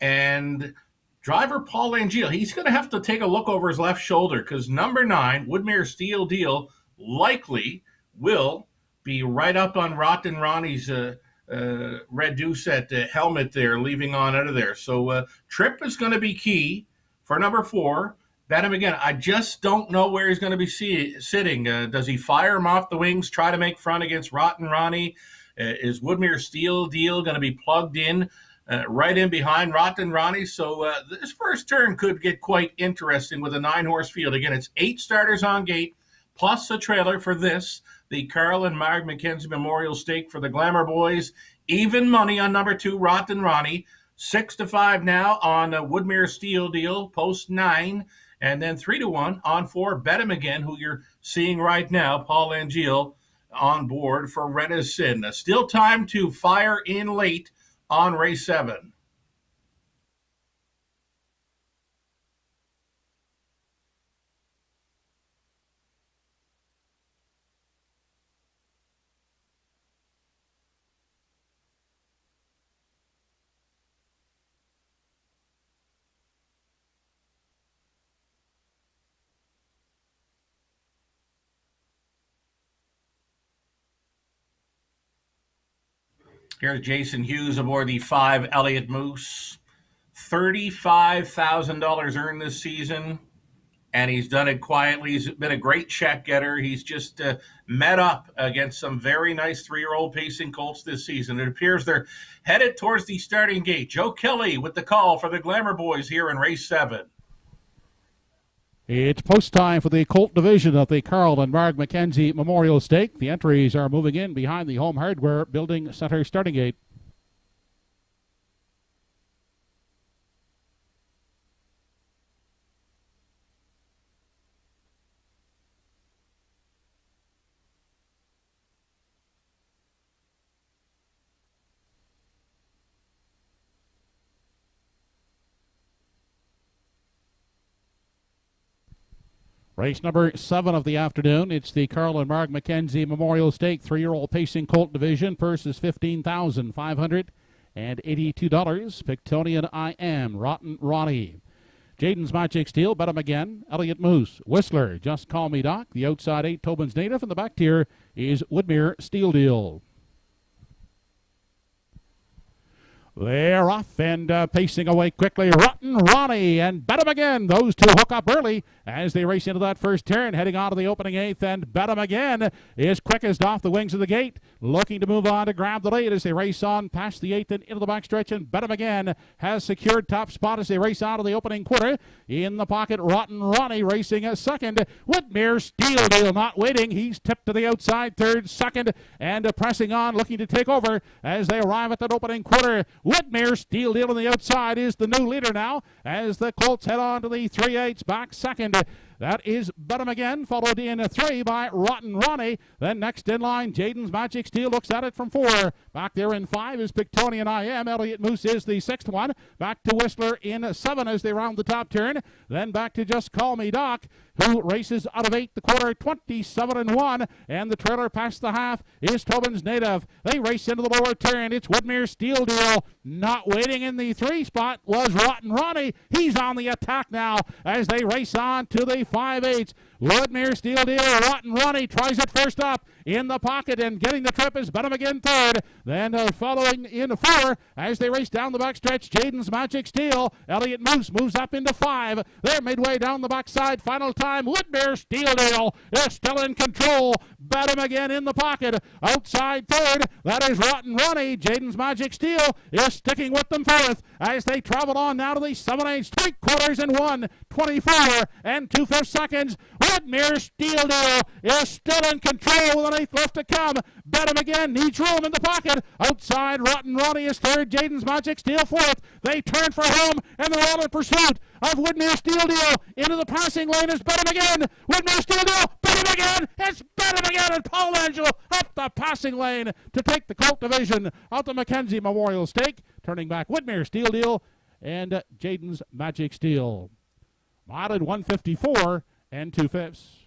And driver Paul Angeal, he's going to have to take a look over his left shoulder because number 9, Woodmere Steel Deal, likely will be right up on Rotten Ronnie's red Doucette helmet there, leaving on out of there. So trip is going to be key for number 4. Bet Him Again. I just don't know where he's going to be sitting. Does he fire him off the wings, try to make front against Rotten Ronnie? Is Woodmere Steel Deal going to be plugged in right in behind Rotten Ronnie? So this first turn could get quite interesting with a 9-horse field. Again, it's 8 starters on gate, plus a trailer for this, the Carl and Marg McKenzie Memorial Stake for the Glamour Boys. Even money on number 2, Rotten Ronnie. 6-5 now on Woodmere Steel Deal, post 9. And then 3-1 on 4, Bet Him Again, who you're seeing right now, Paul Angeal on board for Renison. Still time to fire in late on race 7. Here's Jason Hughes aboard the 5 Elliott Moose. $35,000 earned this season, and he's done it quietly. He's been a great check getter. He's just met up against some very nice 3-year-old pacing colts this season. It appears they're headed towards the starting gate. Joe Kelly with the call for the Glamour Boys here in race 7. It's post time for the Colt division of the Carl and Marg McKenzie Memorial Stake. The entries are moving in behind the Home Hardware Building Center starting gate. Race number 7 of the afternoon. It's the Carl and Marg McKenzie Memorial Stake 3-year-old pacing colt division. Purse is $15,582. Pictonian I Am, Rotten Ronnie. Jaden's Magic Steel, Bet Him Again, Elliott Moose, Whistler, Just Call Me Doc. The outside 8, Tobin's Native, and the back tier is Woodmere Steel Deal. They're off and pacing away quickly. Rotten Ronnie and Bet 'em Again. Those two hook up early as they race into that first turn, heading on to the opening eighth. And Bet 'em Again is quickest off the wings of the gate, looking to move on to grab the lead as they race on past the eighth and into the backstretch. And Bet 'em Again has secured top spot as they race out of the opening quarter. In the pocket, Rotten Ronnie racing a second. Whitmere Steel Deal not waiting. He's tipped to the outside, third, second, and pressing on, looking to take over as they arrive at that opening quarter. Whitmere Steel Deal on the outside is the new leader now as the Colts head on to the 3/8 back second. That is Bet 'em Again, followed in 3 by Rotten Ronnie. Then next in line, Jaden's Magic Steel looks at it from 4. Back there in 5 is Pictonian I Am. Elliott Moose is the 6th one. Back to Whistler in 7 as they round the top turn. Then back to Just Call Me Doc, who races out of 8 the quarter, 27-1. And the trailer past the half is Tobin's Native. They race into the lower turn. It's Whitmere Steel Deal. Not waiting in the 3 spot was Rotten Ronnie. He's on the attack now as they race on to the 5/8. Whitmere Steel Deal, Rotten Ronnie tries it first up in the pocket, and getting the trip is Bet 'em Again third. Then following in 4 as they race down the backstretch, Jaden's Magic Steel. Elliott Moose moves up into 5. They're midway down the backside. Final time, Whitmere Steel Deal is still in control. Bet 'em Again in the pocket. Outside third, that is Rotten Ronnie. Jaden's Magic Steel is sticking with them fourth as they travel on now to the 7/8, 3/4 and 1, 24 and 2/5 seconds. Whitmere Steel Deal is still in control with an eighth left to come. Bet 'em Again needs room in the pocket. Outside, Rotten Ronnie is third. Jaden's Magic Steel fourth. They turn for home, and they're all in pursuit of Whitmere Steel Deal. Into the passing lane is Bet 'em Again. Whitmere Steel Deal, Bet 'em Again. It's Bet 'em Again, and Paul Angelo up the passing lane to take the Colt division out the Mackenzie Memorial Stake. Turning back, Whitmere Steel Deal and Jaden's Magic Steel. Mile at 154 and 2/5.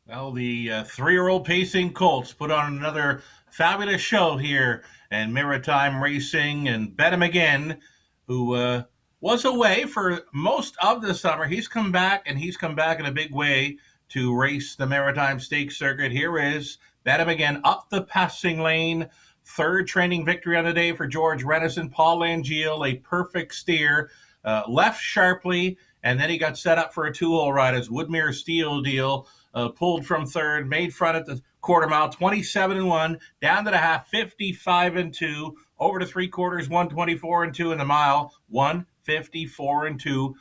Well, the 3-year-old Pacing Colts put on another fabulous show here in Maritime Racing, and Bet 'em Again, who was away for most of the summer. He's come back, and he's come back in a big way to race the Maritime Stakes circuit. Here is Bet 'em Again up the passing lane. Third training victory on the day for George Renison. Paul Langeal, a perfect steer, left sharply, and then he got set up for a 2-hole ride as Whitmere Steel Deal pulled from third, made front at the quarter mile, 27-1, down to the half, 55-2, over to 3/4, 124-2 in the mile, 154-2.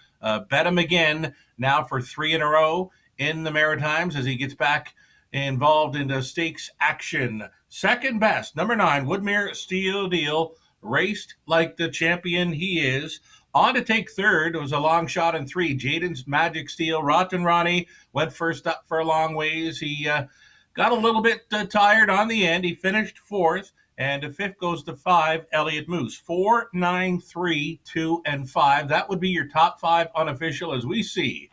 Bet 'em Again now for 3 in a row in the Maritimes as he gets back involved in the stakes action. Second best, number 9, Whitmere Steel Deal, raced like the champion he is. On to take third, it was a long shot in 3. Jaden's Magic Steel. Rotten Ronnie went first up for a long ways. He got a little bit tired on the end. He finished 4th, and 5th goes to 5, Elliott Moose. 4, 9, 3, 2, and 5. That would be your top 5 unofficial as we see.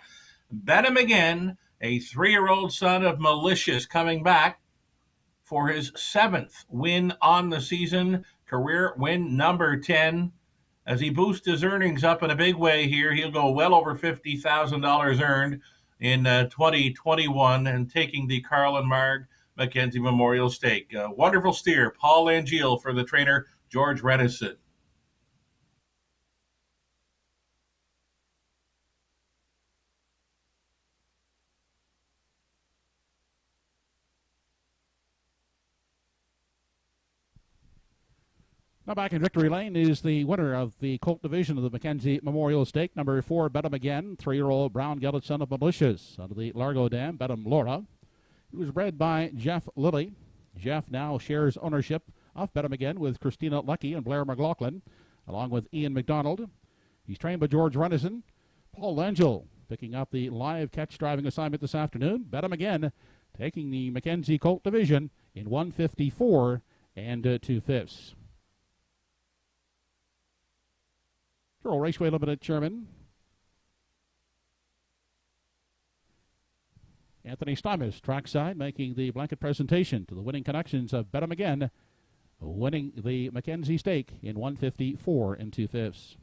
Bet 'em Again, a 3-year-old son of Malicious, coming back for his 7th win on the season, career win number 10. As he boosts his earnings up in a big way here, he'll go well over $50,000 earned in 2021 and taking the Carl and Marg Mackenzie Memorial Stake. Wonderful steer, Paul Langeal for the trainer, George Renison. Now back in victory lane is the winner of the Colt division of the Mackenzie Memorial Stake, number 4, Bet 'em Again, 3-year-old brown gelded son of Malicious out of the Largo Dam, Bet 'em Laura. He was bred by Jeff Lilly. Jeff now shares ownership of Bet 'em Again with Christina Lucky and Blair McLaughlin, along with Ian McDonald. He's trained by George Renison. Paul Langell picking up the live catch driving assignment this afternoon. Bet 'em Again taking the Mackenzie Colt division in 154 and 2/5. Truro Raceway Limited Chairman Anthony Stimus, trackside, making the blanket presentation to the winning connections of Bet 'em Again, winning the Mackenzie Stake in 154 2/5.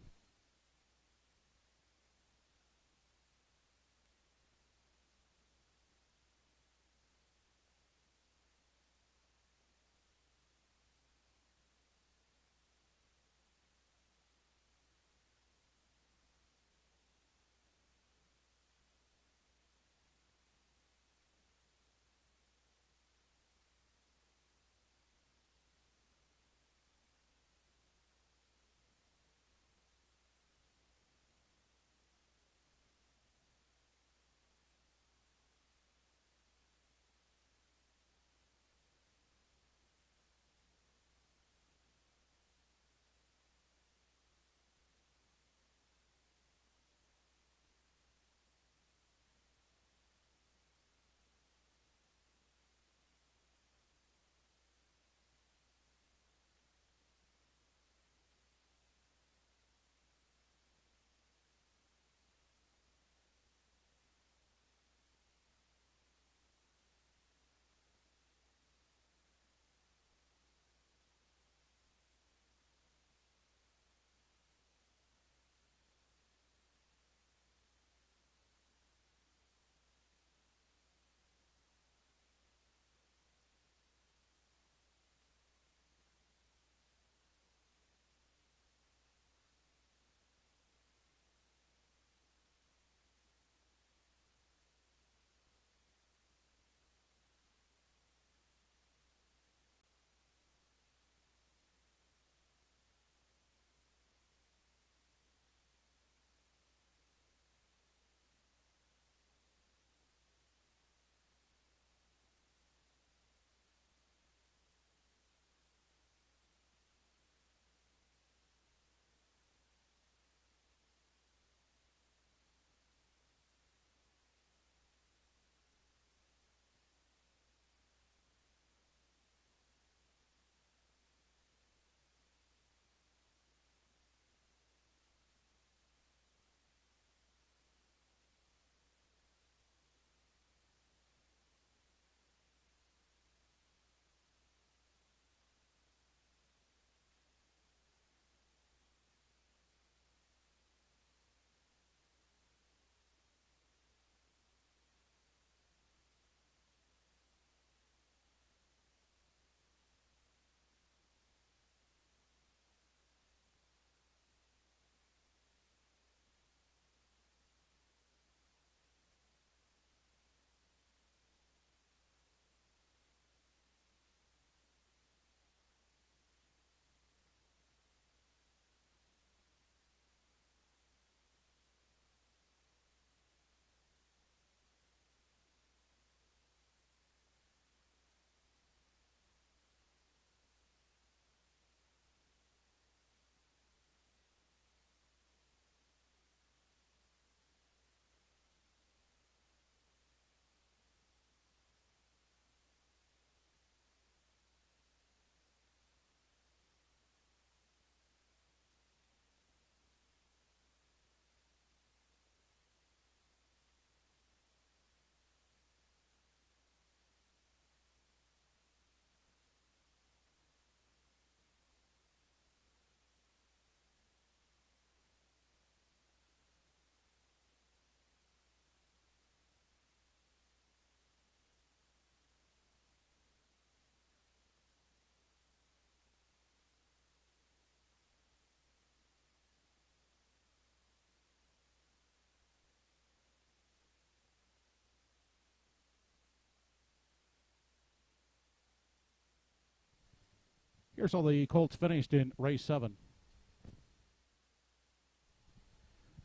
Here's how the Colts finished in race 7.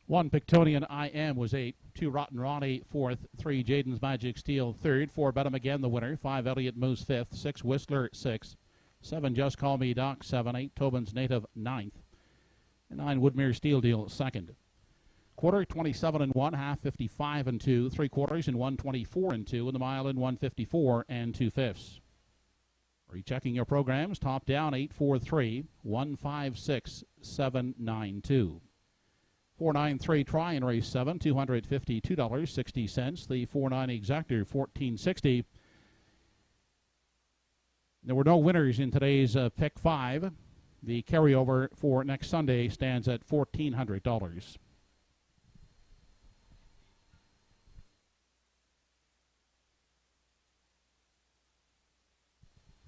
1 Pictonian I Am was 8. 2 Rotten Ronnie 4th. 3 Jaden's Magic Steel 3rd. 4 Bet 'em Again the winner. 5 Elliott Moose 5th. 6 Whistler 6th. 7 Just Call Me Doc 7. 8 Tobin's Native 9th. And 9 Woodmere Steel Deal 2nd. Quarter 27 and 1, half 55 and 2, 3/4 in 124 and 2, and the mile in 154 2/5. Rechecking your programs, top down 843 156 792. 493 try in race 7, $252.60. The 49 exactor, $14.60. There were no winners in today's pick 5. The carryover for next Sunday stands at $1,400.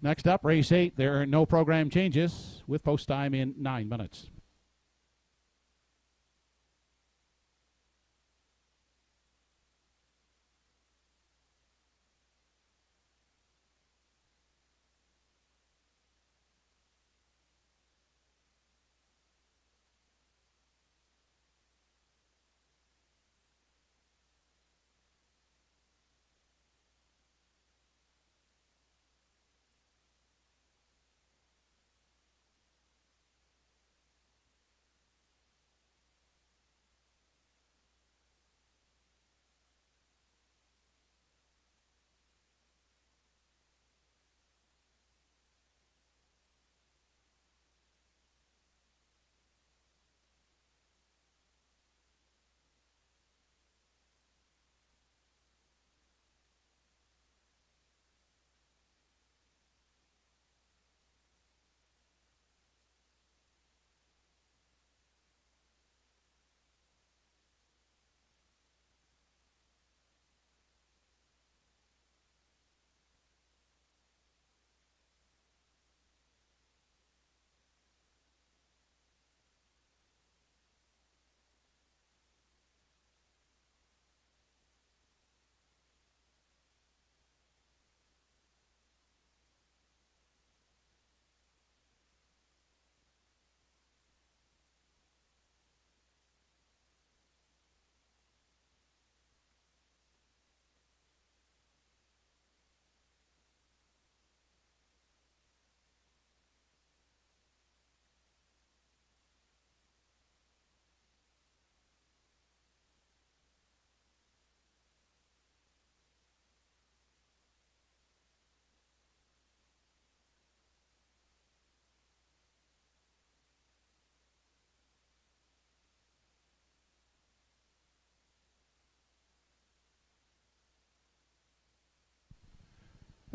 Next up, race 8. There are no program changes with post time in 9 minutes.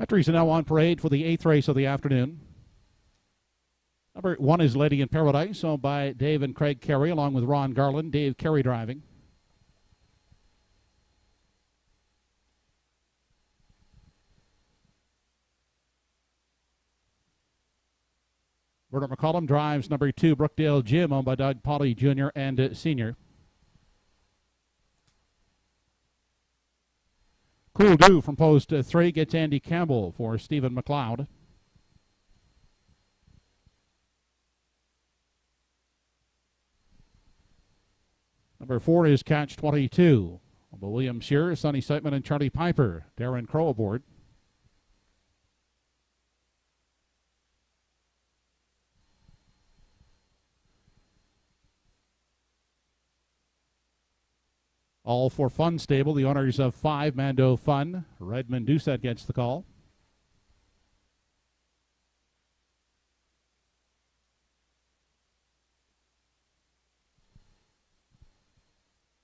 Entries are now on parade for the 8th race of the afternoon. Number 1 is Lady in Paradise, owned by Dave and Craig Carey, along with Ron Garland. Dave Carey driving. Bernard McCollum drives number 2, Brookdale Jim, owned by Doug Polly Jr. and Sr. Cool Do from post 3 gets Andy Campbell for Stephen McLeod. Number 4 is Catch 22. William Shearer, Sonny Seitman, and Charlie Piper. Darren Crow aboard. All for Fun stable, the owners of 5 Mando Fun. Redmond Doucette gets the call.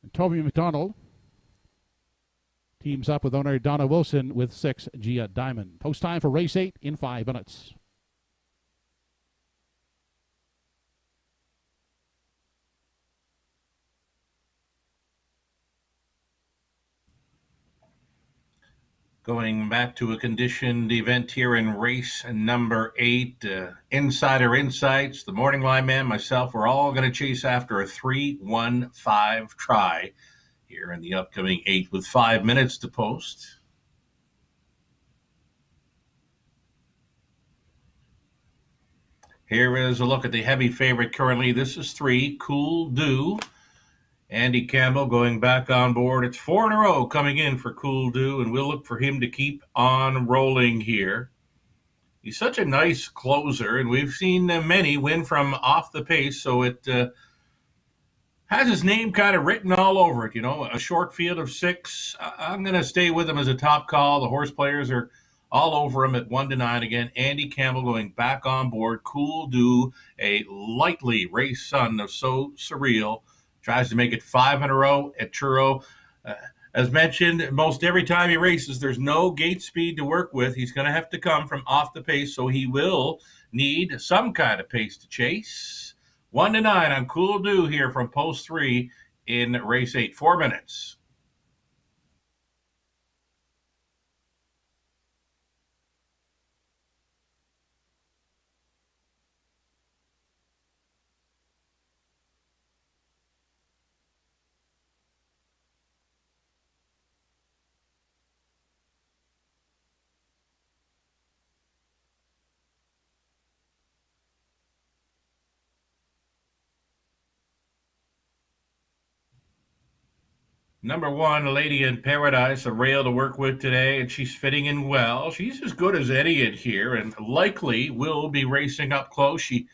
And Toby McDonald teams up with owner Donna Wilson with 6 Gia Diamond. Post time for race 8 in 5 minutes. Going back to a conditioned event here in race number 8, Insider Insights, the morning line man, myself, we're all going to chase after a 3-1-5 try here in the upcoming 8 with 5 minutes to post. Here is a look at the heavy favorite currently. This is 3, Cool Do. Andy Campbell going back on board. It's 4 in a row coming in for Cool Do, and we'll look for him to keep on rolling here. He's such a nice closer, and we've seen many win from off the pace, so it has his name kind of written all over it. You know, a short field of 6. I'm going to stay with him as a top call. The horse players are all over him at 1-9 again. Andy Campbell going back on board. Cool Do, a lightly race son of So Surreal, tries to make it 5 in a row at Truro. As mentioned, most every time he races, there's no gate speed to work with. He's going to have to come from off the pace, so he will need some kind of pace to chase. 1-9 on Cool Do here from post 3 in race 8. 4 minutes. Number 1, Lady in Paradise, a rail to work with today, and she's fitting in well. She's as good as any in here and likely will be racing up close. She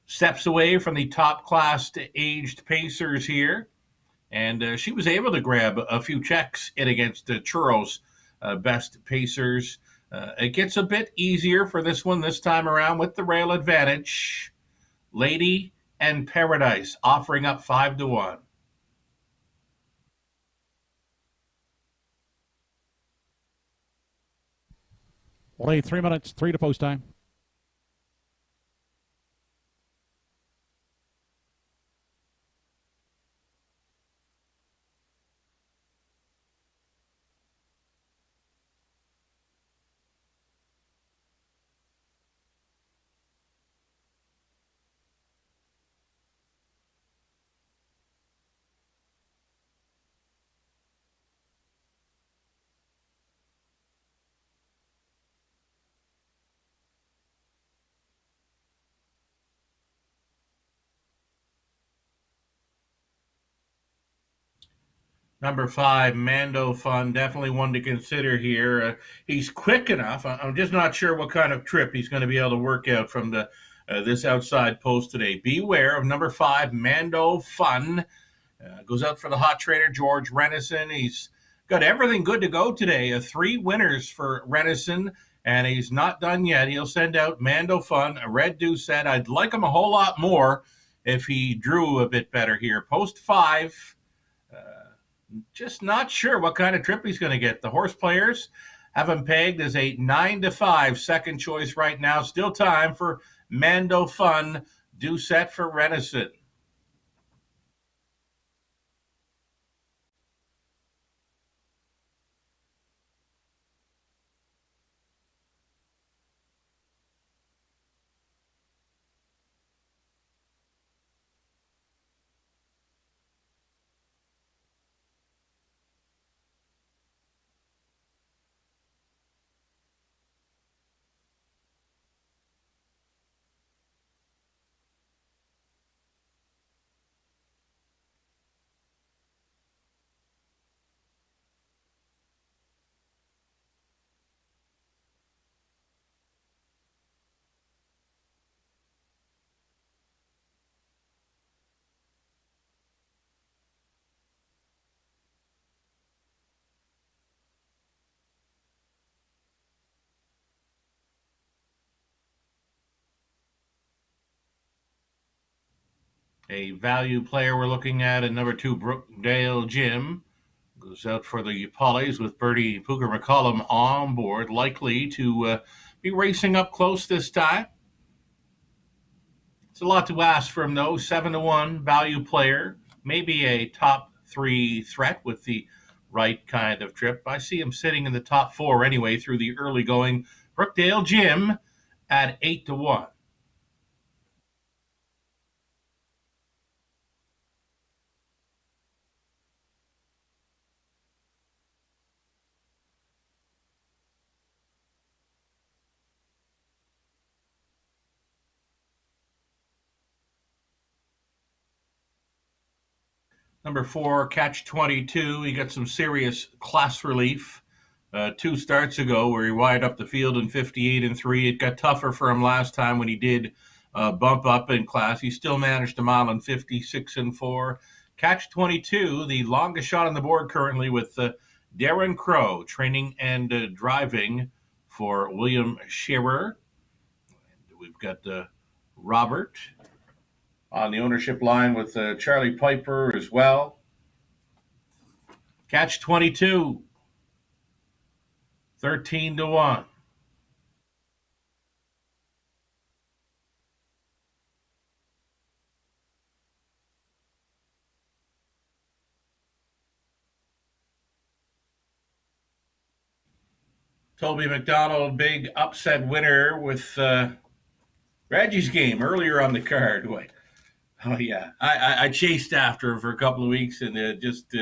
steps away from the top class aged pacers here, and she was able to grab a few checks in against Truro's best pacers. It gets a bit easier for this one this time around with the rail advantage. Lady and Paradise offering up 5-1. Only 3 minutes, 3 to post time. Number 5, Mando Fun, definitely one to consider here. He's quick enough. I'm just not sure what kind of trip he's going to be able to work out from this outside post today. Beware of number 5, Mando Fun. Goes out for the hot trainer, George Renison. He's got everything good to go today. 3 winners for Renison, and he's not done yet. He'll send out Mando Fun, a red Doucette. I'd like him a whole lot more if he drew a bit better here. Post 5. Just not sure what kind of trip he's going to get. The horse players have him pegged as a 9-5 second choice right now. Still time for Mando Fun, Doucette for Renison. A value player we're looking at number 2, Brookdale Jim. Goes out for the Pollies with Bertie Pooker McCollum on board, likely to be racing up close this time. It's a lot to ask from though. 7-1 value player, maybe a top 3 threat with the right kind of trip. I see him sitting in the top 4 anyway through the early going. Brookdale Jim at 8-1. Number 4, Catch 22. He got some serious class relief 2 starts ago where he wired up the field in 58-3. It got tougher for him last time when he did bump up in class. He still managed to mile in 56-4. Catch 22, the longest shot on the board currently with Darren Crow training and driving for William Shearer. We've got Robert on the ownership line with Charlie Piper as well. Catch 22, 13-1. Toby McDonald, big upset winner with Reggie's game earlier on the card. Oh, yeah. I chased after him for a couple of weeks and just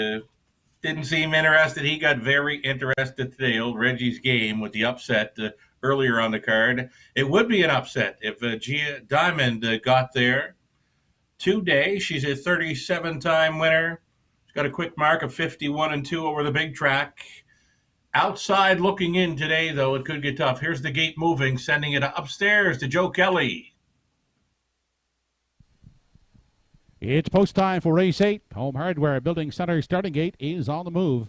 didn't seem interested. He got very interested today. Old Reggie's game with the upset earlier on the card. It would be an upset if Gia Diamond got there today. She's a 37-time winner. She's got a quick mark of 51-2 over the big track. Outside looking in today, though, it could get tough. Here's the gate moving, sending it upstairs to Joe Kelly. It's post time for race 8. Home Hardware Building Center starting gate is on the move.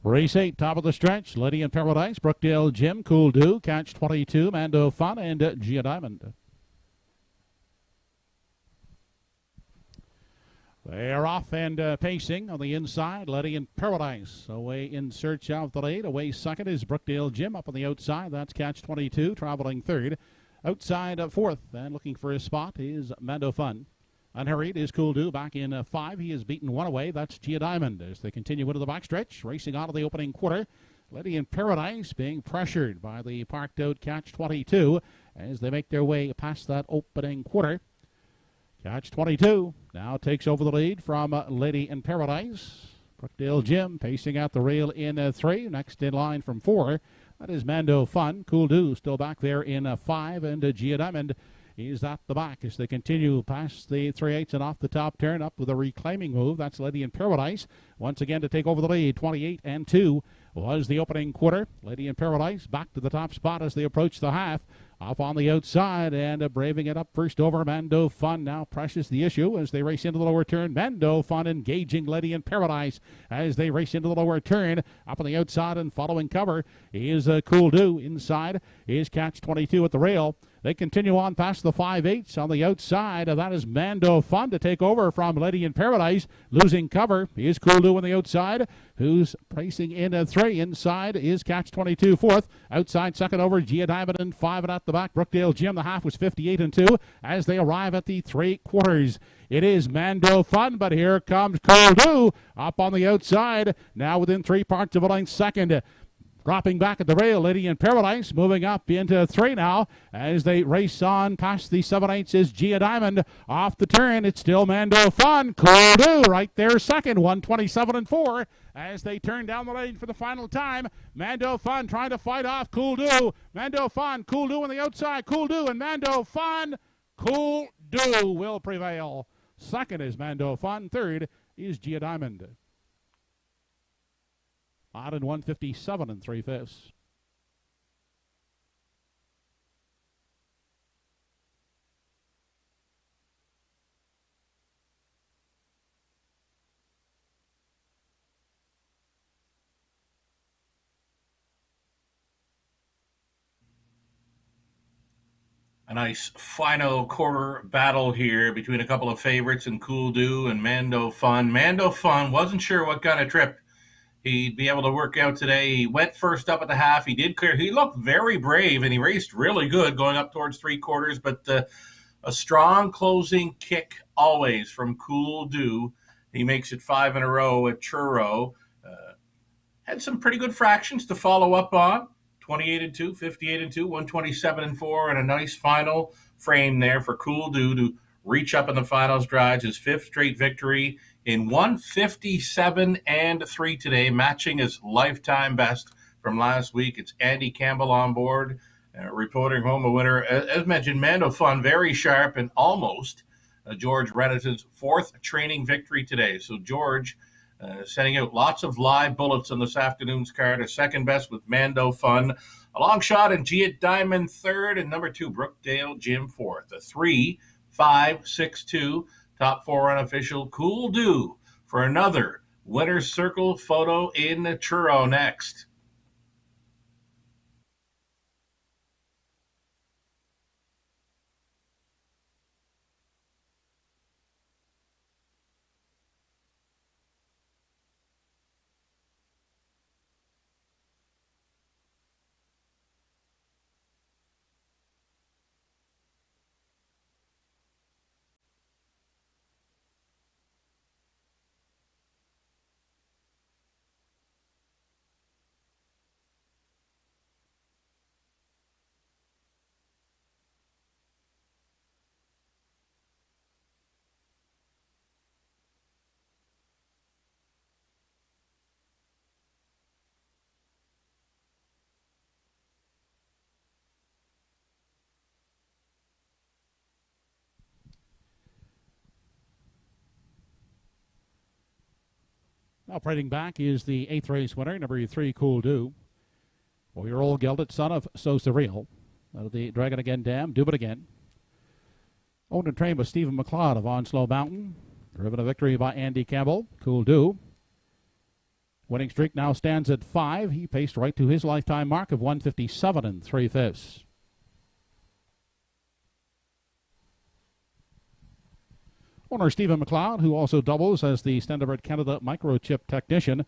Race 8, top of the stretch. Lady in Paradise, Brookdale Jim, Cool Do, Catch 22, Mando Fun, and Gia Diamond. They're off and pacing on the inside. Lady in Paradise away in search of the lead. Away second is Brookdale Jim up on the outside. That's Catch 22, traveling third. Outside fourth and looking for his spot is Mando Fun. Unhurried is Cool Do back in 5. He has beaten one away. That's Gia Diamond as they continue into the backstretch. Racing out of the opening quarter. Lady in Paradise being pressured by the parked out Catch 22 as they make their way past that opening quarter. Catch 22 now takes over the lead from Lady in Paradise. Brookdale Jim pacing out the rail in 3. Next in line from 4. That is Mando Fun. Cool Do still back there in 5. And Gia Diamond is at the back as they continue past the 3/8 and off the top turn up with a reclaiming move. That's Lady in Paradise once again to take over the lead. 28-2 was the opening quarter. Lady in Paradise back to the top spot as they approach the half. Off on the outside and braving it up first over Mando Fun. Now Precious the issue as they race into the lower turn. Mando Fun engaging Lady in Paradise as they race into the lower turn. Up on the outside and following cover is Cool Do. Inside is Catch 22 at the rail. They continue on past the 5/8 on the outside. That is Mando Fun to take over from Lady in Paradise. Losing cover is Cool Do on the outside, who's racing in 3. Inside is Catch 22 fourth. Outside second over Gia Diamond in 5 and at the back. Brookdale Jim, the half was 58-2 as they arrive at the 3/4. It is Mando Fun, but here comes Cool Do up on the outside. Now within 3 parts of a length second. Dropping back at the rail, Lady in Paradise moving up into 3 now as they race on past the 7/8 is Gia Diamond. Off the turn, it's still Mando Fun. Cool Do right there second, 127-4 as they turn down the lane for the final time. Mando Fun trying to fight off Cool Do. Mando Fun, Cool Do on the outside. Cool Do and Mando Fun. Cool Do will prevail. Second is Mando Fun. Third is Gia Diamond. Odd in 157 3/5. A nice final quarter battle here between a couple of favorites in Cool Do and Mando Fun. Mando Fun wasn't sure what kind of trip he'd be able to work out today. He went first up at the half. He did clear. He looked very brave, and he raced really good going up towards 3/4. But a strong closing kick always from Cool Do. He makes it 5 in a row at Truro. Had some pretty good fractions to follow up on. 28-2, 58-2, 127-4, and a nice final frame there for Cool Do to reach up in the final strides. His 5th straight victory in 157-3 today, matching his lifetime best from last week. It's Andy Campbell on board Reporting home a winner, as mentioned, Mando Fun, very sharp and almost George Renison's fourth training victory today. So George sending out lots of live bullets on this afternoon's card. A second best with Mando Fun. A long shot and Gia Diamond third, and number 2, Brookdale Jim fourth. A 3, 5, 6, 2. Top 4 unofficial Cool Do for another winner's circle photo in Truro next. Operating back is the 8th race winner, number 3, Cool Do. 4-year-old gelded son of So Surreal. Out of the Dragon Again Dam, Do It Again. Owned and trained by Stephen McLeod of Onslow Mountain. Driven a victory by Andy Campbell, Cool Do. Winning streak now stands at 5. He paced right to his lifetime mark of 157 3/5. Owner Stephen McLeod, who also doubles as the Standard Canada microchip technician,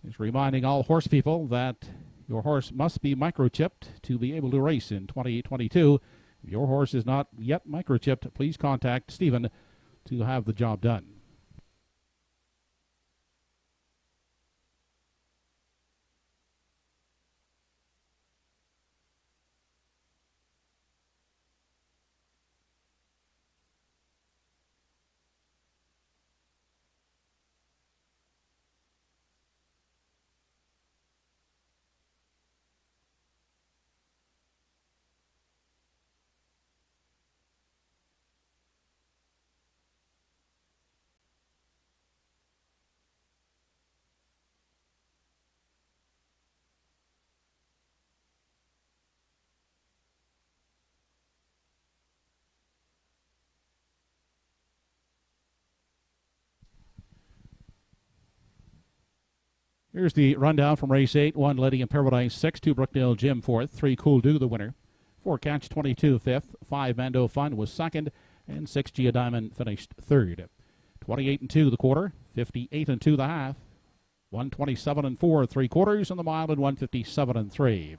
is reminding all horse people that your horse must be microchipped to be able to race in 2022. If your horse is not yet microchipped, please contact Stephen to have the job done. Here's the rundown from race 8. 1, Lady in Paradise 6, 2, Brookdale Jim 4th, 3, Cool Do the winner, 4, Catch 22 5th, 5, Mando Fun was 2nd, and 6, Gia Diamond finished 3rd. 28 2 the quarter, 58 2 the half, 127 4 3/4 in the mile, and 157 3.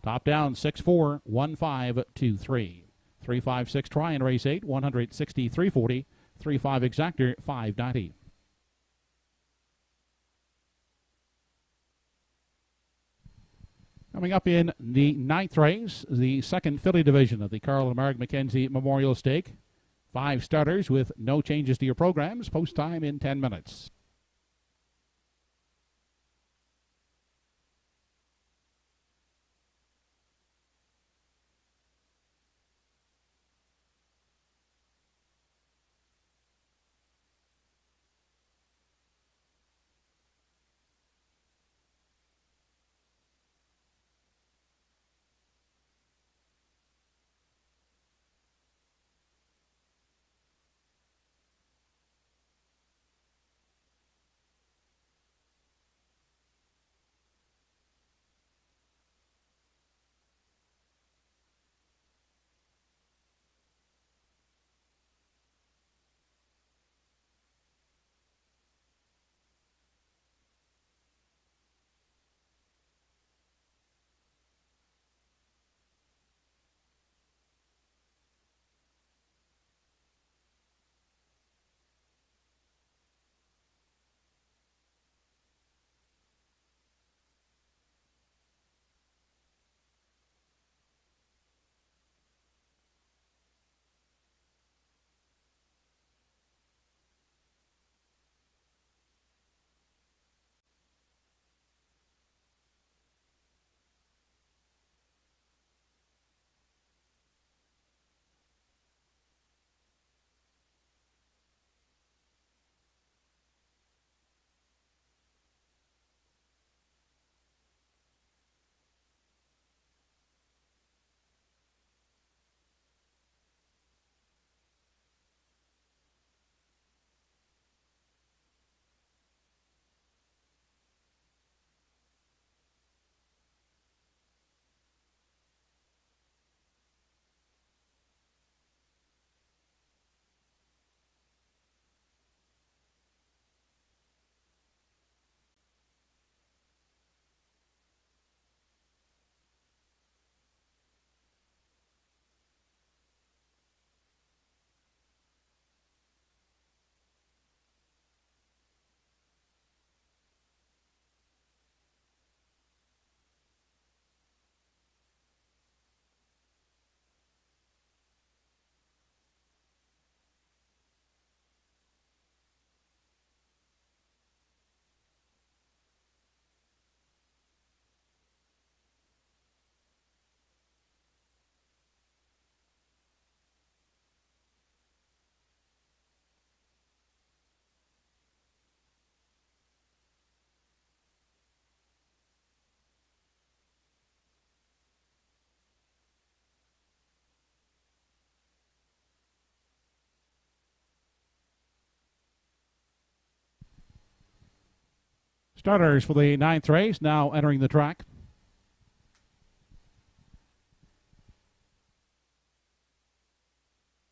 Top down 6-4, 1-5-2-3. 3-5-6 try in race 8, 163.40. 3-5 exactor, 590. Coming up in the 9th race, the second filly division of the Carl and Marg McKenzie Memorial Stake. 5 starters with no changes to your programs. Post time in 10 minutes. Starters for the 9th race now entering the track.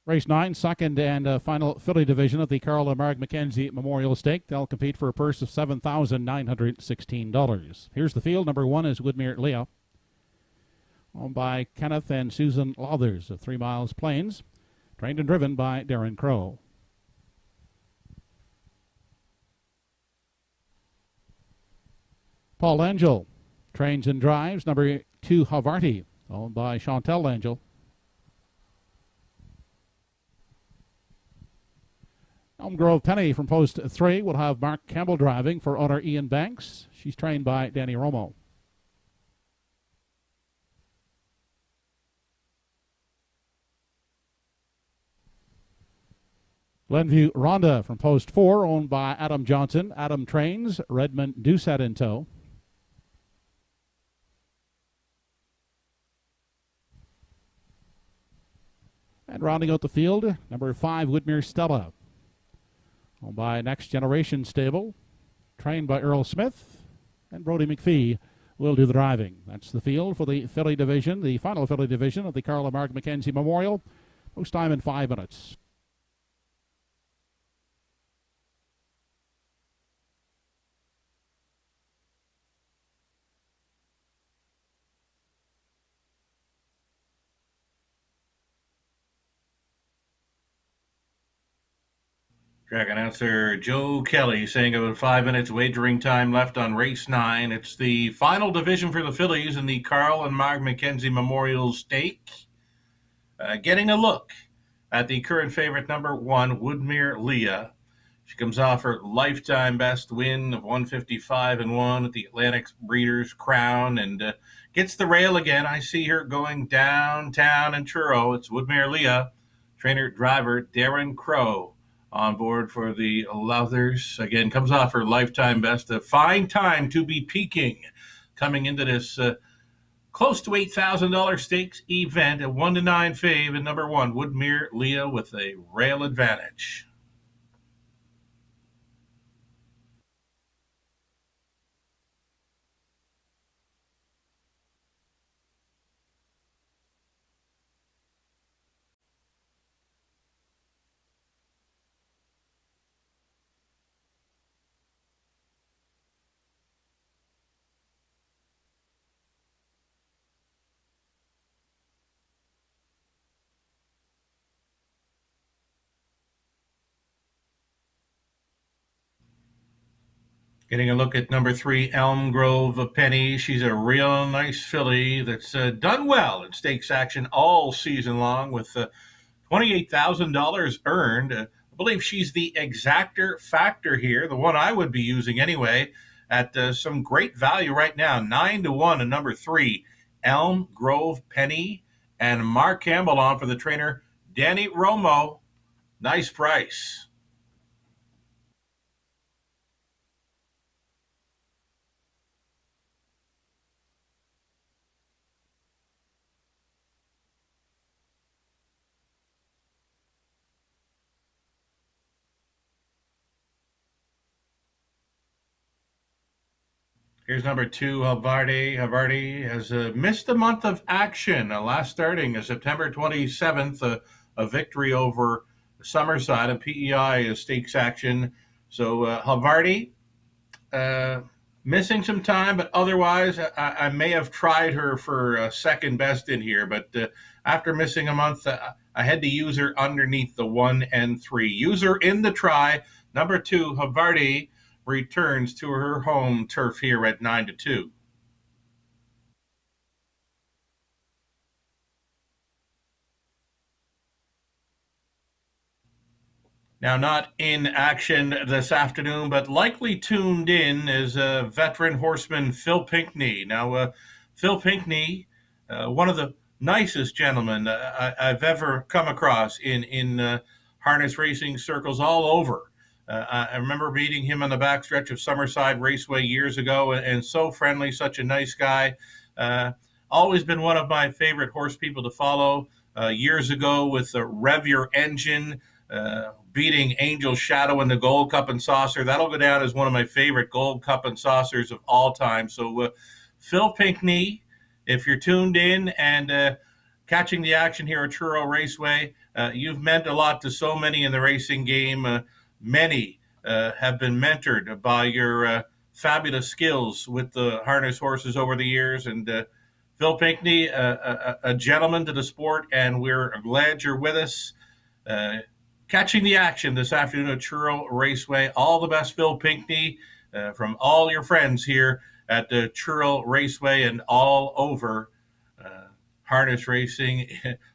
Race 9, second and final filly division of the Carl and Mark McKenzie Memorial Stake. They'll compete for a purse of $7,916. Here's the field. Number 1 is Woodmere Leah, owned by Kenneth and Susan Lauthers of 3 Miles Plains, trained and driven by Darren Crow. Paul Angel trains and drives. Number 2, Havarti, owned by Chantel Angel. Elm Grove Penny from post 3 will have Mark Campbell driving for owner Ian Banks. She's trained by Danny Romo. Glenview Rhonda from post 4, owned by Adam Johnson. Adam trains. Redmond Doucette in tow. And rounding out the field, number 5, Woodmere Stella, owned by Next Generation Stable, trained by Earl Smith, and Brody McPhee will do the driving. That's the field for the filly division, the final filly division of the Carl and Mark McKenzie Memorial. Post time in 5 minutes. Track announcer Joe Kelly saying about 5 minutes wagering time left on race 9. It's the final division for the fillies in the Carl and Mark McKenzie Memorial Stake. Getting a look at the current favorite, number 1, Woodmere Leah. She comes off her lifetime best win of 155-1 at the Atlantic Breeders' Crown and gets the rail again. I see her going downtown in Truro. It's Woodmere Leah, trainer driver Darren Crow on board for the Lauthers. Again, comes off her lifetime best. A fine time to be peaking coming into this close to $8,000 stakes event. A 1-9 fave and number 1, Woodmere Leah with a rail advantage. Getting a look at number 3, Elm Grove Penny. She's a real nice filly that's done well in stakes action all season long with $28,000 earned. I believe she's the exactor factor here, the one I would be using anyway, at some great value right now. 9-1 and number 3, Elm Grove Penny, and Mark Campbell on for the trainer Danny Romo. Nice price. Here's number 2, Havarti. Havarti has missed a month of action. Last starting September 27th, a victory over Summerside, a PEI stakes action. So Havarti missing some time, but otherwise I may have tried her for second best in here. But after missing a month, I had to use her underneath the 1 and 3. Use her in the try. Number 2, Havarti, returns to her home turf here at 9-2. Now, not in action this afternoon, but likely tuned in is veteran horseman Phil Pinkney. Now, Phil Pinkney, one of the nicest gentlemen I've ever come across in harness racing circles all over. I remember meeting him on the backstretch of Summerside Raceway years ago, and so friendly, such a nice guy. Always been one of my favorite horse people to follow. Years ago with Rev Your Engine, beating Angel Shadow in the Gold Cup and Saucer. That'll go down as one of my favorite Gold Cup and Saucers of all time. So Phil Pinckney, if you're tuned in and catching the action here at Truro Raceway, you've meant a lot to so many in the racing game. Many have been mentored by your fabulous skills with the harness horses over the years. And Phil Pinckney, a gentleman to the sport, and we're glad you're with us. Catching the action this afternoon at Truro Raceway. All the best, Phil Pinckney, from all your friends here at the Truro Raceway and all over harness racing,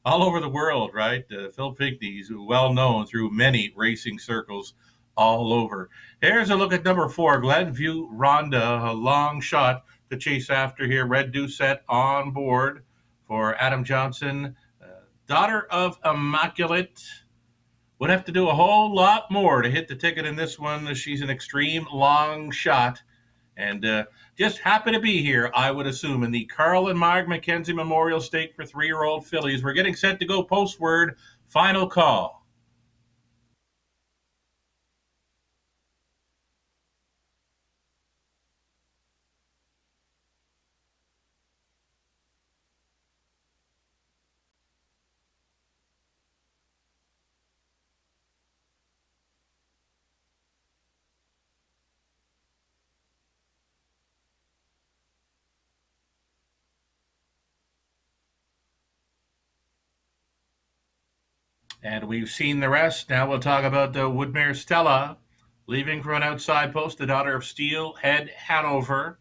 all over the world, right? Phil Pinckney is well known through many racing circles all over. Here's a look at number 4, Glenview Rhonda, a long shot to chase after here. Red Doucette on board for Adam Johnson. Daughter of Immaculate. Would have to do a whole lot more to hit the ticket in this one. She's an extreme long shot. And just happy to be here, I would assume, in the Carl and Marg McKenzie Memorial Stake for 3-year-old fillies. We're getting set to go postward. Final call. And we've seen the rest. Now we'll talk about the Woodmere Stella, leaving from an outside post, the daughter of Steelhead Hanover.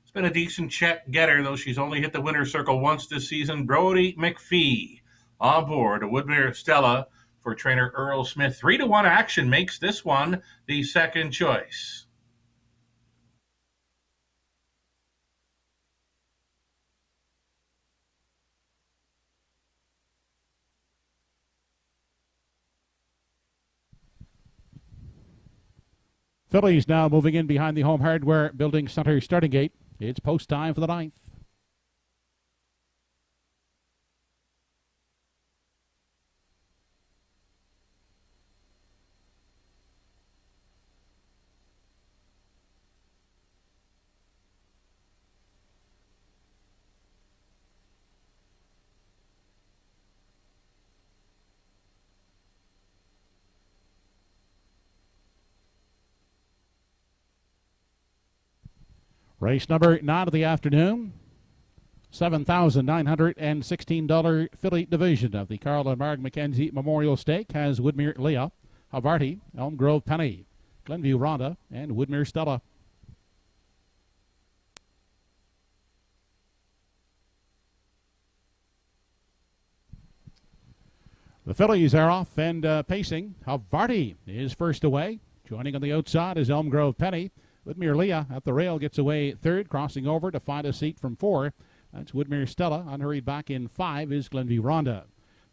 It's been a decent check getter, though she's only hit the winner's circle once this season. Brody McPhee on board, a Woodmere Stella for trainer Earl Smith. 3-1 action makes this one the second choice. Fillies now moving in behind the Home Hardware Building Center starting gate. It's post time for the 9th. Race number 9 of the afternoon. $7,916 filly division of the Carl and Marg McKenzie Memorial Stake has Woodmere Leah, Havarti, Elm Grove Penny, Glenview Rhonda, and Woodmere Stella. The fillies are off and pacing. Havarti is first away. Joining on the outside is Elm Grove Penny. Woodmere Leah at the rail gets away third, crossing over to find a seat from 4. That's Woodmere Stella. Unhurried back in 5 is Glenview Rhonda.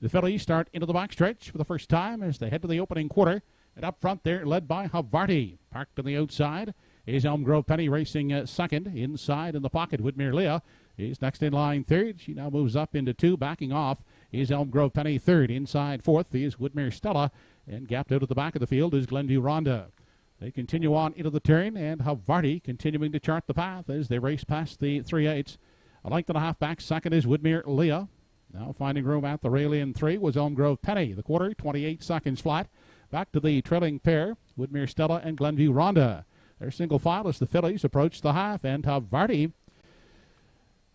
The fillies start into the backstretch for the first time as they head to the opening quarter. And up front there, led by Havarti. Parked on the outside is Elm Grove Penny racing second. Inside in the pocket, Woodmere Leah is next in line third. She now moves up into 2. Backing off is Elm Grove Penny third. Inside fourth is Woodmere Stella. And gapped out at the back of the field is Glenview Rhonda. They continue on into the turn, and Havarti continuing to chart the path as they race past the 3/8. A length and a half back second is Woodmere Leah. Now finding room at the rail in 3 was Elm Grove Penny. The quarter, 28 seconds flat. Back to the trailing pair, Woodmere Stella and Glenview Rhonda. They're single file as the fillies approach the half, and Havarti,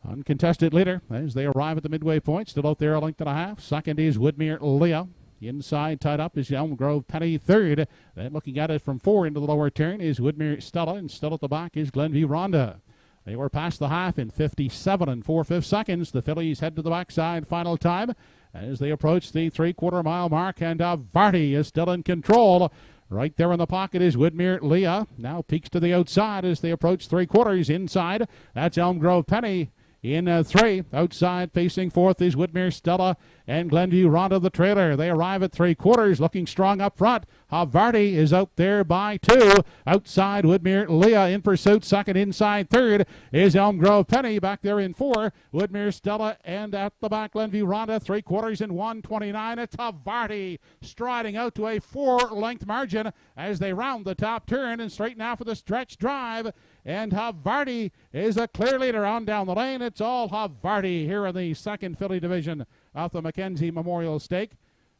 uncontested leader as they arrive at the midway point. Still out there a length and a half. Second is Woodmere Leah. Inside, tied up is Elm Grove Penny third. Then looking at it from 4 into the lower turn is Woodmere Stella, and still at the back is Glenview Rhonda. They were past the half in 57 4/5 seconds. The fillies head to the backside final time as they approach the 3/4 mile mark, and Havarti is still in control. Right there in the pocket is Woodmere Leah. Now peeks to the outside as they approach 3/4 inside. That's Elm Grove Penny. in 3. Outside, facing 4th is Woodmere Stella and Glenview Ronda the trailer. They arrive at 3/4, looking strong up front. Havarti is out there by 2. Outside, Woodmere Leah in pursuit. Second, inside 3rd is Elm Grove Penny. Back there in 4. Woodmere Stella, and at the back, Glenview Ronda. 3/4 in 1:29. It's Havarti striding out to a 4-length margin as they round the top turn and straight now for the stretch drive. And Havarti is a clear leader on down the lane. It's all Havarti here in the second filly division of the Mackenzie Memorial Stake.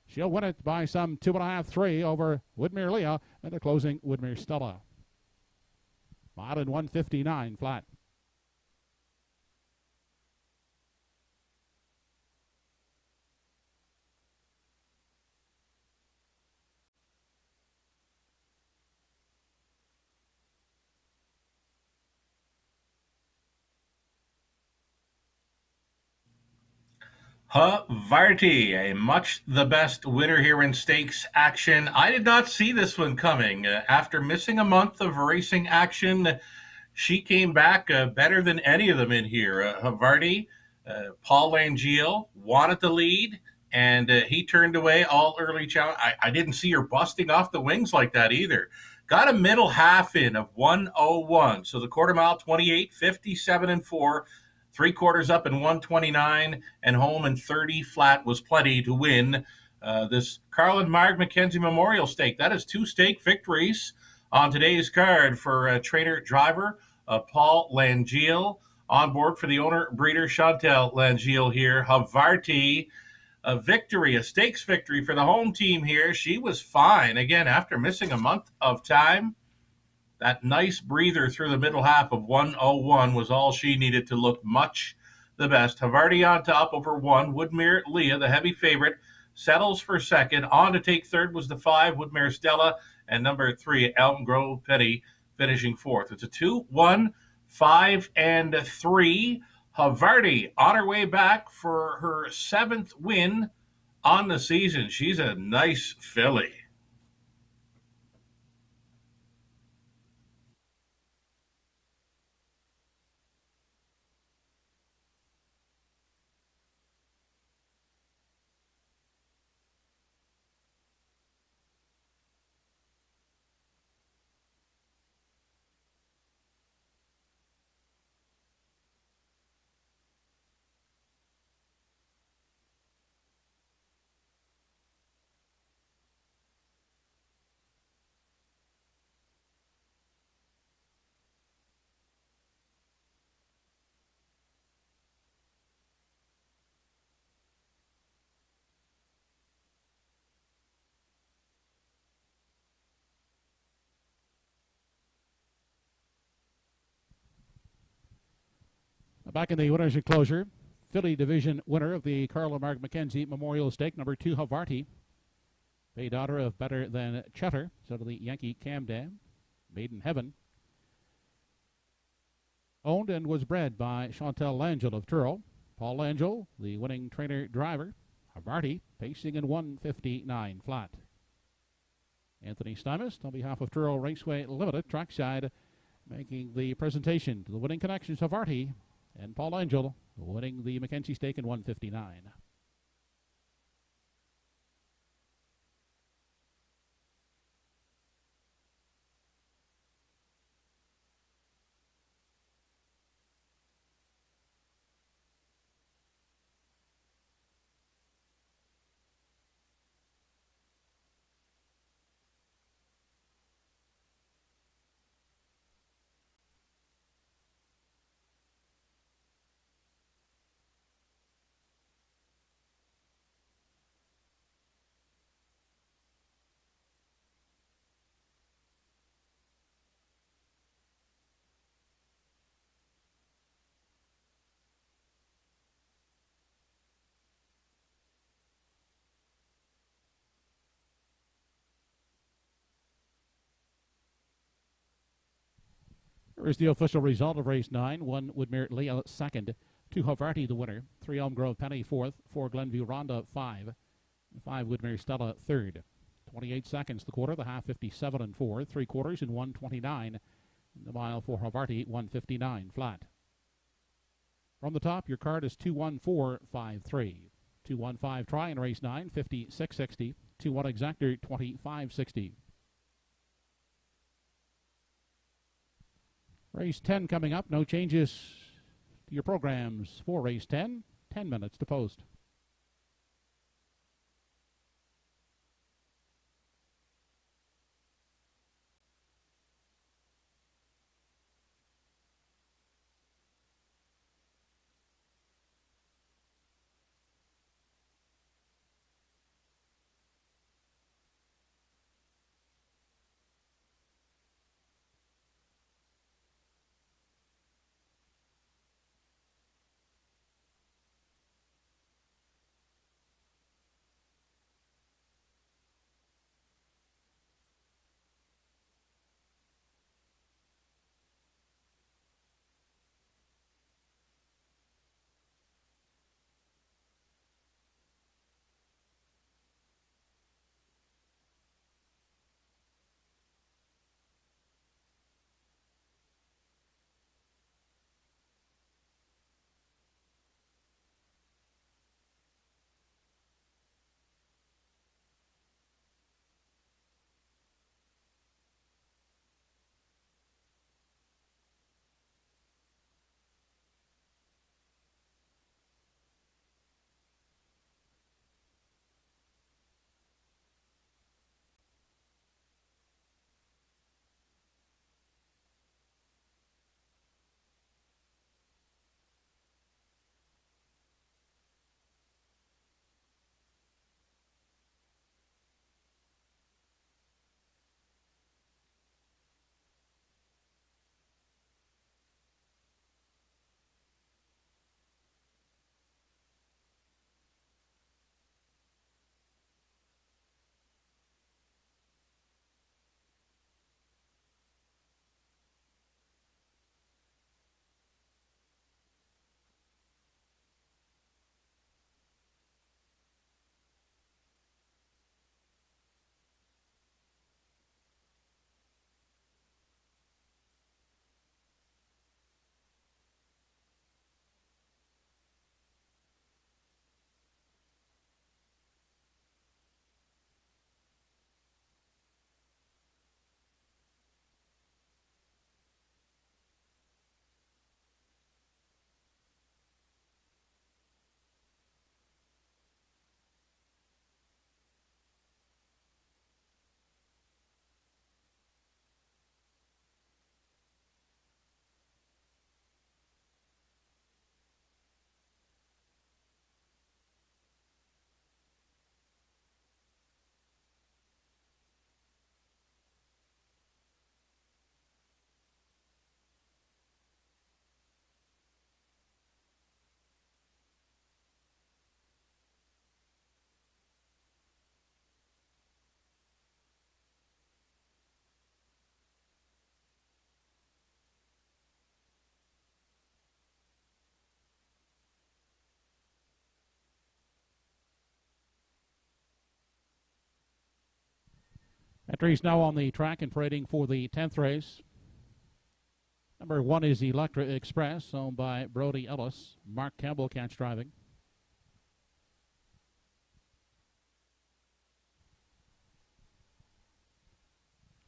She'll win it by some 2.5, 3 over Woodmere Leah and the closing Woodmere Stella. Mile in 1:59 flat. Havarti, a much the best winner here in stakes action. I did not see this one coming. After missing a month of racing action, she came back better than any of them in here. Havarti, Paul Langeal wanted the lead, and he turned away all early challenge. I didn't see her busting off the wings like that either. Got a middle half in of 1:01. So the quarter mile, 28, 57 and 4. 3/4 up in 1:29 and home in 30 flat was plenty to win this Carl and Marg Mackenzie Memorial Stake. That is 2 stake victories on today's card for trainer driver Paul Langeal. On board for the owner breeder Chantal Langeal here. Havarti, a victory, a stakes victory for the home team here. She was fine again after missing a month of time. That nice breather through the middle half of 1:01 was all she needed to look much the best. Havarti on top over 1. Woodmere Leah, the heavy favorite, settles for second. On to take third was the 5, Woodmere Stella, and number 3, Elm Grove Petty, finishing 4th. It's a 2, 1, 5, and 3. Havarti on her way back for her 7th win on the season. She's a nice filly. Back in the winner's enclosure, filly division winner of the Carl and Marg Mackenzie Memorial Stake, number 2, Havarti. A daughter of Better Than Cheddar, so to the Yankee Camden, Maiden Heaven. Owned and was bred by Chantal Langeal of Truro. Paul Langeal, the winning trainer driver. Havarti, pacing in 1:59 flat. Anthony Stymist, on behalf of Truro Raceway Limited, trackside, making the presentation to the winning connections, Havarti and Paul Langeal, winning the Mackenzie Stake in 1:59. Here is the official result of race 9. 1 Woodmere Leah second, 2 Havarti the winner, 3 Elm Grove Penny fourth, 4 Glenview Ronda 5, 5 Woodmere Stella third. 28 seconds the quarter, the half 57 and 4, 3/4 in 1:29. The mile for Havarti 1:59 flat. From the top, your card is 21453. 215 try in race 9, 5660. 21 exactor, 2560. Race 10 coming up. No changes to your programs for race 10. 10 minutes to post. Entries now on the track and parading for the 10th race. Number 1 is Electra Express, owned by Brody Ellis. Mark Campbell catch driving.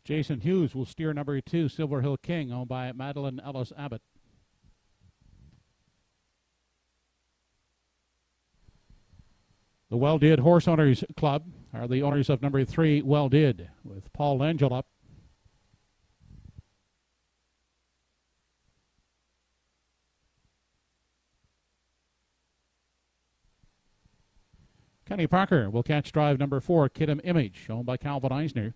Jason Hughes will steer number 2, Silver Hill King, owned by Madeline Ellis Abbott. The Well Did Horse Owners Club are the owners of number 3, Well Did, with Paul Angel up. Kenny Parker will catch drive number 4, Kidam Image, owned by Calvin Eisner.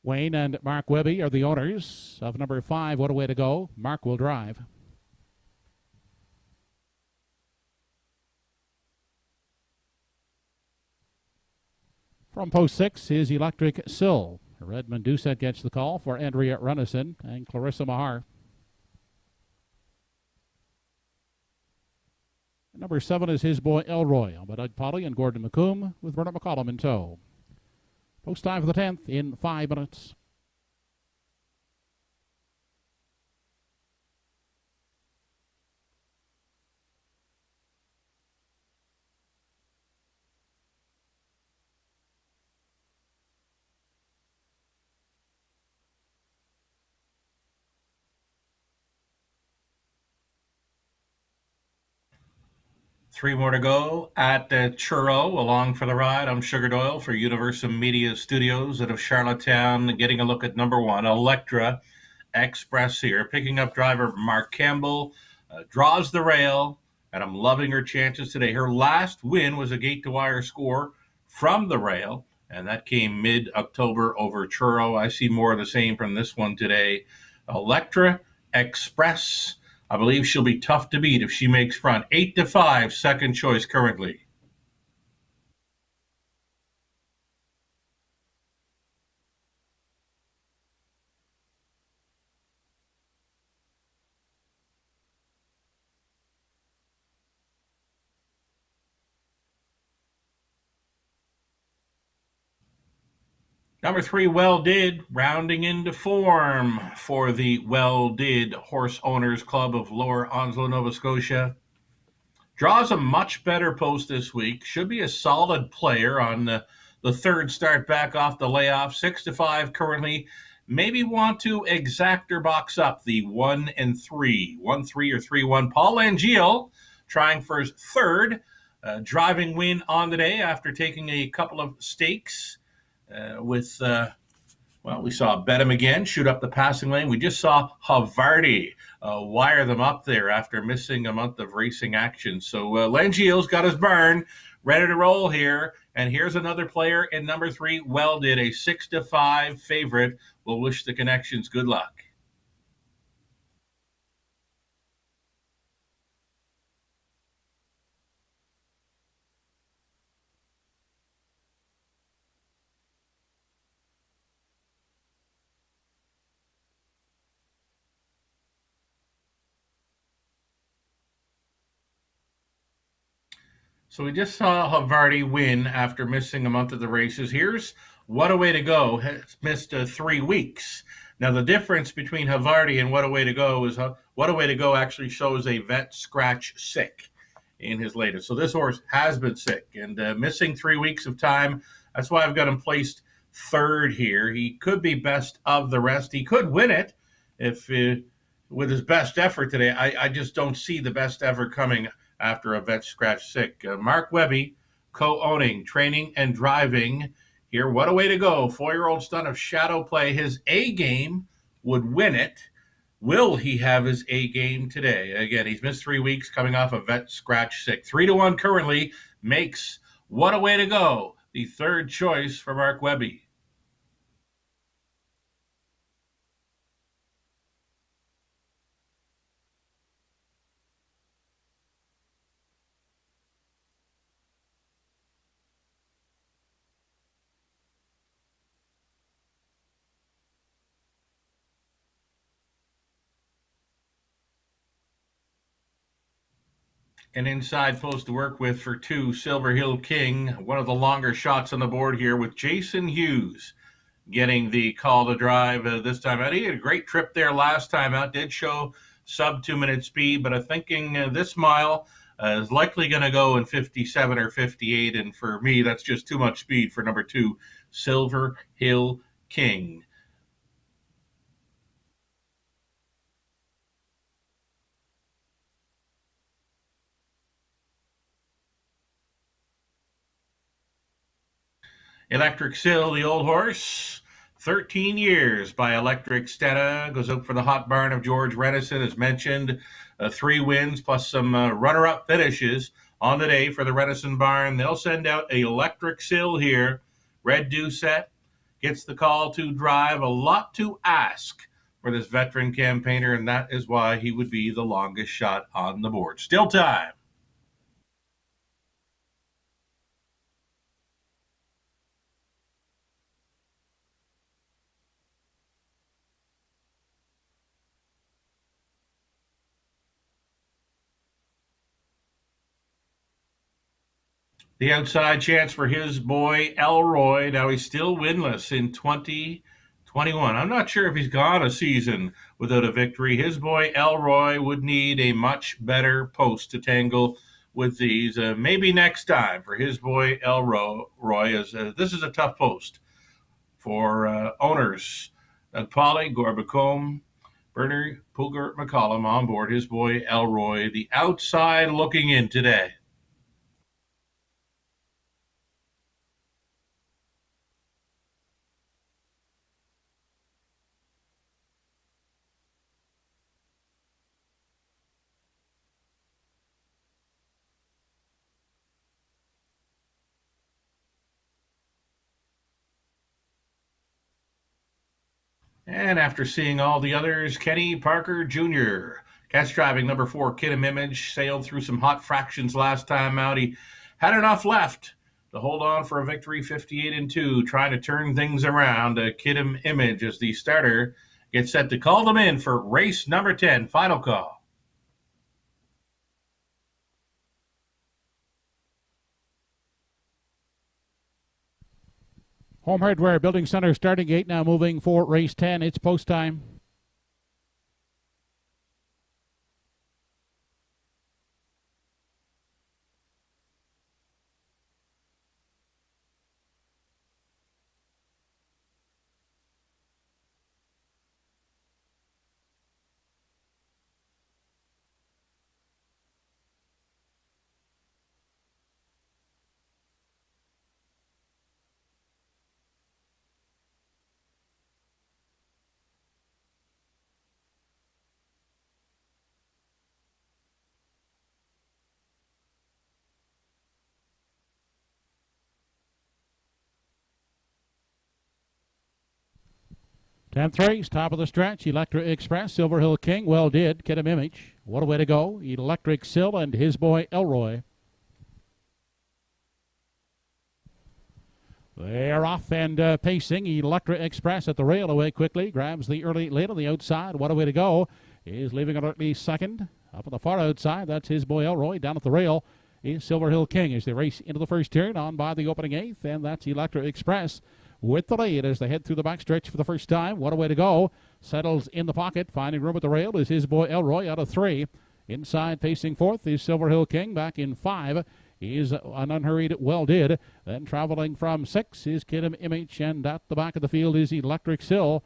Wayne and Mark Webby are the owners of number 5, What a Way to Go. Mark will drive. From post 6 is Electric Sill. Redmond Doucette gets the call for Andrea Runnison and Clarissa Mahar. Number 7 is His Boy Elroy, by Doug Polly and Gordon McComb, with Bernard McCollum in tow. Post time for the 10th in 5 minutes. Three more to go at Truro. Along for the ride, I'm Sugar Doyle for Universal Media Studios out of Charlottetown, getting a look at number one, Electra Express here. Picking up driver Mark Campbell, draws the rail, and I'm loving her chances today. Her last win was a gate-to-wire score from the rail, and that came mid-October over Truro. I see more of the same from this one today. Electra Express. I believe she'll be tough to beat if she makes front. 8-5, second choice currently. Number three, Well Did, rounding into form for the Well Did Horse Owners Club of Lower Onslow, Nova Scotia. Draws a much better post this week. Should be a solid player on the third start back off the layoff. 6-5 currently. Maybe want to exactor box up the 1 and 3. 1-3 or 3-1. Paul Langeal trying for his third driving win on the day after taking a couple of stakes we saw Bedham again shoot up the passing lane. We just saw Havarti wire them up there after missing a month of racing action. So Langeal's got his burn, ready to roll here. And here's another player in number three, Well Did, a 6-5 favorite. We'll wish the connections good luck. So we just saw Havarti win after missing a month of the races. Here's What a Way to Go. Has missed 3 weeks. Now, the difference between Havarti and What a Way to Go is What a Way to Go actually shows a vet scratch sick in his latest. So this horse has been sick and missing 3 weeks of time. That's why I've got him placed third here. He could be best of the rest. He could win it if with his best effort today. I just don't see the best ever coming after a vet scratch sick. Mark Webby, co-owning, training, and driving here. What a Way to Go. 4-year-old son of Shadow Play. His A game would win it. Will he have his A game today? Again, he's missed 3 weeks coming off a vet scratch sick. 3-1 currently makes What a Way to Go the third choice for Mark Webby. An inside post to work with for 2, Silver Hill King. One of the longer shots on the board here with Jason Hughes getting the call to drive this time out. He had a great trip there last time out. Did show sub 2-minute speed, but I'm thinking this mile is likely going to go in 57 or 58. And for me, that's just too much speed for number 2, Silver Hill King. Electric Sill, the old horse, 13 years by Electric Stena, goes out for the hot barn of George Renison, as mentioned. 3 wins plus some runner-up finishes on the day for the Renison barn. They'll send out Electric Sill here. Red Doucette gets the call to drive. A lot to ask for this veteran campaigner, and that is why he would be the longest shot on the board. Still time. The outside chance for his boy Elroy. Now he's still winless in 2021. I'm not sure if he's gone a season without a victory. His boy Elroy would need a much better post to tangle with these. Maybe next time for his boy Elroy, as this is a tough post for owners. Polly, Gorbacombe, Berner, Pulgert, McCollum on board his boy Elroy, the outside looking in today. And after seeing all the others, Kenny Parker Jr., catch driving number 4, Kidham Image, sailed through some hot fractions last time out. He had enough left to hold on for a victory, 58-2, trying to turn things around. Kidham Image as the starter gets set to call them in for race number 10, final call. Home Hardware Building Center starting gate now moving for race 10. It's post time. Tenth race, top of the stretch, Electric Express, Silver Hill King, well did, Kidham Image. What a way to go, Electric Sill and his boy Elroy. They're off and pacing. Electric Express at the rail away quickly, grabs the early lead on the outside. What a way to go, is leaving it at least second. Up on the far outside, that's his boy Elroy. Down at the rail is Silver Hill King as they race into the first turn on by the opening eighth, and that's Electric Express with the lead as they head through the backstretch for the first time. What a way to go. Settles in the pocket, finding room at the rail is his boy Elroy out of 3. Inside pacing fourth is Silver Hill King back in 5. Is an unhurried well did. Then traveling from 6 is Kidham Image, and at the back of the field is Electric Sill.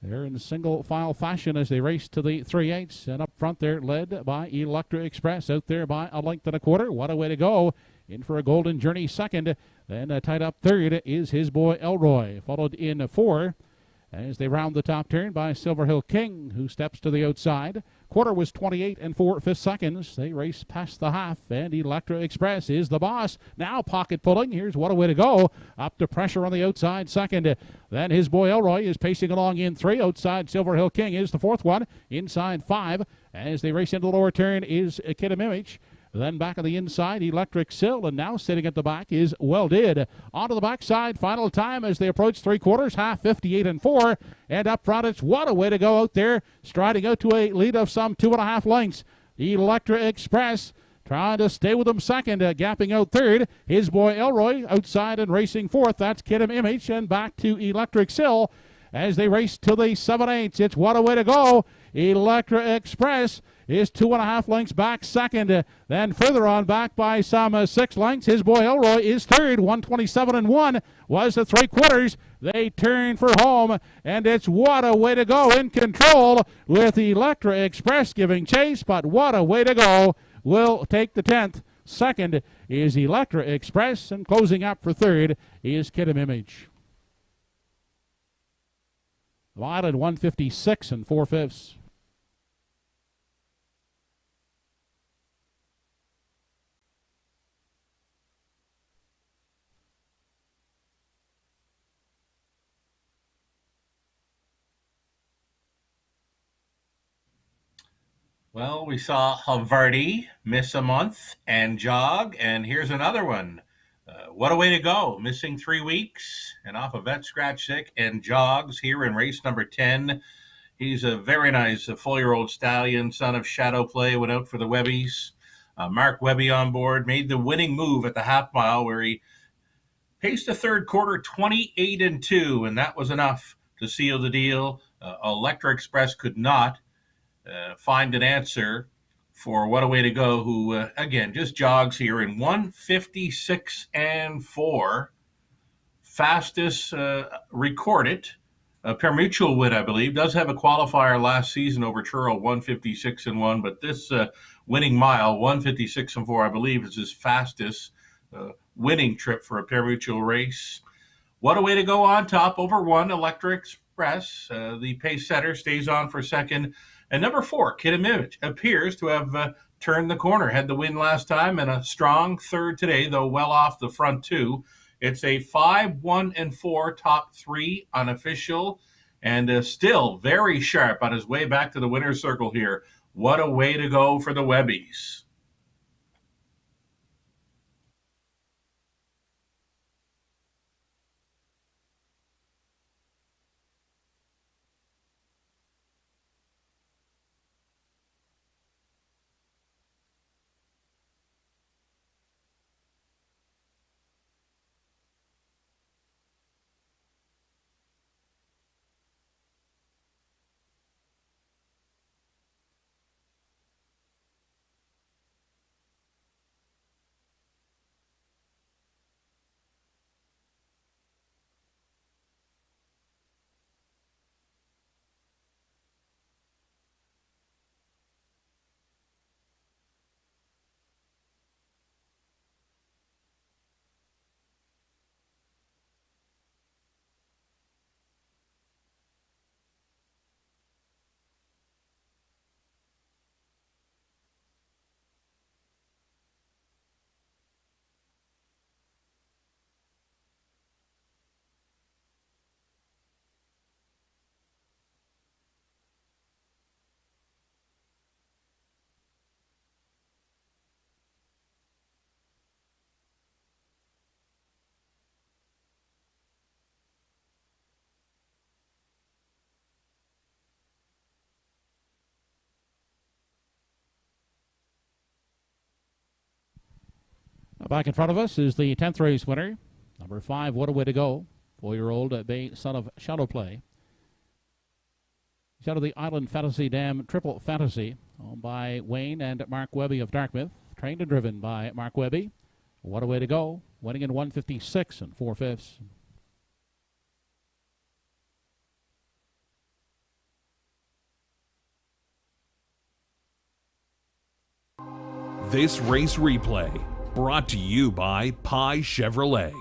They're in single file fashion as they race to the 3/8, and up front they're led by Electric Express out there by a length and a quarter. What a way to go. In for a golden journey second. Then tied up third is his boy Elroy, followed in 4 as they round the top turn by Silver Hill King, who steps to the outside. Quarter was 28 4/5 seconds. They race past the half, and Electric Express is the boss. Now pocket pulling. Here's what a way to go. Up to pressure on the outside second. Then his boy Elroy is pacing along in 3. Outside Silver Hill King is the fourth one. Inside 5 as they race into the lower turn is Kidham Image. Then back on the inside, Electric Sill, and now sitting at the back is Well Did. Onto the backside, final time as they approach 3/4, half 58 4. And up front, it's what a way to go out there, striding out to a lead of some 2.5 lengths. Electric Express trying to stay with them second, gapping out third. His boy Elroy outside and racing fourth. That's Kidham Image, and back to Electric Sill as they race to the 7/8. It's what a way to go. Electric Express is 2.5 lengths back second. Then further on back by some 6 lengths. His boy Elroy is third. 127 1 was the 3/4. They turn for home, and it's what a way to go in control with Electric Express giving chase, but what a way to go. Will take the 10th. Second is Electric Express, and closing up for third is Kidham Image. Mile at 156 4/5. Well, we saw Havarti miss a month and jog, and here's another one. What a way to go. Missing 3 weeks and off a vet scratch sick and jogs here in race number 10. He's a very nice 4-year-old stallion, son of Shadow Play, went out for the Webbies. Mark Webby on board, made the winning move at the half mile where he paced the third quarter 28-2, and that was enough to seal the deal. Electra Express could not find an answer for What a Way to Go, who, again, just jogs here in 1:56.4. Fastest recorded. Parimutuel win, I believe, does have a qualifier last season over Truro, 1:56.1, but this winning mile, 1:56.4, I believe, is his fastest winning trip for a Parimutuel race. What a Way to Go on top over 1, Electra Express. The pace setter stays on for second. And number 4, Kid Image, appears to have turned the corner. Had the win last time and a strong third today, though well off the front two. It's a 5, 1, and 4 top 3 unofficial, and still very sharp on his way back to the winner's circle here. What a way to go for the Webbies. Back in front of us is the 10th race winner, number 5, What a Way to Go, 4-year-old Bay son of Shadow Play. He's out of the Island Fantasy Dam Triple Fantasy, owned by Wayne and Mark Webby of Dartmouth, trained and driven by Mark Webby. What a Way to Go, winning in 1:56 4/5. This race replay brought to you by Pie Chevrolet.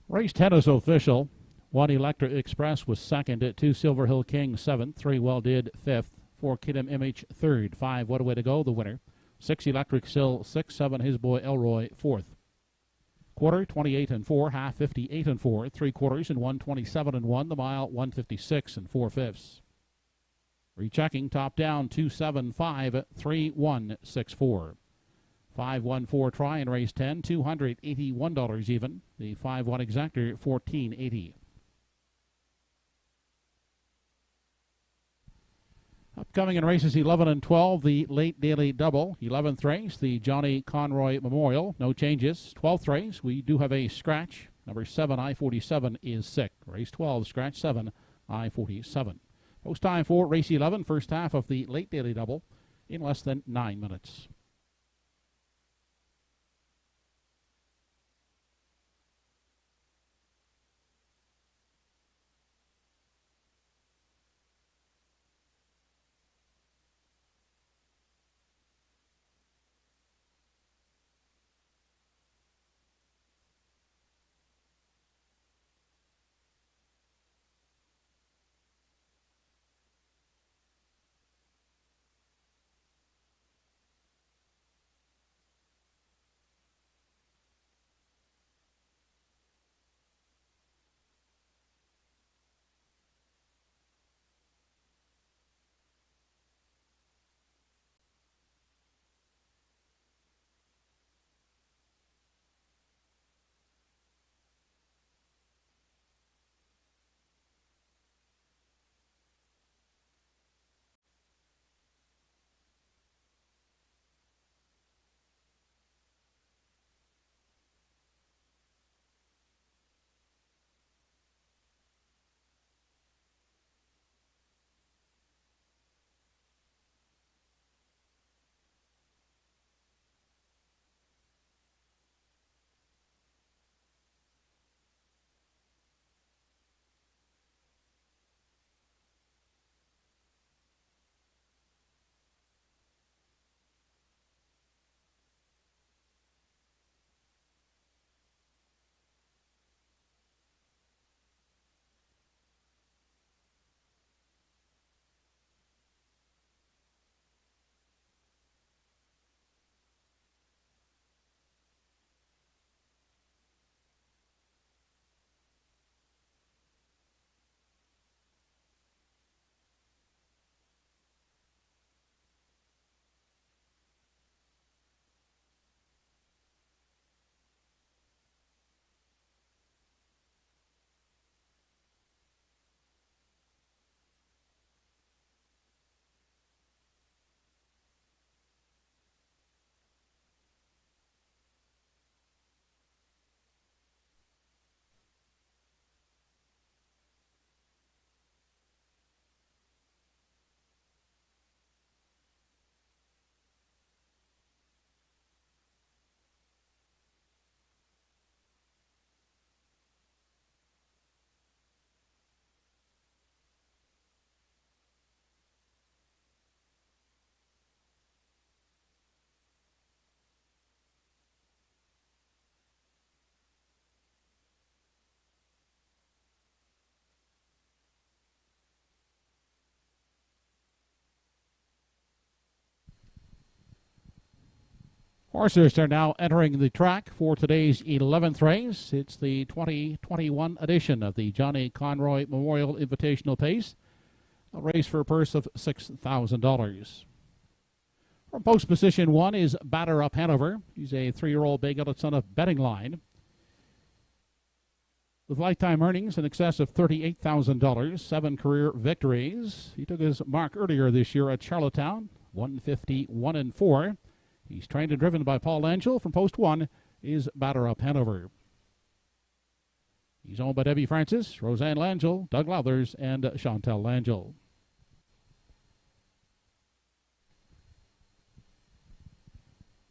Race 10 is official. 1 Electra Express was second, 2 Silver Hill King 7th, 3 Well Did 5th, 4 Kidam Image 3rd, 5 What a Way to Go the winner, 6 Electric Sill 6, 7 His Boy Elroy 4th. Quarter 28 and 4, half 58 and 4, 3/4 and 1 27 and 1, the mile 156 and 4/5. Rechecking top down 275 3164. 514 try in race 10, $281 even. The 5-1 exactor $14.80. Upcoming in races 11 and 12, the late daily double. 11th race, the Johnny Conroy Memorial. No changes. 12th race, we do have a scratch. Number 7, I-47 is sick. Race 12, scratch 7, I-47. Post time for race 11, first half of the late daily double in less than 9 minutes. Horses are now entering the track for today's 11th race. It's the 2021 edition of the Johnny Conroy Memorial Invitational Pace, a race for a purse of $6,000. From post position 1 is Batter Up Hanover. He's a 3-year-old bay gelded son of Betting Line. With lifetime earnings in excess of $38,000, 7 career victories. He took his mark earlier this year at Charlottetown, 151 and 4. He's trained and driven by Paul Langell. From post 1 is Batter Up Hanover. He's owned by Debbie Francis, Roseanne Langell, Doug Lauthers, and Chantel Langell.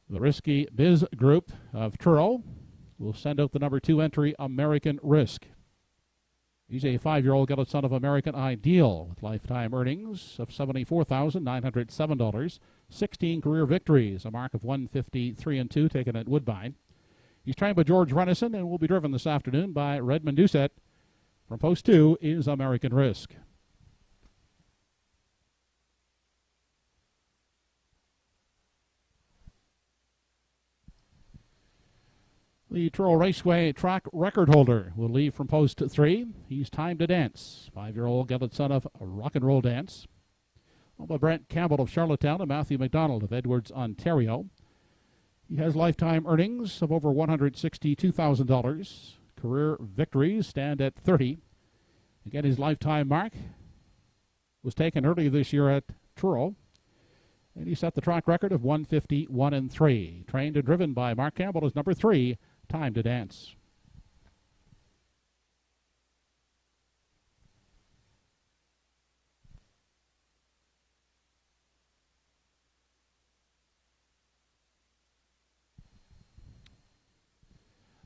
The Risky Biz Group of Truro will send out the number 2 entry, American Risk. He's a 5-year-old gelded son of American Ideal with lifetime earnings of $74,907, 16 career victories, a mark of 153 and 2 taken at Woodbine. He's trained by George Renison and will be driven this afternoon by Redmond Doucette. From post 2 is American Risk. The Truro Raceway track record holder will leave from post 3. He's Time to Dance, 5-year-old gelded son of Rock and Roll Dance. By Brent Campbell of Charlottetown and Matthew McDonald of Edwards, Ontario. He has lifetime earnings of over $162,000. Career victories stand at 30. Again, his lifetime mark was taken earlier this year at Truro, and he set the track record of 151-3. Trained and driven by Mark Campbell as number 3, Time to Dance.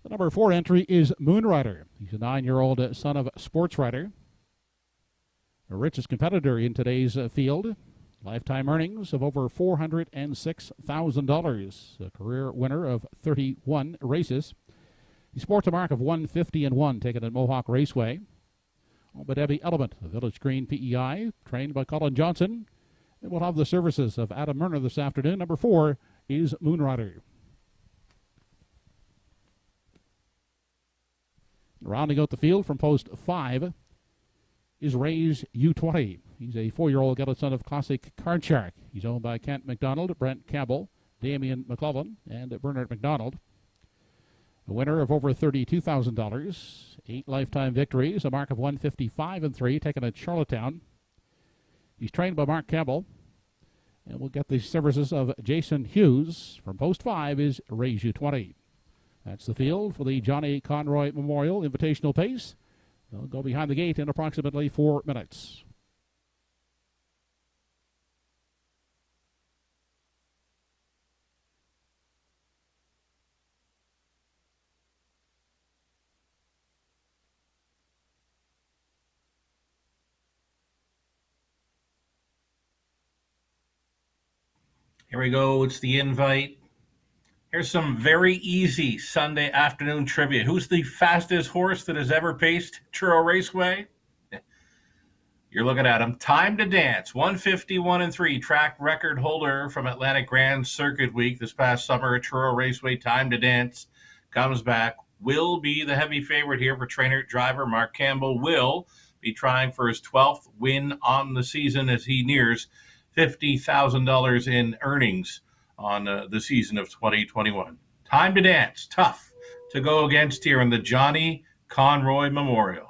The number 4 entry is Moonrider. He's a 9-year-old son of Sports Rider. The richest competitor in today's field. Lifetime earnings of over $406,000. A career winner of 31 races. He sports a mark of 150-1 taken at Mohawk Raceway. But Debbie Element, the Village Green PEI, trained by Colin Johnson. And we'll have the services of Adam Murner this afternoon. Number 4 is Moonrider. Rounding out the field from post 5 is Ray's U20. He's a 4-year-old gelded son of Classic Card Shark. He's owned by Kent McDonald, Brent Campbell, Damian McClellan, and Bernard McDonald. A winner of over $32,000, 8 lifetime victories, a mark of 155-3, taken at Charlottetown. He's trained by Mark Campbell, and we'll get the services of Jason Hughes. From post 5 is Ray's U20. That's the field for the Johnny Conroy Memorial Invitational Pace. They'll go behind the gate in approximately 4 minutes. Here we go. It's the invite. Here's some very easy Sunday afternoon trivia. Who's the fastest horse that has ever paced Truro Raceway? You're looking at him. Time to Dance, 151-3, track record holder from Atlantic Grand Circuit Week this past summer at Truro Raceway. Time to Dance comes back. Will be the heavy favorite here for trainer driver Mark Campbell. Will be trying for his 12th win on the season as he nears $50,000 in earnings on the season of 2021. Time to Dance, tough to go against here in the Johnny Conroy Memorial.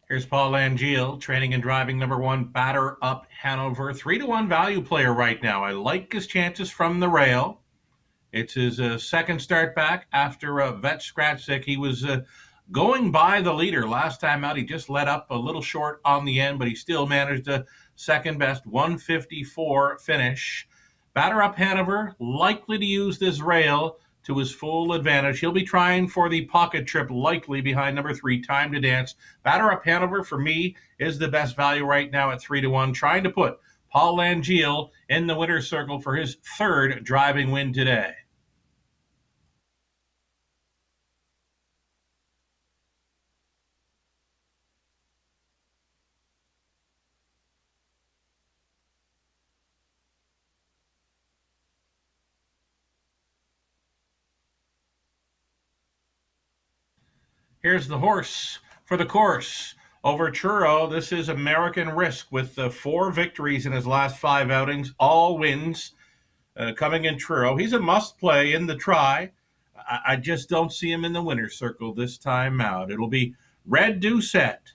Here's Paul Langeal, training and driving number 1, Batter Up Hanover. 3-1 value player right now. I like his chances from the rail. It's his second start back after a vet scratch sick. He was going by the leader last time out. He just let up a little short on the end, but he still managed a second best 154 finish. Batter Up Hanover, likely to use this rail to his full advantage. He'll be trying for the pocket trip, likely behind number 3, Time to Dance. Batter Up Hanover, for me, is the best value right now at 3-1, trying to put Paul Langeal in the winner's circle for his 3rd driving win today. Here's the horse for the course. Over Truro, this is American Risk with 4 victories in his last 5 outings, all wins coming in Truro. He's a must-play in the try. I just don't see him in the winner's circle this time out. It'll be Red Doucette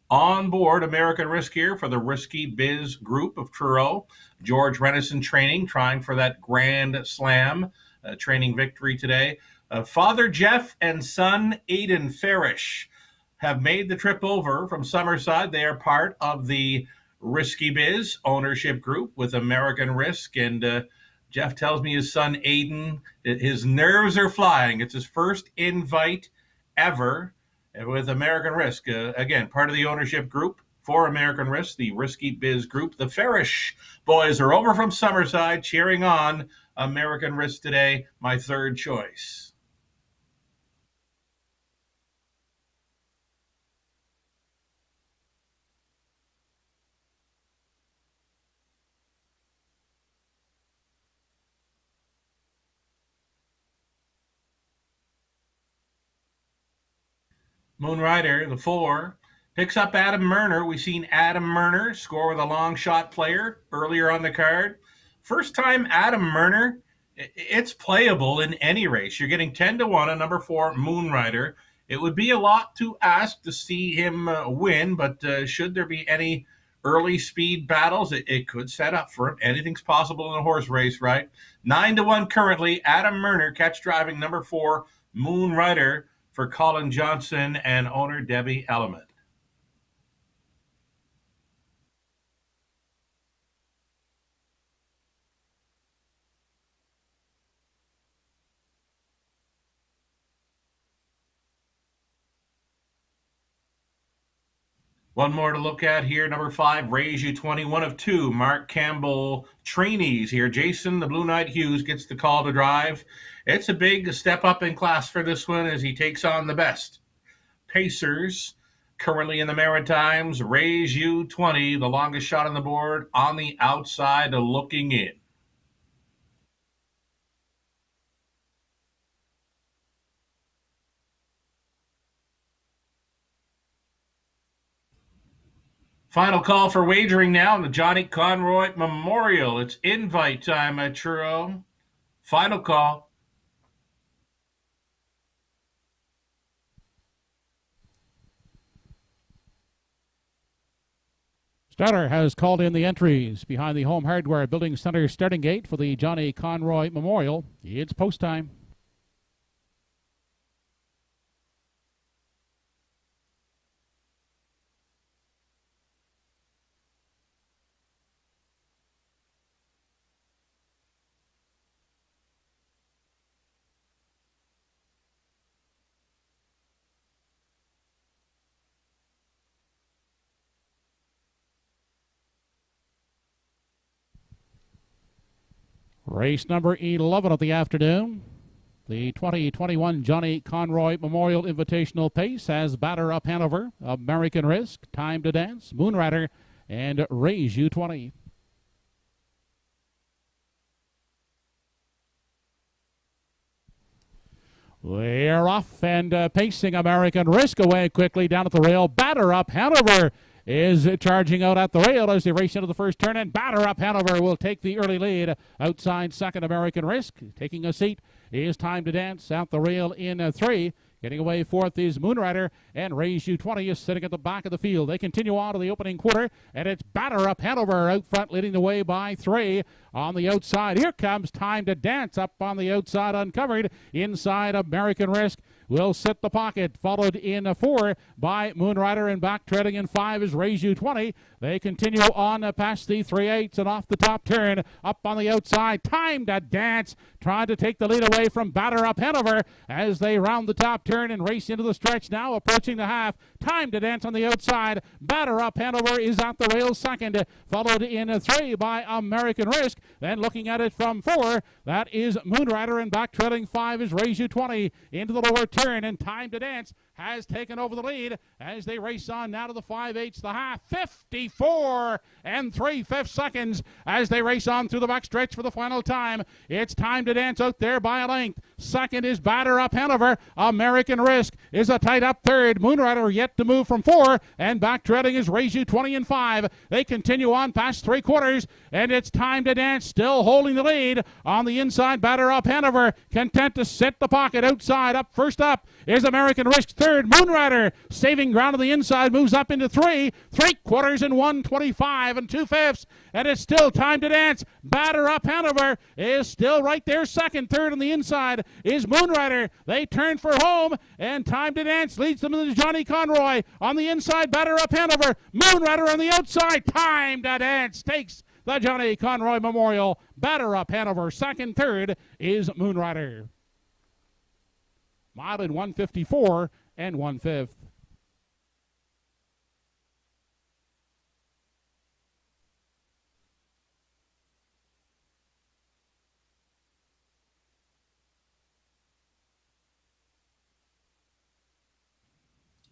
on board American Risk here for the Risky Biz group of Truro. George Renison training, trying for that Grand Slam training victory today. Father Jeff and son Aidan Farish have made the trip over from Summerside. They are part of the Risky Biz ownership group with American Risk. And Jeff tells me his son Aidan, his nerves are flying. It's his first invite ever with American Risk. Again, part of the ownership group for American Risk, the Risky Biz Group. The Farish boys are over from Summerside cheering on American Risk today, my third choice. Moonrider, the 4, picks up Adam Murner. We've seen Adam Murner score with a long shot player earlier on the card. First time Adam Murner, it's playable in any race. You're getting 10-1 on number 4, Moonrider. It would be a lot to ask to see him win, but should there be any early speed battles, it could set up for him. Anything's possible in a horse race, right? 9-1 currently. Adam Murner, catch driving number 4, Moonrider, for Colin Johnson and owner Debbie Element. One more to look at here, number 5, Raise You 20, one of 2, Mark Campbell trainees here. Jason, the Blue Knight Hughes, gets the call to drive. It's a big step up in class for this one as he takes on the best pacers currently in the Maritimes. Raise You 20, the longest shot on the board, on the outside looking in. Final call for wagering now in the Johnny Conroy Memorial. It's invite time at Truro. Final call. Starter has called in the entries behind the Home Hardware Building Center starting gate for the Johnny Conroy Memorial. It's post time. Race number 11 of the afternoon. The 2021 Johnny Conroy Memorial Invitational Pace has Batter Up Hanover, American Risk, Time to Dance, Moonrider, and Raise You 20. We're off and pacing American Risk away quickly down at the rail. Batter Up Hanover is charging out at the rail as they race into the first turn, and Batter Up Hanover will take the early lead. Outside second, American Risk. Taking a seat is Time to Dance out the rail in 3. Getting away fourth is Moonrider, and Raise You 20 is sitting at the back of the field. They continue on to the opening quarter, and it's Batter Up Hanover out front, leading the way by 3. On the outside, here comes Time to Dance up on the outside, uncovered. Inside, American Risk will sit the pocket, followed in 4 by Moonrider, and back treading in 5 is Raise You 20. They continue on past the 3/8 and off the top turn. Up on the outside, Time to Dance, trying to take the lead away from Batter Up Hanover as they round the top turn and race into the stretch now, approaching the half. Time to Dance on the outside. Batter Up Hanover is at the rail second, followed in 3 by American Risk. Then looking at it from 4, that is Moonrider, and back trailing 5 is Raise You 20 into the lower turn, and Time to Dance has taken over the lead as they race on now to the 5/8, the half. 54 and 3/5 seconds as they race on through the back stretch for the final time. It's Time to Dance out there by a length. Second is Batter Up Hanover. American Risk is a tight up third. Moonrider yet to move from 4, and back treading is Raise You 20 and 5. They continue on past 3/4, and it's Time to Dance still holding the lead. On the inside, Batter Up Hanover content to sit the pocket outside. Up first up is American Risk. Third, Moonrider saving ground on the inside, moves up into 3/4 and 1:25 and 2/5, and it's still Time to Dance. Batter Up Hanover is still right there second. Third on the inside is Moonrider. They turn for home, and Time to Dance leads them to Johnny Conroy. On the inside, Batter Up Hanover. Moonrider on the outside. Time to Dance takes the Johnny Conroy Memorial. Batter Up Hanover second. Third is Moonrider. Mile in 1:54 and 1/5.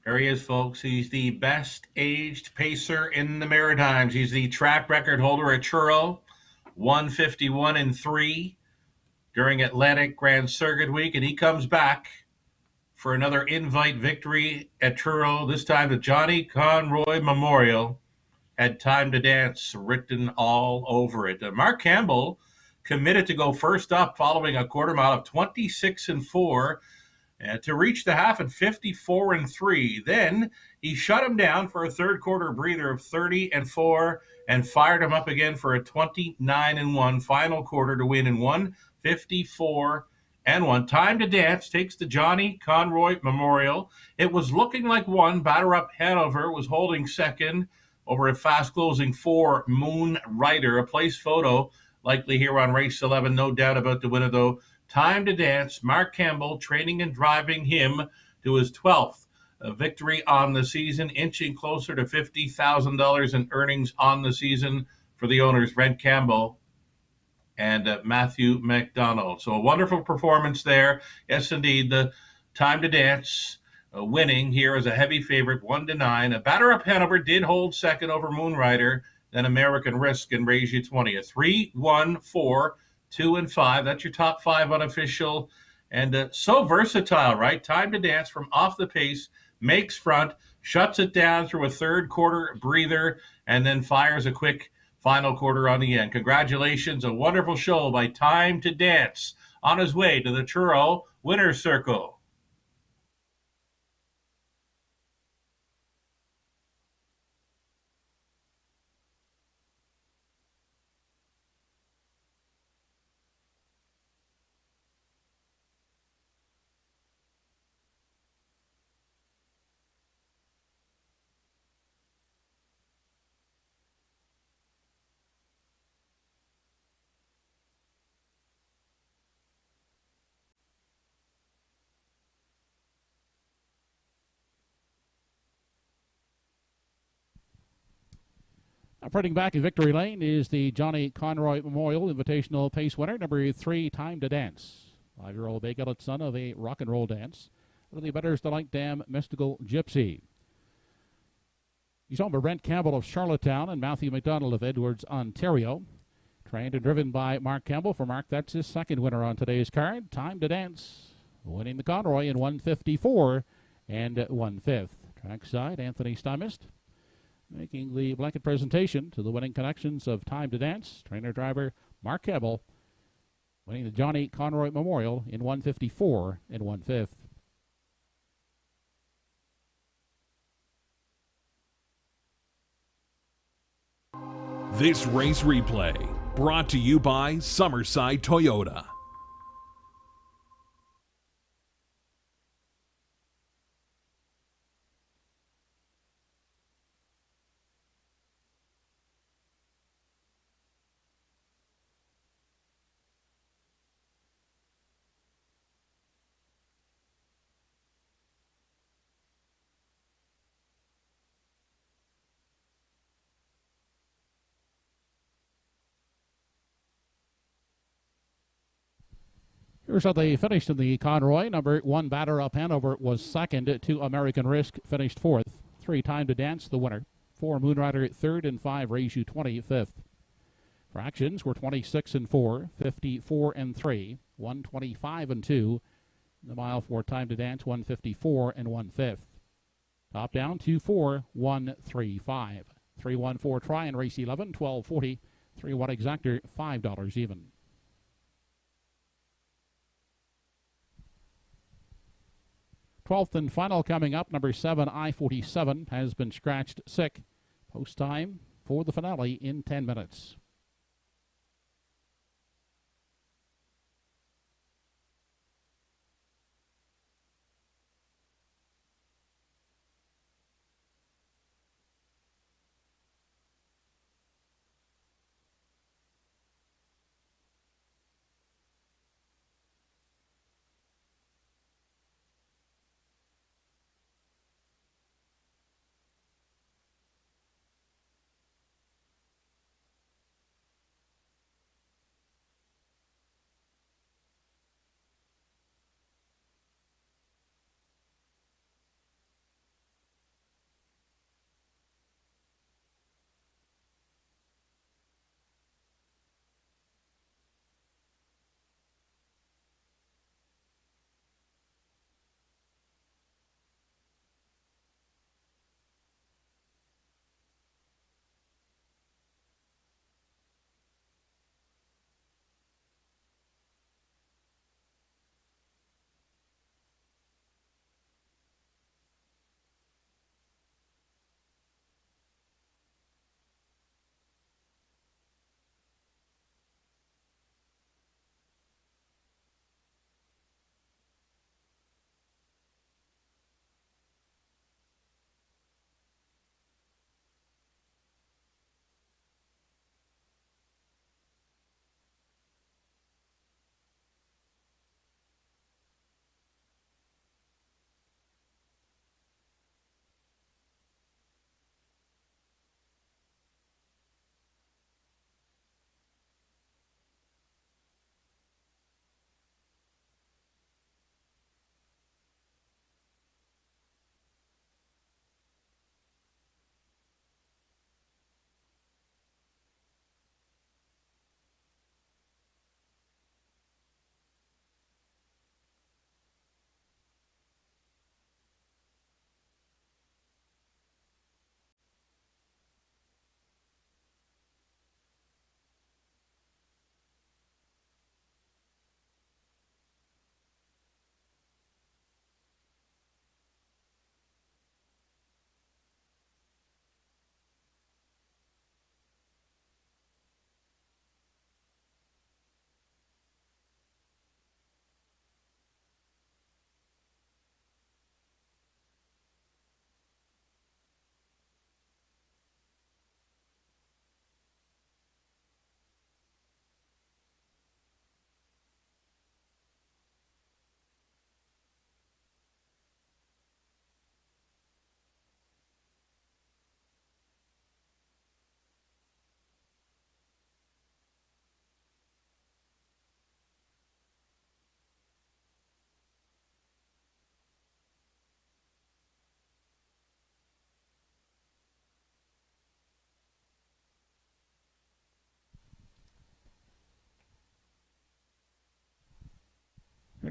There he is, folks. He's the best aged pacer in the Maritimes. He's the track record holder at Truro, 151-3 during Atlantic Grand Circuit Week, and he comes back for another invite victory at Truro, this time the Johnny Conroy Memorial. Had Time to Dance written all over it. Mark Campbell committed to go first up following a quarter mile of 26-4. To reach the half at 54-3. Then he shut him down for a third quarter breather of 30-4 and fired him up again for a 29-1 final quarter to win in 1:54-1. Time to Dance takes the Johnny Conroy Memorial. It was looking like one. Batter Up Hanover was holding second over a fast closing 4 Moon Rider. A place photo likely here on race 11. No doubt about the winner though. Time to Dance, Mark Campbell training and driving him to his 12th victory on the season, inching closer to $50,000 in earnings on the season for the owners, Brent Campbell and Matthew McDonald. So a wonderful performance there. Yes, indeed, the Time to Dance winning here as a heavy favorite, 1-9. A Batter Up Hanover did hold second over Moonrider, then American Risk and raise you 20. A 3-1-4. 2 and 5. That's your top 5 unofficial. And so versatile, right? Time to Dance from off the pace, makes front, shuts it down through a third quarter breather, and then fires a quick final quarter on the end. Congratulations. A wonderful show by Time to Dance on his way to the Truro Winner's Circle. Operating back in victory lane is the Johnny Conroy Memorial Invitational Pace winner, number 3, Time to Dance. 5-year-old Bay-Gullet son of a rock and roll dance. One of the betters, the Light Dam Mystical Gypsy. He's owned by Brent Campbell of Charlottetown and Matthew McDonald of Edwards, Ontario. Trained and driven by Mark Campbell. For Mark, that's his second winner on today's card. Time to Dance, winning the Conroy in 1:54 and 1/5. Trackside, Anthony Stymist making the blanket presentation to the winning connections of Time to Dance. Trainer-driver Mark Campbell winning the Johnny Conroy Memorial in 1:54 and 1/5. This race replay brought to you by Summerside Toyota. Here's how they finished in the Conroy. Number 1, Batter Up Hanover was second. 2, American Risk finished 4th. 3, Time to Dance, the winner. 4, Moonrider 3rd, and 5, Raise You 25th. Fractions were 26-4, 54-3, 125-2. The mile for Time to Dance, 1:54 and 1/5. Top down, 2-4-1-3-5. 3-1-4 try and race 11, 12.40. 3-1 exactor, $5 even. Twelfth and final coming up. Number 7, I-47, has been scratched sick. Post time for the finale in 10 minutes.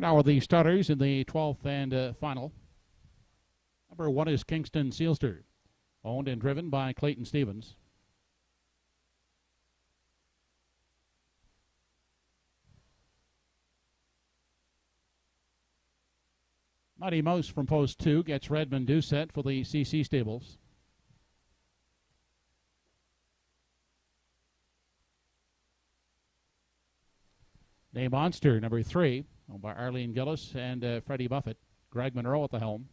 now are the starters in the 12th and final. Number 1 is Kingston Sealster, owned and driven by Clayton Stevens. Mighty Mouse from post 2 gets Redmond Doucette for the CC Stables. Name Monster, number 3, owned by Arlene Gillis and Freddie Buffett. Greg Monroe at the helm.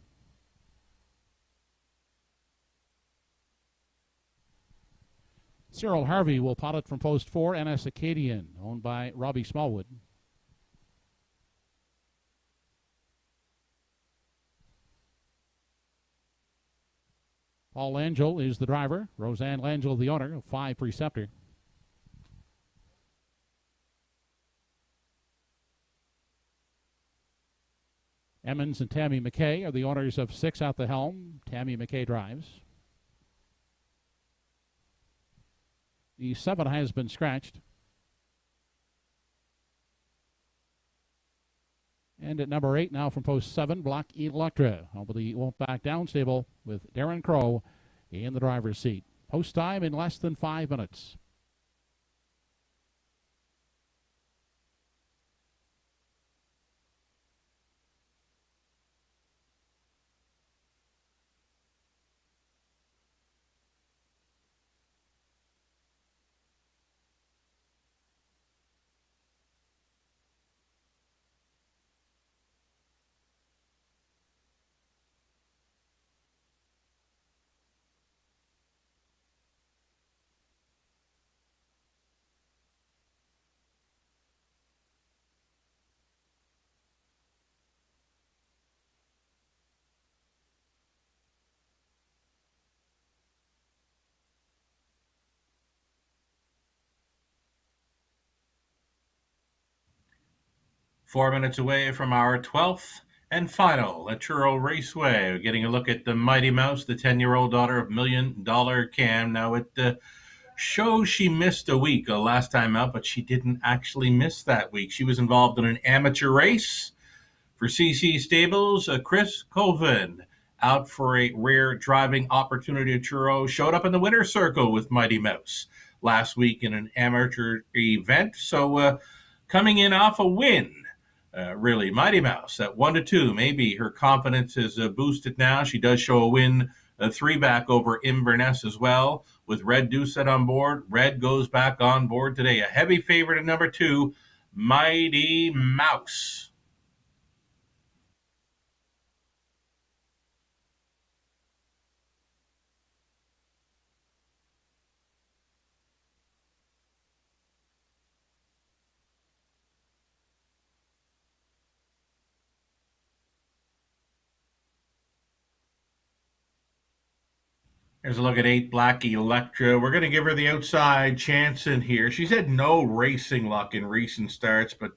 Cyril Harvey will pilot from post 4, NS Acadian, owned by Robbie Smallwood. Paul Langell is the driver. Roseanne Langell, the owner of 5 Preceptor. Emmons and Tammy McKay are the owners of 6 at the helm. Tammy McKay drives. The 7 has been scratched. And at number 8 now from post 7, Black Electra. Over the Won't Back Down stable with Darren Crow in the driver's seat. Post time in less than 5 minutes. Four minutes away from our 12th and final at Truro Raceway. We're getting a look at the Mighty Mouse, the 10-year-old daughter of $1 Million Cam. Now, it shows she missed a week last time out, but she didn't actually miss that week. She was involved in an amateur race for CC Stables. Chris Colvin, out for a rare driving opportunity at Truro, showed up in the winner's circle with Mighty Mouse last week in an amateur event. So coming in off a win. Really, Mighty Mouse at 1-2. Maybe her confidence is boosted now. She does show a win, a 3-back over Inverness as well, with Red Doucette on board. Red goes back on board today. A heavy favorite at number 2, Mighty Mouse. Here's a look at 8, Black Electra. We're going to give her the outside chance in here. She's had no racing luck in recent starts, but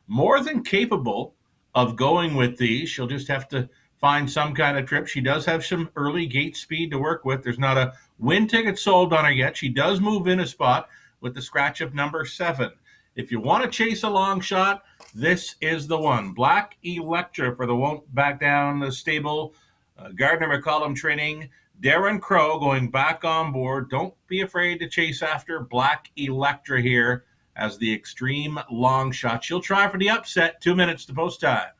more than capable of going with these. She'll just have to find some kind of trip. She does have some early gate speed to work with. There's not a win ticket sold on her yet. She does move in a spot with the scratch of number 7. If you want to chase a long shot, this is the one. Black Electra for the Won't Back Down the stable. Gardner McCollum training. Darren Crow going back on board. Don't be afraid to chase after Black Electra here as the extreme long shot. She'll try for the upset. 2 minutes to post time.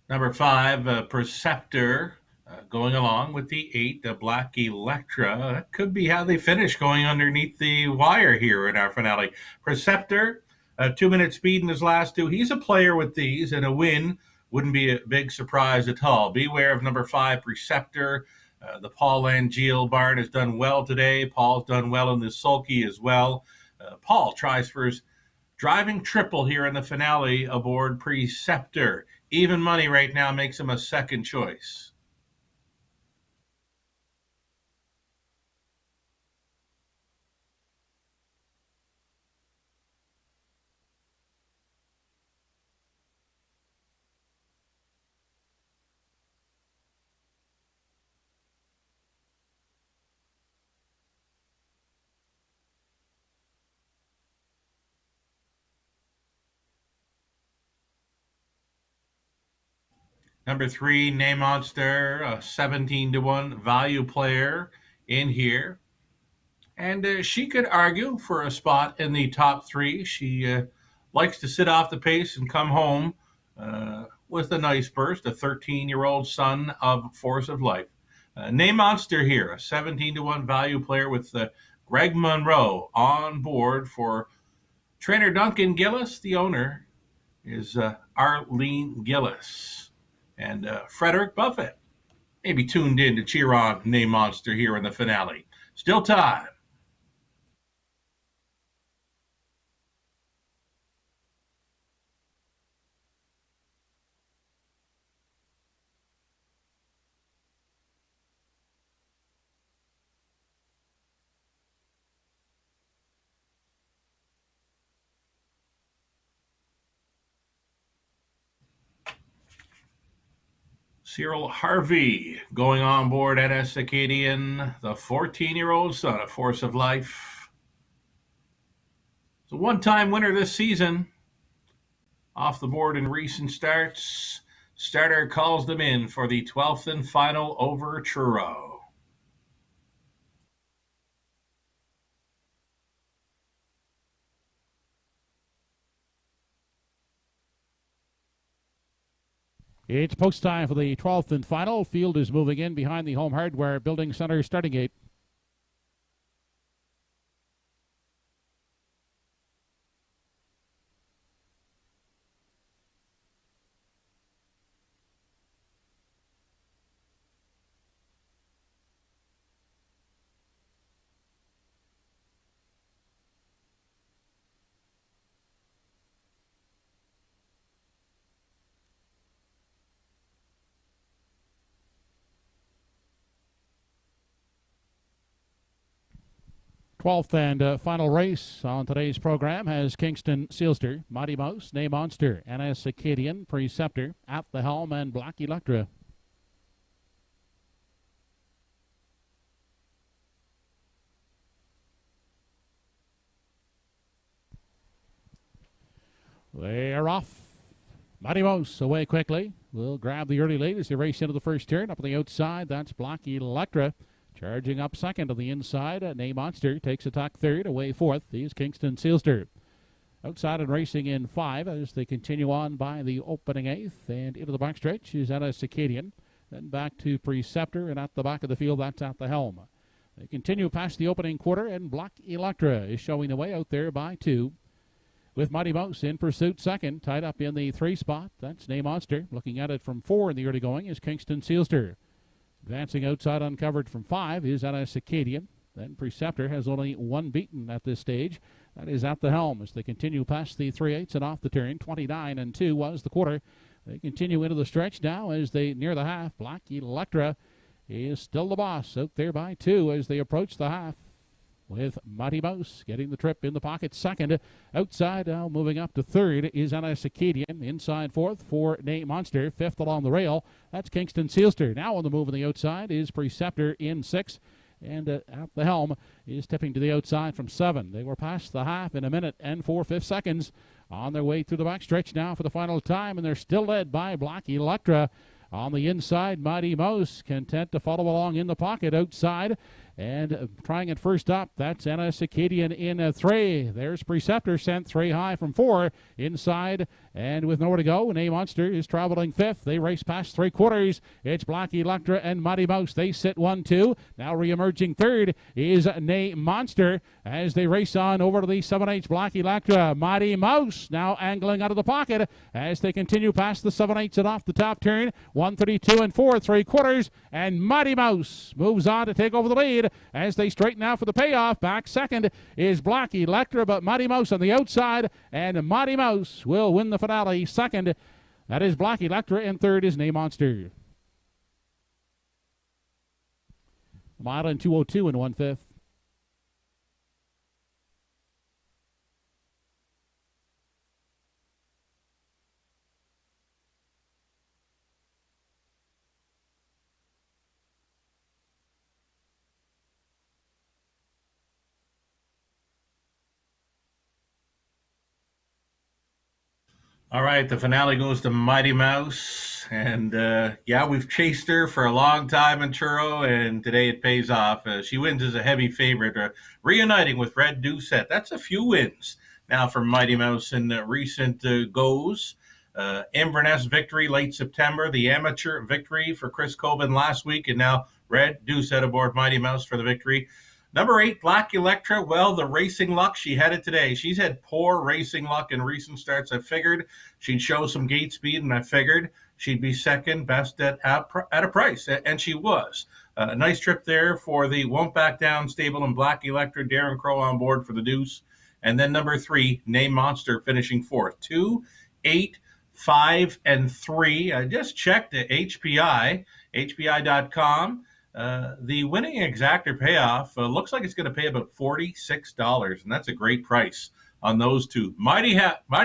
Number 5, Preceptor, going along with the 8, the Black Electra. That could be how they finish, going underneath the wire here in our finale. Preceptor, 2-minute speed in his last 2. He's a player with these, and a win wouldn't be a big surprise at all. Beware of number 5, Preceptor. The Paul Langeal barn has done well today. Paul's done well in the sulky as well. Paul tries for his driving triple here in the finale aboard Preceptor. Even money right now makes him a second choice. Number 3, Name Monster, a 17-1 value player in here. And she could argue for a spot in the top 3. She likes to sit off the pace and come home with a nice burst, a 13-year-old son of Force of Life. Name Monster here, a 17-1 value player with Greg Monroe on board for trainer Duncan Gillis. The owner is Arlene Gillis. And Frederick Buffett may be tuned in to cheer on Name Monster here in the finale. Still time. Cyril Harvey going on board NS Acadian, the 14-year-old son of Force of Life. It's a one-time winner this season. Off the board in recent starts. Starter calls them in for the 12th and final over Truro. It's post time for the 12th and final. Field is moving in behind the Home Hardware Building Center starting gate. Twelfth and final race on today's program has Kingston Sealster, Mighty Mouse, Name Monster, NS Acadian, Preceptor, At the Helm, and Black Electra. They are off. Mighty Mouse away quickly. Will grab the early lead as they race into the first turn. Up on the outside, that's Black Electra. Charging up second on the inside, Name Monster takes attack third. Away fourth is Kingston Sealster. Outside and racing in 5 as they continue on by the opening 8th. And into the backstretch is NS Acadian. Then back to Preceptor, and at the back of the field, that's At the Helm. They continue past the opening quarter, and Black Electra is showing the way out there by 2. With Mighty Mouse in pursuit second, tied up in the 3 spot. That's Name Monster. Looking at it from 4 in the early going is Kingston Sealster. Advancing outside uncovered from 5 is NS Acadian. Then Preceptor has only 1 beaten at this stage. That is At the Helm as they continue past the 3/8 and off the turn. 29-2 was the quarter. They continue into the stretch now as they near the half. Black Electra is still the boss out there by 2 as they approach the half. With Mighty Mouse getting the trip in the pocket second. Outside now moving up to third is NS Acadian. Inside fourth for Name Monster. Fifth along the rail. That's Kingston Sealster. Now on the move on the outside is Preceptor in 6. And At the Helm is tipping to the outside from 7. They were past the half in 1 minute and 4/5 seconds. On their way through the backstretch now for the final time. And they're still led by Black Electra. On the inside, Mighty Mouse content to follow along in the pocket outside. And trying it first up, that's NS Acadian in 3. There's Preceptor sent 3 high from 4 inside. And with nowhere to go, Name Monster is traveling 5th. They race past 3/4. It's Black Electra and Mighty Mouse. They sit 1-2. Now re-emerging third is Name Monster as they race on over to the 7/8 Black Electra. Mighty Mouse now angling out of the pocket as they continue past the 7/8 and off the top turn. 132 4 3/4. And Mighty Mouse moves on to take over the lead as they straighten out for the payoff. Back second is Black Electra, but Mighty Mouse on the outside, and Mighty Mouse will win the finale second. That is Black Electra, and third is Name Monster. Mile in 2:02 and 1/5. All right, the finale goes to Mighty Mouse. And yeah, we've chased her for a long time in Truro, and today it pays off. She wins as a heavy favorite, reuniting with Red Doucette. That's a few wins now for Mighty Mouse in recent goes. Inverness victory late September, the amateur victory for Chris Coven last week, and now Red Doucette aboard Mighty Mouse for the victory. Number 8, Black Electra. Well, the racing luck she had it today. She's had poor racing luck in recent starts. I figured she'd show some gate speed, and I figured she'd be second best at a price, and she was. A nice trip there for the Won't Back Down stable and Black Electra. Darren Crow on board for the Deuce. And then number 3, Name Monster, finishing fourth. 2, 8, 5, and 3. I just checked the HPI.com. The winning exactor payoff looks like it's going to pay about $46, and that's a great price on those two. Mighty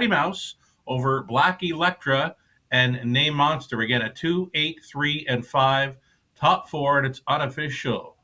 Mouse over Black Electra and Name Monster. Again, a 2, 8, 3, and 5. Top 4, and it's unofficial.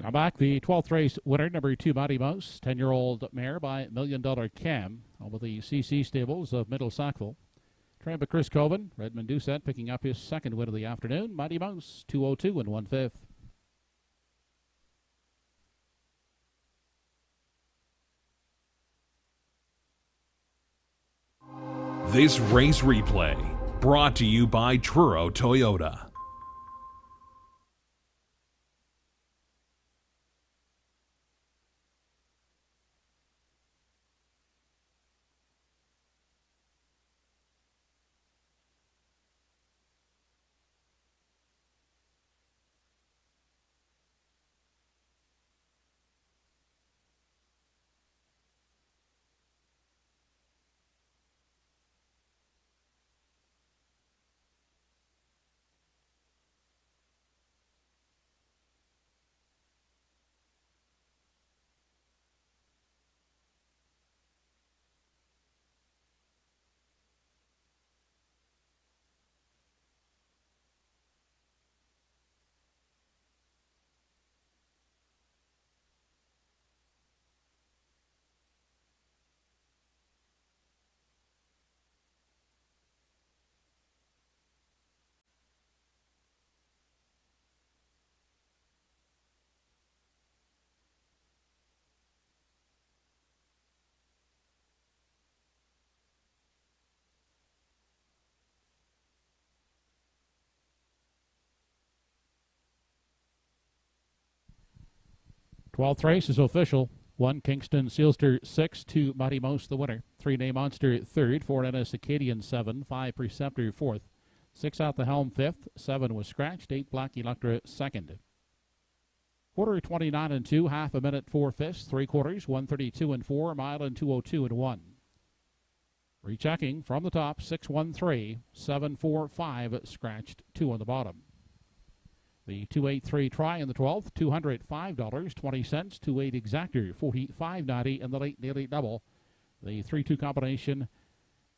Now back, the 12th race winner, number 2, Mighty Mouse, 10-year-old mare by $1 Million Cam, over the CC stables of Middle Sackville. Trained by Chris Coven, Redmond Doucette picking up his second win of the afternoon. Mighty Mouse, 2:02 and 1/5. This race replay brought to you by Truro Toyota. Twelfth race is official. 1, Kingston Sealster 6, 2, Mighty Mouse the winner. 3, Name Monster third, 4, Ennis Acadian 7, 5, Preceptor fourth. 6 out the helm fifth, 7 was scratched, 8, Black Electra second. Quarter 29 and 2, half a minute 4 fifths, 3 quarters 132 and 4, mile and 202 and 1. Rechecking from the top, 613, 745, scratched 2 on the bottom. The 283 try in the 12th, $205.20. 28 exactor, $45.90 in the late daily double. The 3-2 combination,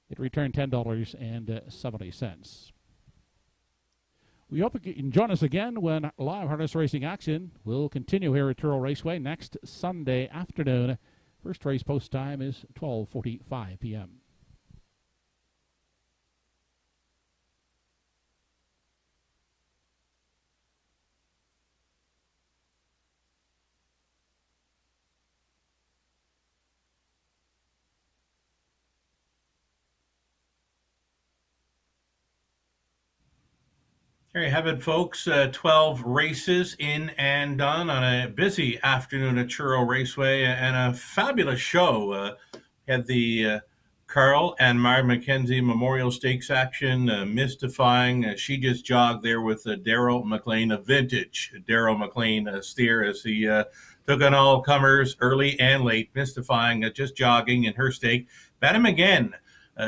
it returned $10.70. We hope you can join us again when live harness racing action will continue here at Truro Raceway next Sunday afternoon. First race post time is 12:45 p.m. There you have it, folks. 12 races in and done on a busy afternoon at Truro Raceway, and a fabulous show. Had the Carl and Myra McKenzie Memorial Stakes action, mystifying. She just jogged there with Daryl McLean, a vintage Daryl McLean steer, as he took on all comers early and late, mystifying, just jogging in her stake. Bet him again.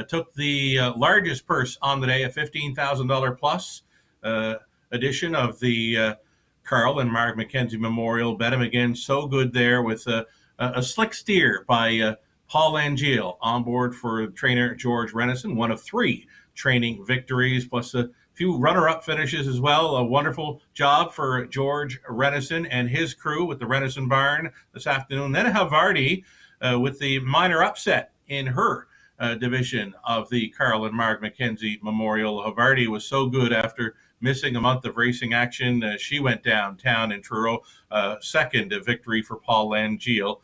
Took the largest purse on the day, a $15,000 plus. Edition of the Carl and Mark McKenzie Memorial. Bet him again. So good there with a slick steer by Paul Angeal on board for trainer George Renison. One of 3 training victories, plus a few runner-up finishes as well. A wonderful job for George Renison and his crew with the Renison Barn this afternoon. Then Havarti with the minor upset in her division of the Carl and Mark McKenzie Memorial. Havarti was so good after missing a month of racing action. She went downtown in Truro. Second victory for Paul Angeal.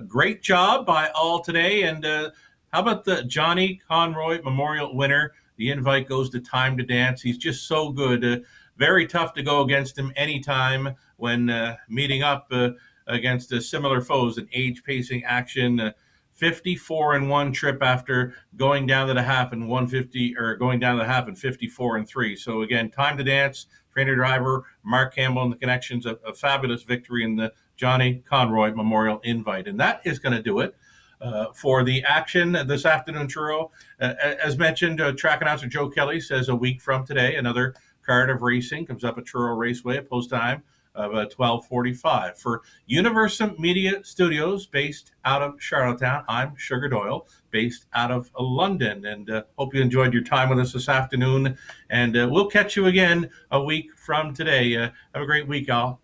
Great job by all today. And how about the Johnny Conroy Memorial winner? The invite goes to Time to Dance. He's just so good. Very tough to go against him anytime when meeting up against similar foes in age-pacing action. 54 in one trip after going down to the half and 150, or going down to the half and 54 and 3. So again, Time to Dance, trainer driver Mark Campbell and the connections, a fabulous victory in the Johnny Conroy Memorial invite. And that is going to do it for the action this afternoon, Truro. As mentioned, track announcer Joe Kelly says a week from today, another card of racing comes up at Truro Raceway at post time of 12:45. For Universum Media Studios, based out of Charlottetown, I'm Sugar Doyle, based out of London, and hope you enjoyed your time with us this afternoon, and we'll catch you again a week from today. Have a great week, all.